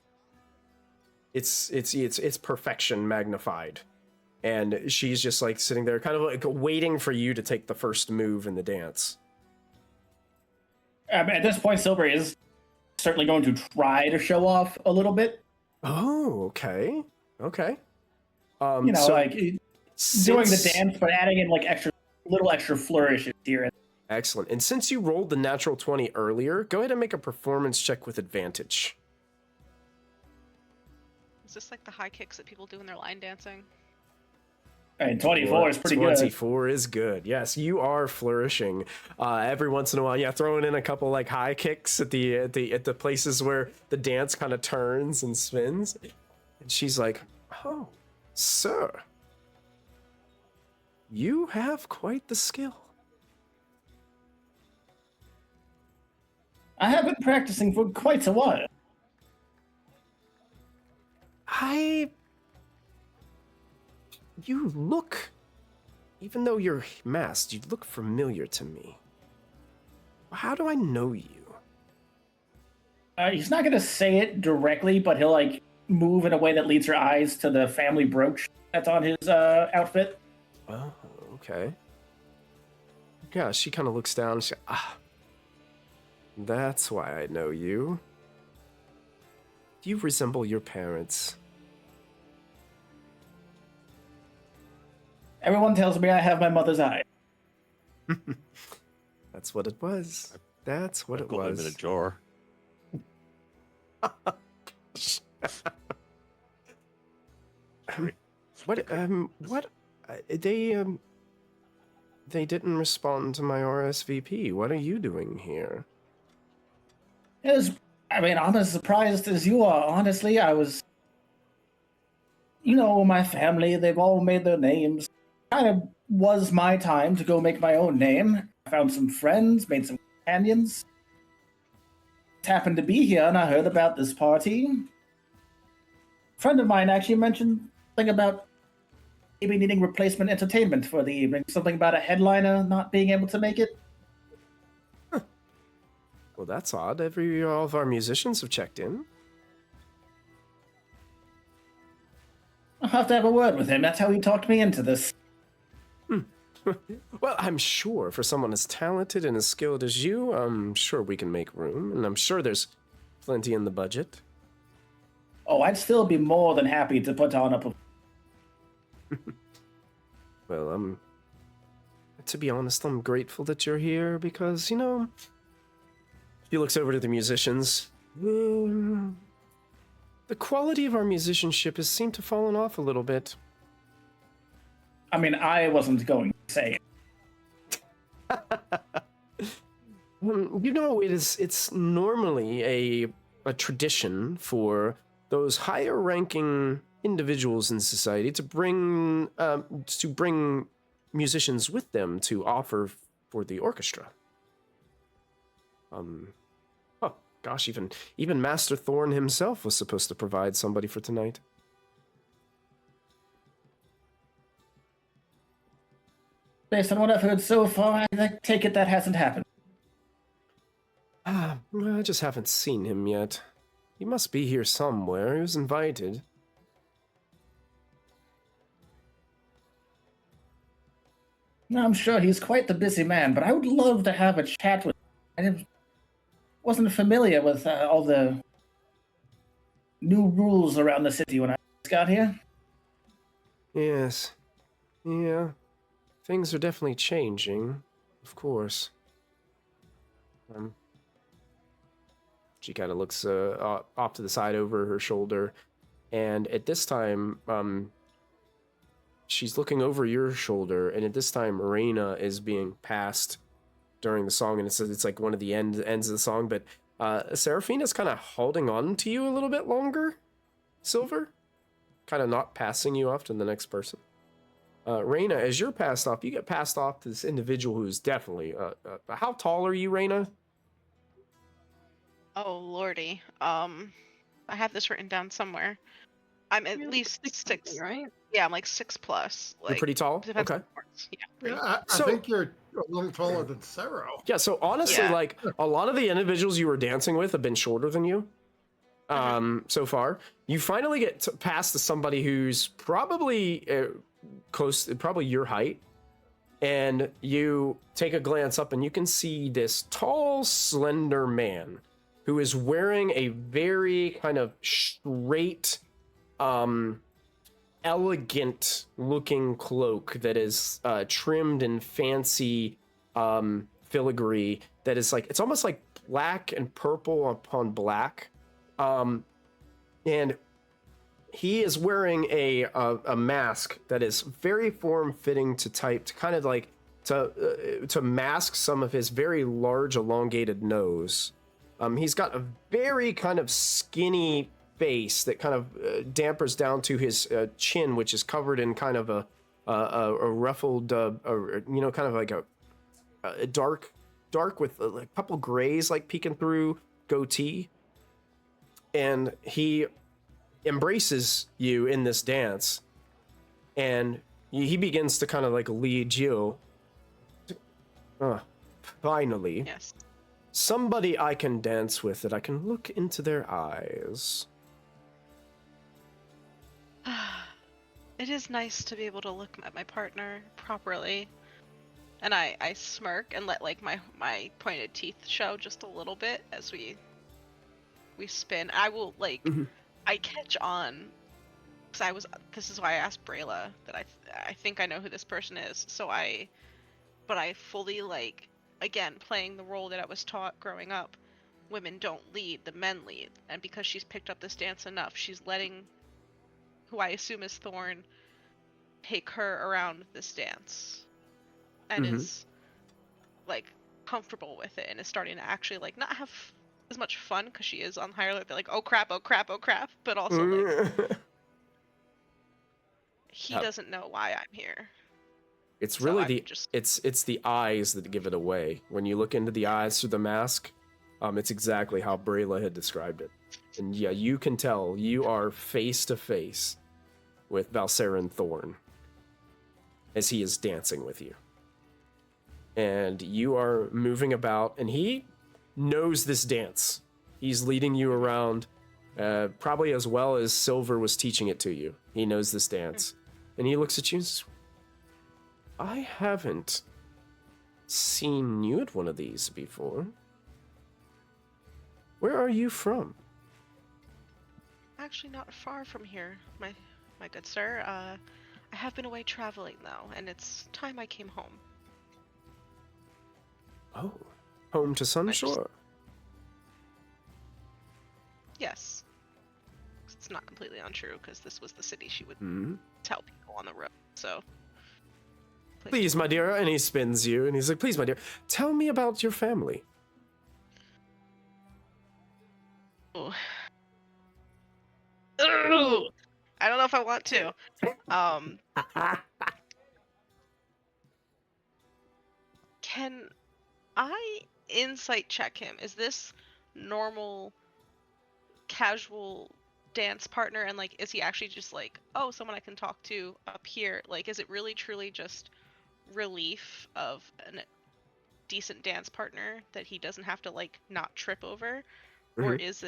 it's perfection magnified. And she's just like sitting there kind of like waiting for you to take the first move in the dance. At this point, Silver is certainly going to try to show off a little bit. Oh, okay. Okay. Like doing the dance, but adding in like little extra flourishes here. Excellent. And since you rolled the natural 20 earlier, go ahead and make a performance check with advantage. Is this like the high kicks that people do when they're line dancing? And 24 is pretty 24 good. 24 is good. Yes, you are flourishing. Every once in a while, throwing in a couple like high kicks at the places where the dance kind of turns and spins. And she's like, "Oh, sir, you have quite the skill." I have been practicing for quite a while. You look, even though you're masked, you look familiar to me. How do I know you? He's not going to say it directly, but he'll like move in a way that leads her eyes to the family brooch that's on his outfit. Oh, okay. Yeah, she kind of looks down and she's like, that's why I know you. You resemble your parents. Everyone tells me I have my mother's eye. That's what it was. That's what it Got was. them in a jar. They didn't respond to my RSVP. What are you doing here? I'm as surprised as you are. Honestly, I was... my family, they've all made their names. Kind of was my time to go make my own name. I found some friends, made some companions. Happened to be here, and I heard about this party. A friend of mine actually mentioned something about maybe needing replacement entertainment for the evening. Something about a headliner not being able to make it. Well, that's odd. All of our musicians have checked in. I'll have to have a word with him. That's how he talked me into this. Well, I'm sure for someone as talented and as skilled as you, I'm sure we can make room, and I'm sure there's plenty in the budget. Oh, I'd still be more than happy to put on a... Well, to be honest, I'm grateful that you're here because, she looks over to the musicians. The quality of our musicianship has seemed to have fallen off a little bit. I wasn't going to say it. It's normally a tradition for those higher ranking individuals in society to bring musicians with them to offer for the orchestra. Gosh, even Master Thorne himself was supposed to provide somebody for tonight. Based on what I've heard so far, I take it that hasn't happened. I just haven't seen him yet. He must be here somewhere. He was invited. I'm sure he's quite the busy man, but I would love to have a chat with him. I wasn't familiar with all the new rules around the city when I got here. Yes. Yeah. Things are definitely changing, of course. She kind of looks off to the side over her shoulder, and at this time, she's looking over your shoulder, and at this time, Marina is being passed during the song, and it's like one of the ends of the song, but Seraphine is kind of holding on to you a little bit longer, Silver, kind of not passing you off to the next person. Raina, as you're passed off, you get passed off to this individual who's definitely... how tall are you, Raina? Oh lordy. I have this written down somewhere. I'm at You're like least 6 six. something, right? Yeah, I'm like 6+. You're Like pretty tall? depends on Okay. the parts. Yeah. Yeah, Pretty. I So- think you're a little taller than Sarah. Yeah, so honestly, Yeah. like a lot of the individuals you were dancing with have been shorter than you. So far, you finally get past to somebody who's probably probably your height, and you take a glance up and you can see this tall, slender man who is wearing a very kind of straight, elegant looking cloak that is trimmed in fancy filigree that is like, it's almost like black and purple upon black. And he is wearing a mask that is very form-fitting to type, to kind of like to mask some of his very large elongated nose. He's got a very kind of skinny face that kind of dampers down to his chin, which is covered in kind of a ruffled, you know, kind of like a dark with a couple grays like peeking through goatee. And he embraces you in this dance, and he begins to kind of like lead you. Finally. Yes. Somebody I can dance with, that I can look into their eyes. It is nice to be able to look at my partner properly. And I smirk and let like my pointed teeth show just a little bit as we spin. I will like I catch on, because this is why I asked Brayla that I think I know who this person is. But I fully, like, again, playing the role that I was taught growing up, women don't lead, the men lead. And because she's picked up this dance enough, she's letting who I assume is Thorne take her around this dance. And is like comfortable with it, and is starting to actually like not have as much fun because she is on higher level. They're like, oh crap, but also like he doesn't know why I'm here. It's So really I'm just- it's the eyes that give it away. When you look into the eyes through the mask, it's exactly how Brayla had described it. And yeah, you can tell you are face to face with Valcerin Thorne as he is dancing with you. And you are moving about, and he knows this dance. He's leading you around, probably as well as Silver was teaching it to you. He knows this dance. And he looks at you and says, I haven't seen you at one of these before. Where are you from? Actually not far from here, my good sir. I have been away traveling though, and it's time I came home. Oh, home to Sunshore. Yes. It's not completely untrue, because this was the city she would tell people on the road, so... Please, my dear, and he spins you, and he's like, please, my dear, tell me about your family. Oh. Ugh. I don't know if I want to. Can I insight check him? Is this normal, casual dance partner? And like, is he actually just like, oh, someone I can talk to up here? Like, is it really truly just relief of a decent dance partner that he doesn't have to like not trip over? Or is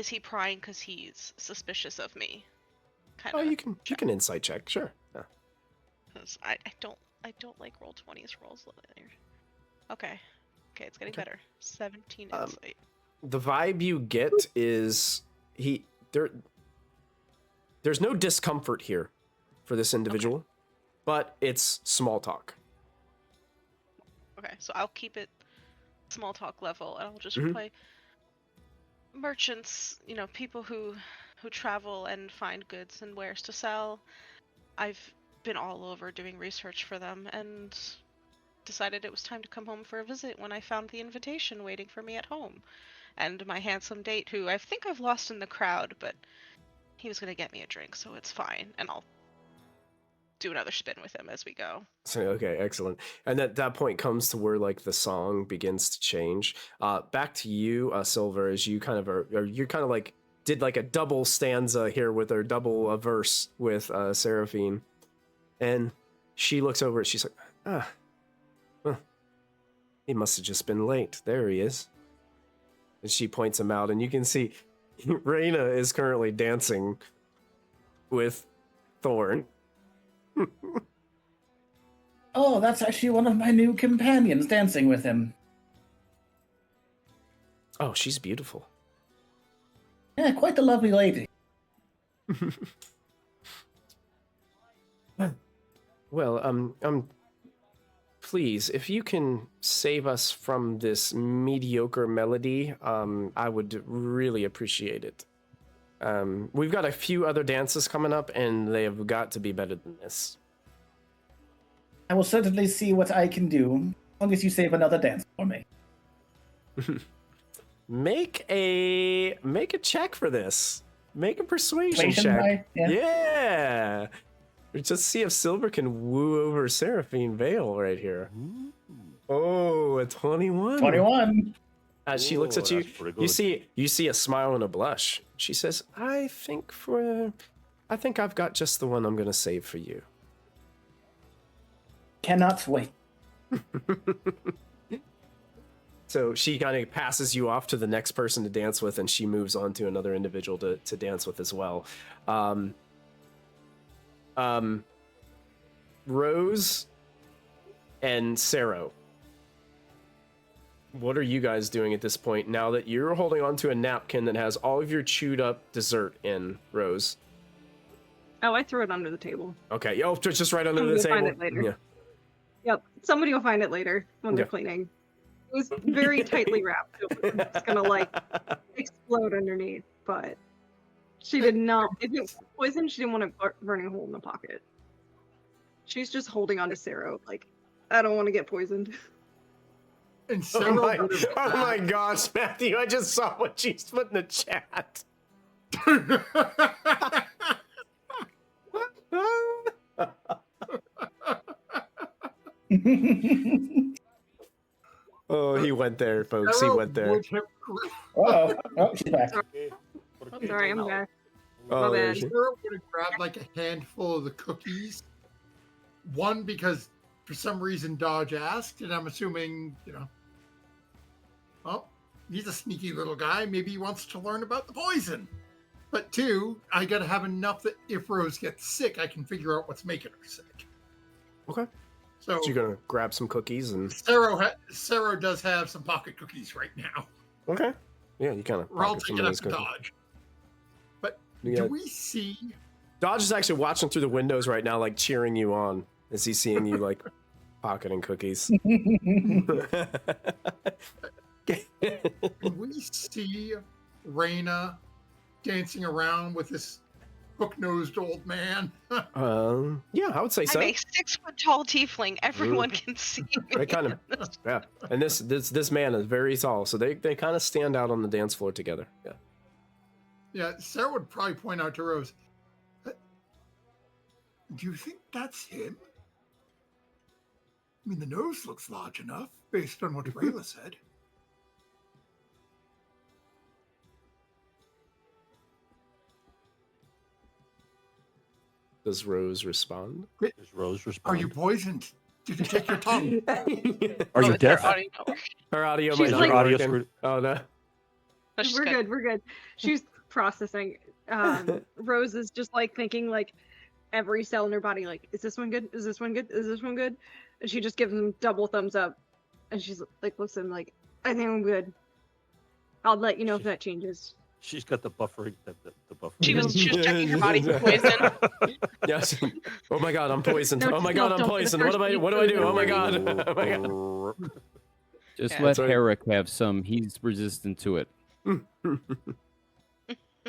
he prying because he's suspicious of me? Kind Oh, of. you can insight check, sure. Yeah. Because I don't like roll 20s rolls. Okay, it's getting better. 17 insight. The vibe you get is there's no discomfort here for this individual, but it's small talk. Okay, so I'll keep it small talk level, and I'll just play merchants, people who travel and find goods and wares to sell. I've been all over doing research for them, and decided it was time to come home for a visit when I found the invitation waiting for me at home. And my handsome date, who I think I've lost in the crowd, but he was going to get me a drink, so it's fine. And I'll do another spin with him as we go. So, okay, excellent. And at that point comes to where like the song begins to change. Back to you, Silver, as you kind of you kind of like did like a double stanza here with her double verse with Seraphine, and she looks over it. She's like, well, he must have just been late. There he is. And she points him out, and you can see Raina is currently dancing with Thorne. Oh, that's actually one of my new companions dancing with him. Oh, she's beautiful. Yeah, quite the lovely lady. Well, please, if you can save us from this mediocre melody, I would really appreciate it. We've got a few other dances coming up, and they have got to be better than this. I will certainly see what I can do, as long as you save another dance for me. Make a check for this. Make a persuasion check. Yeah. Just see if Silver can woo over Seraphine Vale right here. Oh, a 21. 21. As she looks at you, you see a smile and a blush. She says, I think I've got just the one I'm going to save for you. Cannot wait. So she kind of passes you off to the next person to dance with, and she moves on to another individual to dance with as well. Rose and Sarah, what are you guys doing at this point now that you're holding onto a napkin that has all of your chewed up dessert in, Rose? Oh, I threw it under the table. Okay, just right under the table. Find it later. Yeah. Yep, somebody will find it later when they're cleaning. It was very tightly wrapped. So it's gonna like explode underneath, but she did not. If it was poison, she didn't want to burn a hole in the pocket. She's just holding on to Sarah, like, I don't want to get poisoned. And Sarah oh my gosh, Matthew! I just saw what she's put in the chat. Oh, he went there, folks. He went there. Oh, she's back. Sorry, I'm back. Oh, My bad. Sarah would have grabbed like a handful of the cookies. One, because for some reason Dodge asked, and I'm assuming, well, he's a sneaky little guy. Maybe he wants to learn about the poison. But two, I gotta have enough that if Rose gets sick, I can figure out what's making her sick. Okay. So you're gonna grab some cookies and Sarah does have some pocket cookies right now. Okay. Yeah, you kind of. Or I'll take it up to Dodge. But do we see? Dodge is actually watching through the windows right now, like cheering you on as he's seeing you like pocketing cookies. Can we see Raina dancing around with this hook-nosed old man? Yeah, I would say so. I'm a 6-foot-tall tiefling. Everyone can see me. They kind of, yeah. And this man is very tall, so they kind of stand out on the dance floor together. Yeah. Yeah, Sarah would probably point out to Rose. Do you think that's him? I mean, the nose looks large enough, based on what Rayla said. Does Rose respond? Does Rose respond? Are you poisoned? Did you take your tongue? Are you deaf? Her audio She's might like- not be working. Oh no. We're good. She's processing. Rose is just like thinking like every cell in her body, like, is this one good? Is this one good? Is this one good? And she just gives him double thumbs up. And she's like, listen, like, I think I'm good. I'll let you know if that changes. She's got the buffering. The buffering. She was checking her body for poison. Yes. Oh my god, I'm poisoned. No, Oh my god, don't I'm do the poisoned. first What do I do? Oh my god. Oh my god. Just Yeah. let Sorry. Herrick have some. He's resistant to it.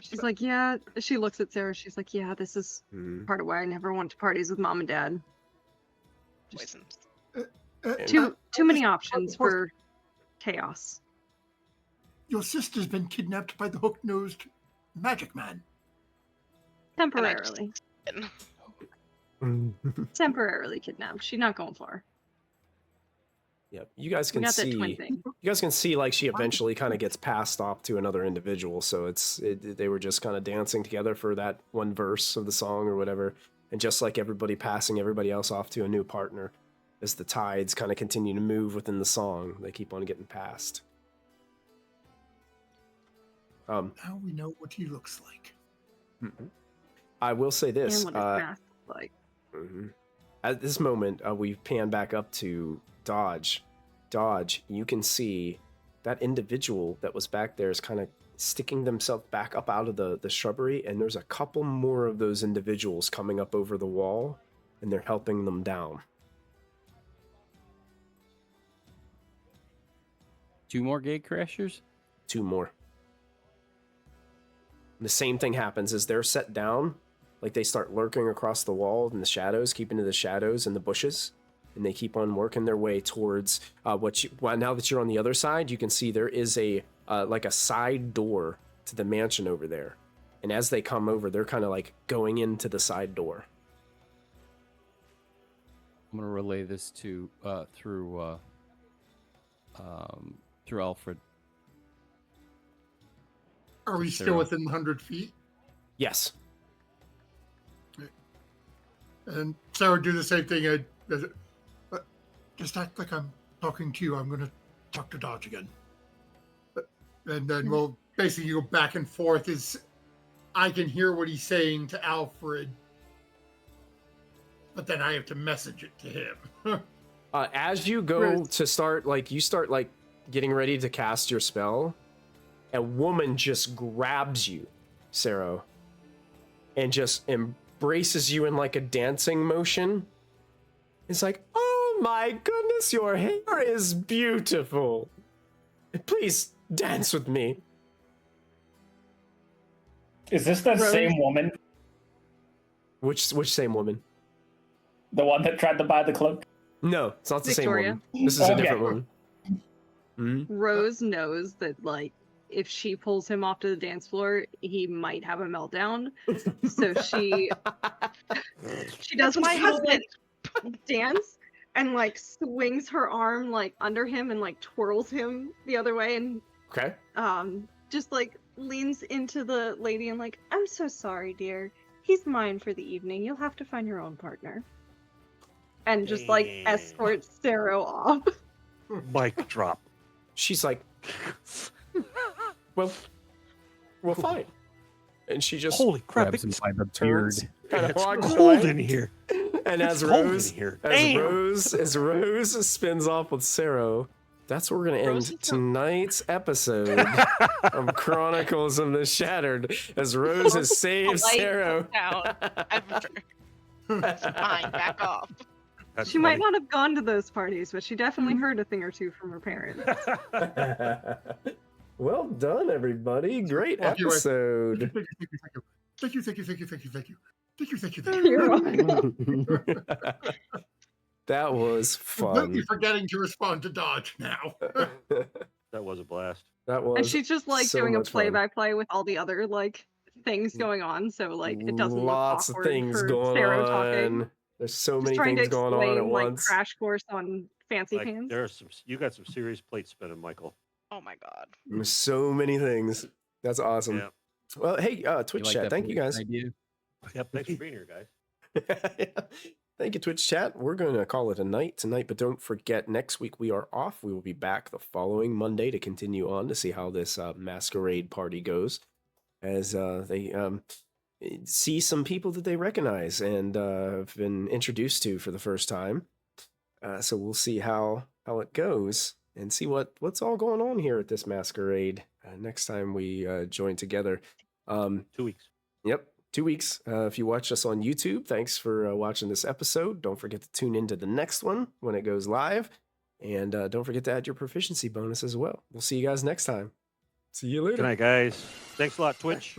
She's like, yeah. She looks at Sarah. She's like, yeah, this is part of why I never went to parties with mom and dad. Just Poison. too many options for chaos. Your sister's been kidnapped by the hook-nosed magic man. Temporarily. Temporarily kidnapped. She's not going far. Yep. You guys We can got that twin see. thing. You guys can see like she eventually kind of gets passed off to another individual. So they were just kind of dancing together for that one verse of the song or whatever, and just like everybody passing everybody else off to a new partner, as the tides kind of continue to move within the song, they keep on getting passed. Now we know what he looks like. I will say this. And what his mask looks like. At this moment, we pan back up to Dodge. Dodge, you can see that individual that was back there is kind of sticking themselves back up out of the shrubbery, and there's a couple more of those individuals coming up over the wall, and they're helping them down. 2 more gate crashers? 2 more. And the same thing happens as they're set down, like they start lurking across the wall in the shadows, keeping to the shadows and the bushes, and they keep on working their way towards now that you're on the other side, you can see there is a like a side door to the mansion over there. And as they come over, they're kind of like going into the side door. I'm going to relay this to through Alfred. Are we Sarah. still within 100 feet? Yes. And Sarah, do the same thing. Just act like I'm talking to you. I'm going to talk to Dodge again. And then we'll basically go back and forth. I can hear what he's saying to Alfred, but then I have to message it to him. As you go to start, you start getting ready to cast your spell, a woman just grabs you, Sarah, and just embraces you in like a dancing motion. It's like, oh my goodness, your hair is beautiful. Please dance with me. Is this that same woman? Which same woman? The one that tried to buy the cloak? No, it's not the Victoria. same woman. This is a different woman. Rose knows that, if she pulls him off to the dance floor, he might have a meltdown. So she does my husband. dance and swings her arm under him and twirls him the other way and Okay. just leans into the lady and I'm so sorry, dear. He's mine for the evening. You'll have to find your own partner. And just escorts Sarah off. Mic drop. She's like, well, fine. And she just Holy crap! Grabs him It's by the beard. turns, kind of it's walks cold away. in here. And It's as cold Rose, in here. as Damn. Rose spins off with Sarah, that's where we're gonna Rose end is so- tonight's episode of Chronicles of the Shattered. As Rose has saved Polite Sarah. down ever. That's fine. Back off. That's She might funny. not have gone to those parties, but she definitely heard a thing or two from her parents. Well done, everybody! Great Thank you. episode. Thank you. You're welcome. That was Completely fun. forgetting to respond to Dodge now. That was a blast. That was. And she's just so doing a much fun. play-by-play with all the other things going on, so it doesn't Lots look of awkward things for going Sarah on. talking. There's so Just many trying things to going explain on at once. crash course on fancy Like, pants. there are you got some serious plate spinning, Michael. Oh my god. There's so many things. That's awesome. Yeah. Well, hey, Twitch You like chat, that thank you guys. idea? Yep. Thanks for being here, guys. Thank you, Twitch chat. We're going to call it a night tonight, but don't forget, next week we are off. We will be back the following Monday to continue on to see how this Masquerade party goes, as they see some people that they recognize and have been introduced to for the first time. So we'll see how it goes and see what's all going on here at this Masquerade next time we join together. 2 weeks. Yep, 2 weeks. If you watch us on YouTube, thanks for watching this episode. Don't forget to tune into the next one when it goes live. And don't forget to add your proficiency bonus as well. We'll see you guys next time. See you later. Good night, guys. Thanks a lot, Twitch.